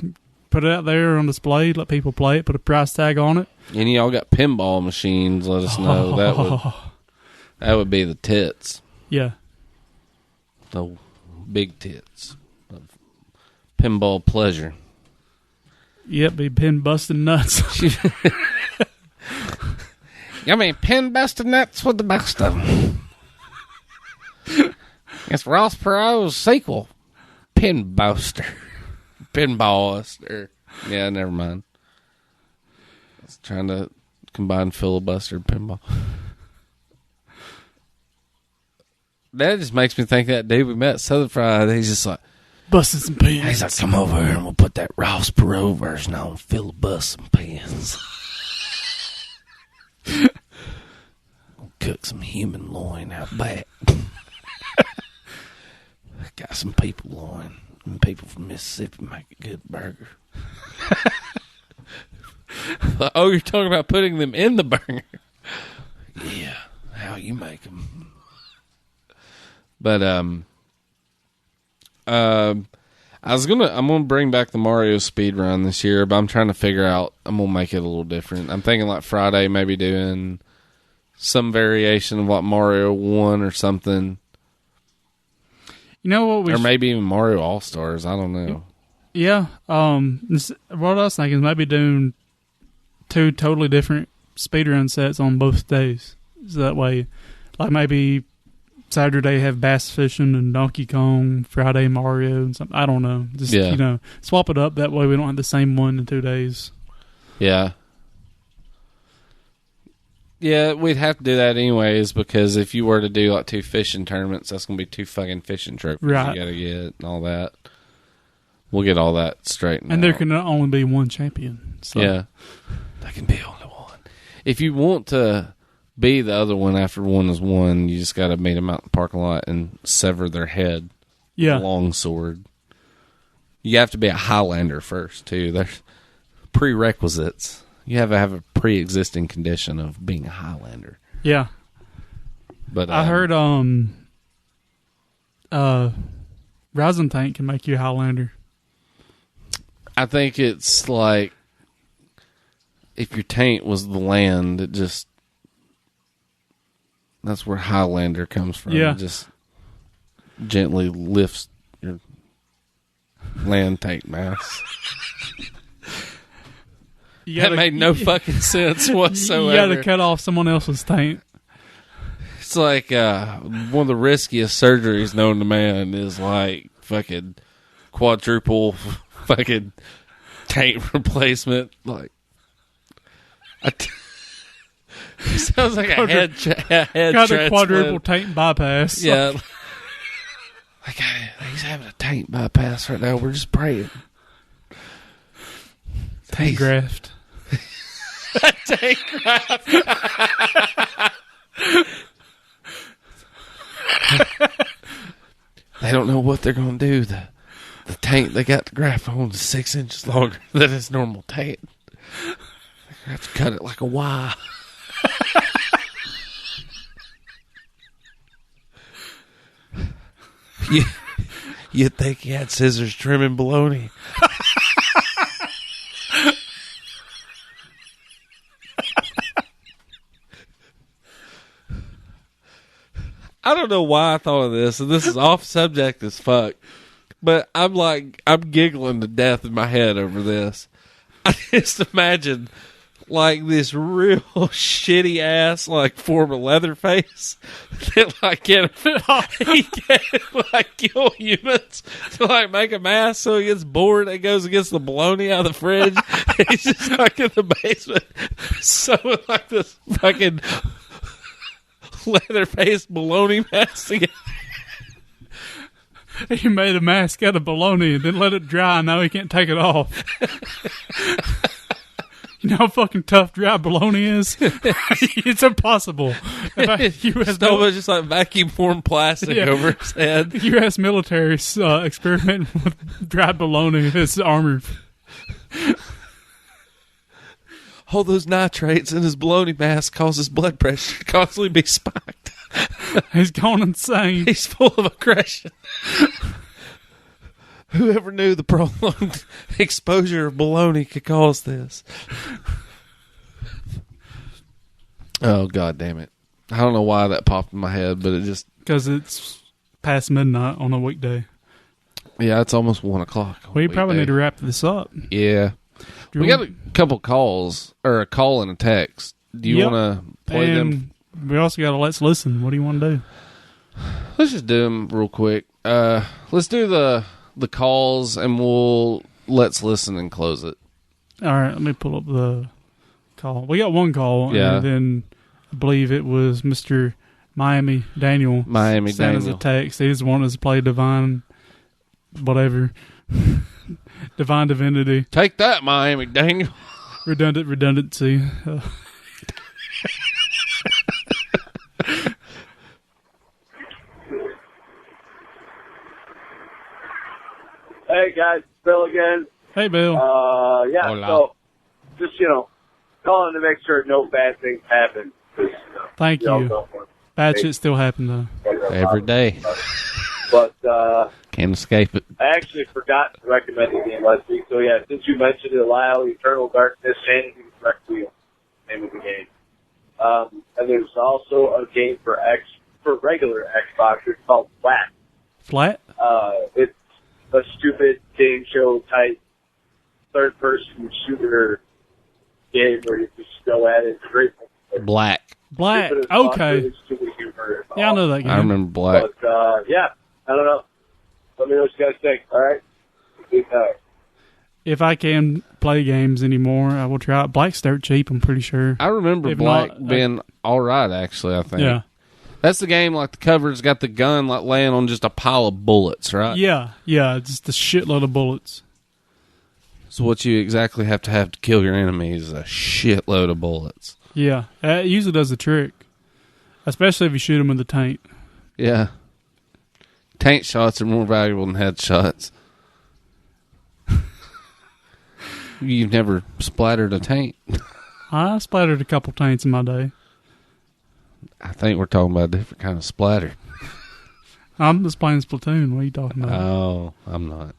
put it out there on display, let people play it, put a price tag on it. Any y'all got pinball machines, let us know. That would be the tits. Yeah. The big tits. Pinball pleasure. Yep, be pin busting nuts. I mean, pin busting nuts with the best of them. It's Ross Perot's sequel. Pinbuster. Pinballister. Yeah, never mind. I was trying to combine filibuster and pinball. That just makes me think that dude we met at Southern Fried, he's just like, busting some pins. he's like, come over here and we'll put that Ross Perot version on, filibust some pins. Cook some human loin out back. Got some people loin. And people from Mississippi make a good burger. Oh, you're talking about putting them in the burger? Yeah, how you make them. But I'm gonna bring back the Mario speed run this year, but I'm trying to figure out. I'm gonna make it a little different. I'm thinking like Friday, maybe doing some variation of like Mario 1 or something. You know what? Or maybe even Mario All Stars. I don't know. Yeah. What I was thinking is maybe doing 2 totally different speedrun sets on both days. So that way, like maybe Saturday have bass fishing and Donkey Kong, Friday Mario and something. I don't know. Just, swap it up. That way we don't have the same one in 2 days. Yeah. Yeah, we'd have to do that anyways, because if you were to do like 2 fishing tournaments, that's going to be 2 fucking fishing trophies you got to get and all that. We'll get all that straightened out. And there can only be one champion. So. Yeah. There can be only one. If you want to be the other one after one is won, you just got to meet them out in the parking lot and sever their head. Yeah. With a long sword. You have to be a Highlander first, too. There's prerequisites. You have to have a pre-existing condition of being a Highlander. Yeah. But I heard Rising Tank can make you a Highlander. I think it's like if your taint was the land, it just that's where Highlander comes from. Yeah. It just gently lifts your land taint mass. That made no fucking sense whatsoever. You got to cut off someone else's taint. It's like one of the riskiest surgeries known to man is like fucking quadruple fucking taint replacement. Like, it sounds like a head got a quadruple taint bypass. Yeah. Like, he's having a taint bypass right now. We're just praying. Taint graft. Tank graft. They don't know what they're going to do. The tank they got the graft on is 6 inches longer than his normal tank. They have to cut it like a Y. You'd think he had scissors trimming bologna. I don't know why I thought of this, and this is off subject as fuck, but I'm giggling to death in my head over this. I just imagine like this real shitty ass like form of Leatherface that like he can like kill humans to like make a mask so he gets bored and goes and gets the bologna out of the fridge. He's just like in the basement sewing like this fucking Leatherface bologna mask together. He made a mask out of bologna and then let it dry, and now he can't take it off. You know how fucking tough dry bologna is? It's impossible. Stole just like vacuum formed plastic over his head. U.S. military experimenting with dry bologna as armor. All those nitrates in his bologna mask cause his blood pressure to constantly be spiked. He's gone insane. He's full of aggression. Whoever knew the prolonged exposure of bologna could cause this? Oh, God damn it. I don't know why that popped in my head, but it just... Because it's past midnight on a weekday. Yeah, it's almost 1 o'clock. We probably need to wrap this up. Yeah. We got a couple calls, or a call and a text. Do you want to play them? We also got a Let's Listen. What do you want to do? Let's just do them real quick. Let's do the the calls, and let's listen and close it. All right, let me pull up the call. We got one call, Yeah. and then I believe it was Mr. Miami Daniel. Sent us a text. He just wanted us to play Divine, whatever. Divine Divinity. Take that, Miami Daniel. Redundancy. Hey guys, Bill again. Hey Bill. Yeah, Hola. so just, calling to make sure no bad things happen. Thank you. Bad shit still happen though. Every day. But Can't escape it. I actually forgot to recommend the game last week. So yeah, since you mentioned it, Lyle, Eternal Darkness, Sanity Direct Wheel, name of the game. And there's also a game for regular Xbox. It's called Flat. Flat? It's a stupid game show type third-person shooter game where you just go at it. Great. Black. Stupid as fuck, Okay. really stupid humor. Yeah, I know that game. I remember Black. But, yeah, I don't know. Let me know what you guys think, all right? Good night. If I can play games anymore, I will try it. Black's dirt cheap, I'm pretty sure. I remember If Black not, being all right, actually, I think. Yeah. That's the game, like the cover's got the gun like laying on just a pile of bullets, right? Yeah, just a shitload of bullets. So what you exactly have to kill your enemies is a shitload of bullets. Yeah, it usually does the trick. Especially if you shoot them with the taint. Yeah. Taint shots are more valuable than headshots. You've never splattered a taint. I splattered a couple taints in my day. I think we're talking about a different kind of splatter. I'm just playing Splatoon. What are you talking about? Oh, I'm not.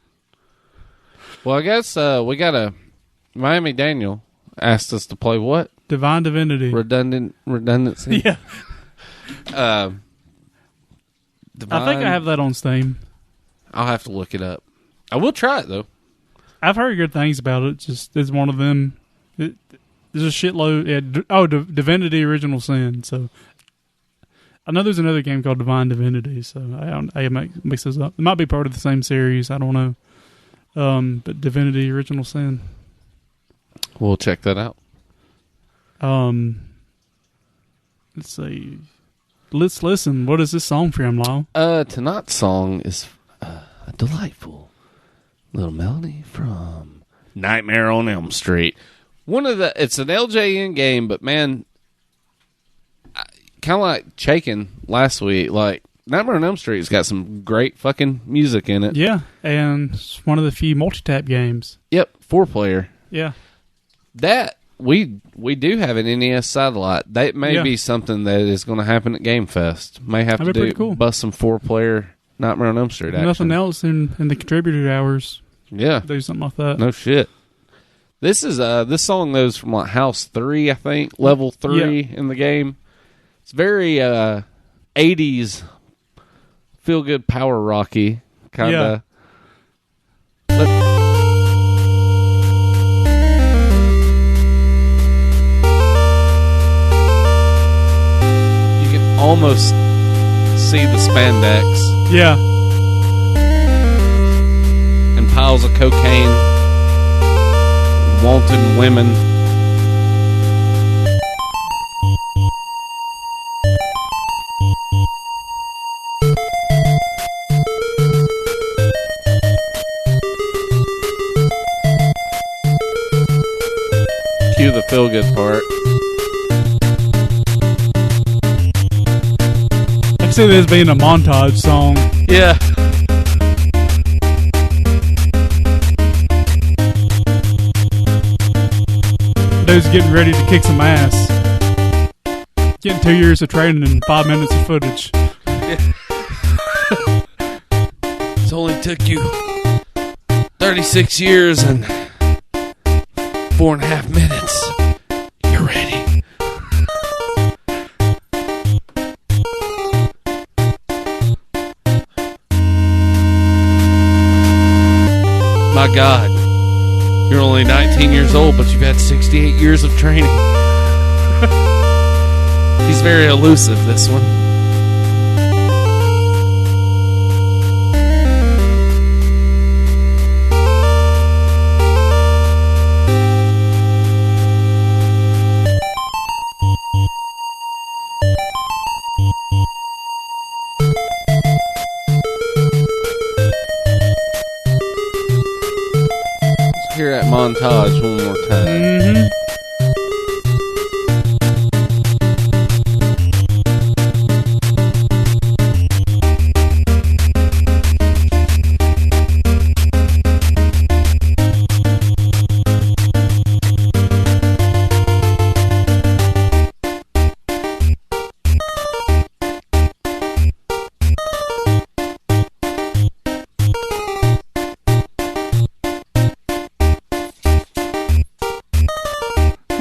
Well, I guess we got a Miami Daniel asked us to play what? Divine Divinity. Redundancy. Yeah. Divine, I think I have that on Steam. I'll have to look it up. I will try it though. I've heard good things about it. Just it's one of them. There's a shitload. Yeah, Divinity Original Sin. So I know there's another game called Divine Divinity. So I mix those up. It might be part of the same series. I don't know. But Divinity Original Sin. We'll check that out. Let's see. Let's listen. What is this song from, Lyle? Tonight's song is a delightful little melody from Nightmare on Elm Street. It's an LJN game, but man, kind of like Shaken last week. Like Nightmare on Elm Street's got some great fucking music in it. Yeah, and it's one of the few multi-tap games. Yep, 4-player. Yeah, that we do have an NES satellite. That may be something that is going to happen at Game Fest. May have That'd to be pretty cool. bust some 4-player Nightmare on Elm Street action. Nothing else in the contributor hours. Yeah, Do something like that. no shit. This is this song goes from like House 3, I think, level 3 in the game. It's very 80s feel good power rocky kind of. You can almost see the spandex. Yeah. And piles of cocaine, wanted women. Cue the feel good part. I can see this being a montage song. Yeah. Dude's getting ready to kick some ass. Getting 2 years of training and 5 minutes of footage. It's only took you 36 years and 4.5 minutes. You're ready. My God. You're only 19 years old, but you've had 68 years of training. He's very elusive, this one. montage one more time.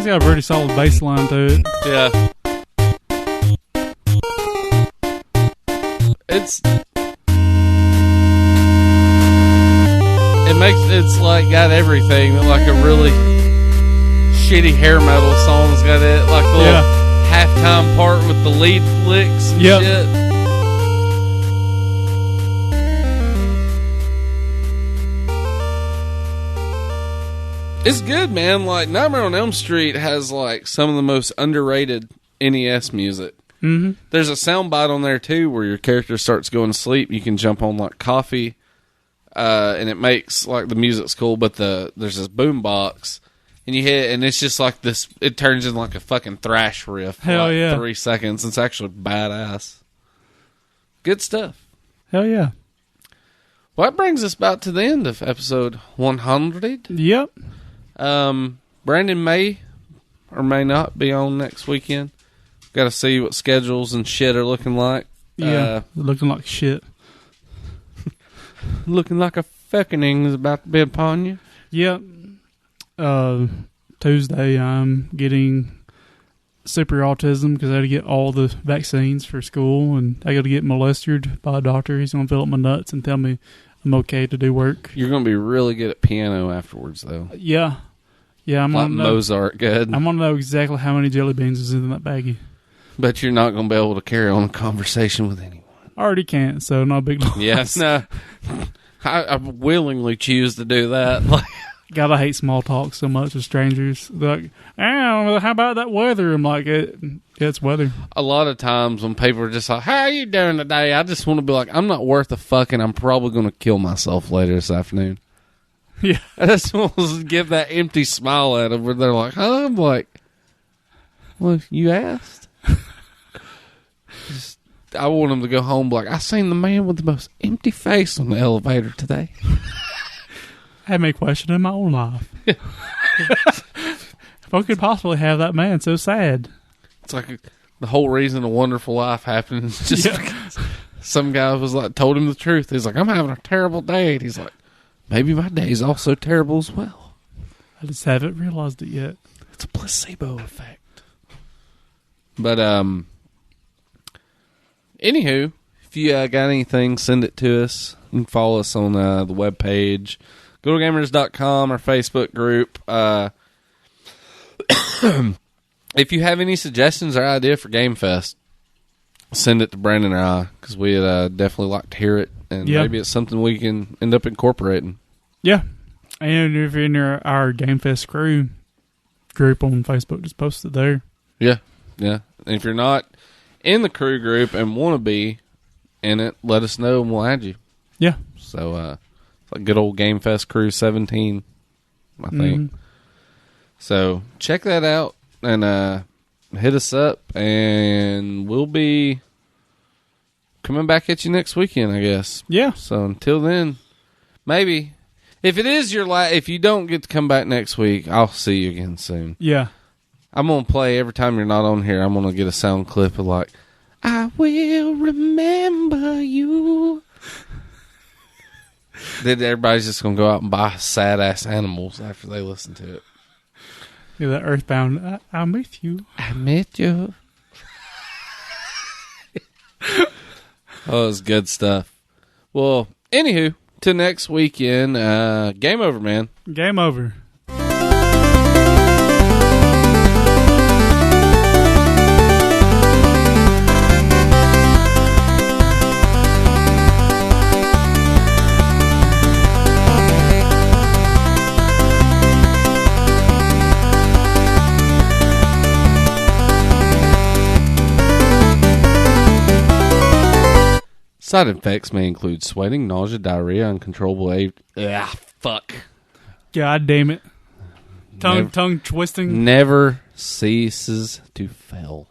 Got a pretty solid bass line to it. Yeah. It's like got everything. Like a really shitty hair metal song's got it. Like the little halftime part with the lead flicks and shit. It's good, man. Like, Nightmare on Elm Street has, like, some of the most underrated NES music. Mm-hmm. There's a soundbite on there, too, where your character starts going to sleep. You can jump on, like, coffee, and it makes, like, the music's cool, but there's this boom box, and you hit it, and it's just like this, it turns into, like, a fucking thrash riff for, Hell yeah. 3 seconds. It's actually badass. Good stuff. Hell yeah. Well, that brings us about to the end of episode 100. Yep. Brandon may or may not be on next weekend. Got to see what schedules and shit are looking like. Yeah, looking like shit. Looking like a feckening is about to be upon you. Yep. Tuesday, I'm getting super autism because I had to get all the vaccines for school, and I got to get molested by a doctor. He's going to fill up my nuts and tell me I'm okay to do work. You're going to be really good at piano afterwards, though. Yeah. Yeah, I'm like on Mozart good. I'm going to know exactly how many jelly beans is in that baggie. But you're not going to be able to carry on a conversation with anyone. I already can't, so no big loss. Yes, no. I willingly choose to do that. God, I hate small talk so much with strangers. They're like, oh, how about that weather? I'm like, it's weather. A lot of times when people are just like, how are you doing today? I just want to be like, I'm not worth a fucking, I'm probably going to kill myself later this afternoon. Yeah. I just want to give that empty smile at them where they're like, huh? I'm like, well, you asked? I want them to go home like, I seen the man with the most empty face on the elevator today. Had me questioning my own life. If I could possibly have that man so sad. It's like the whole reason A Wonderful Life happened is just because some guy was like, told him the truth. He's like, I'm having a terrible day. And he's like, maybe my day's also terrible as well. I just haven't realized it yet. It's a placebo effect. But, anywho, if you got anything, send it to us. You can follow us on the webpage. GoodOleGamers.com, our Facebook group. If you have any suggestions or idea for Game Fest, send it to Brandon or I, because we'd definitely like to hear it, and maybe it's something we can end up incorporating. Yeah. And if you're in our Game Fest crew group on Facebook, just post it there. Yeah. Yeah. And if you're not in the crew group and want to be in it, let us know and we'll add you. Yeah. So, it's like Good Old Game Fest Crew 17, I think. Mm-hmm. So, check that out and hit us up, and we'll be coming back at you next weekend, I guess. Yeah. So, until then, maybe, if it is your if you don't get to come back next week, I'll see you again soon. Yeah. I'm going to play every time you're not on here. I'm going to get a sound clip of like, I will remember you. Then everybody's just going to go out and buy sad-ass animals after they listen to it. Yeah, that Earthbound, I'm with you. I met you. Oh, it's good stuff. Well, anywho, till next weekend, game over, man. Game over. Side effects may include sweating, nausea, diarrhea, uncontrollable fuck. God damn it. Tongue twisting. Never ceases to fail.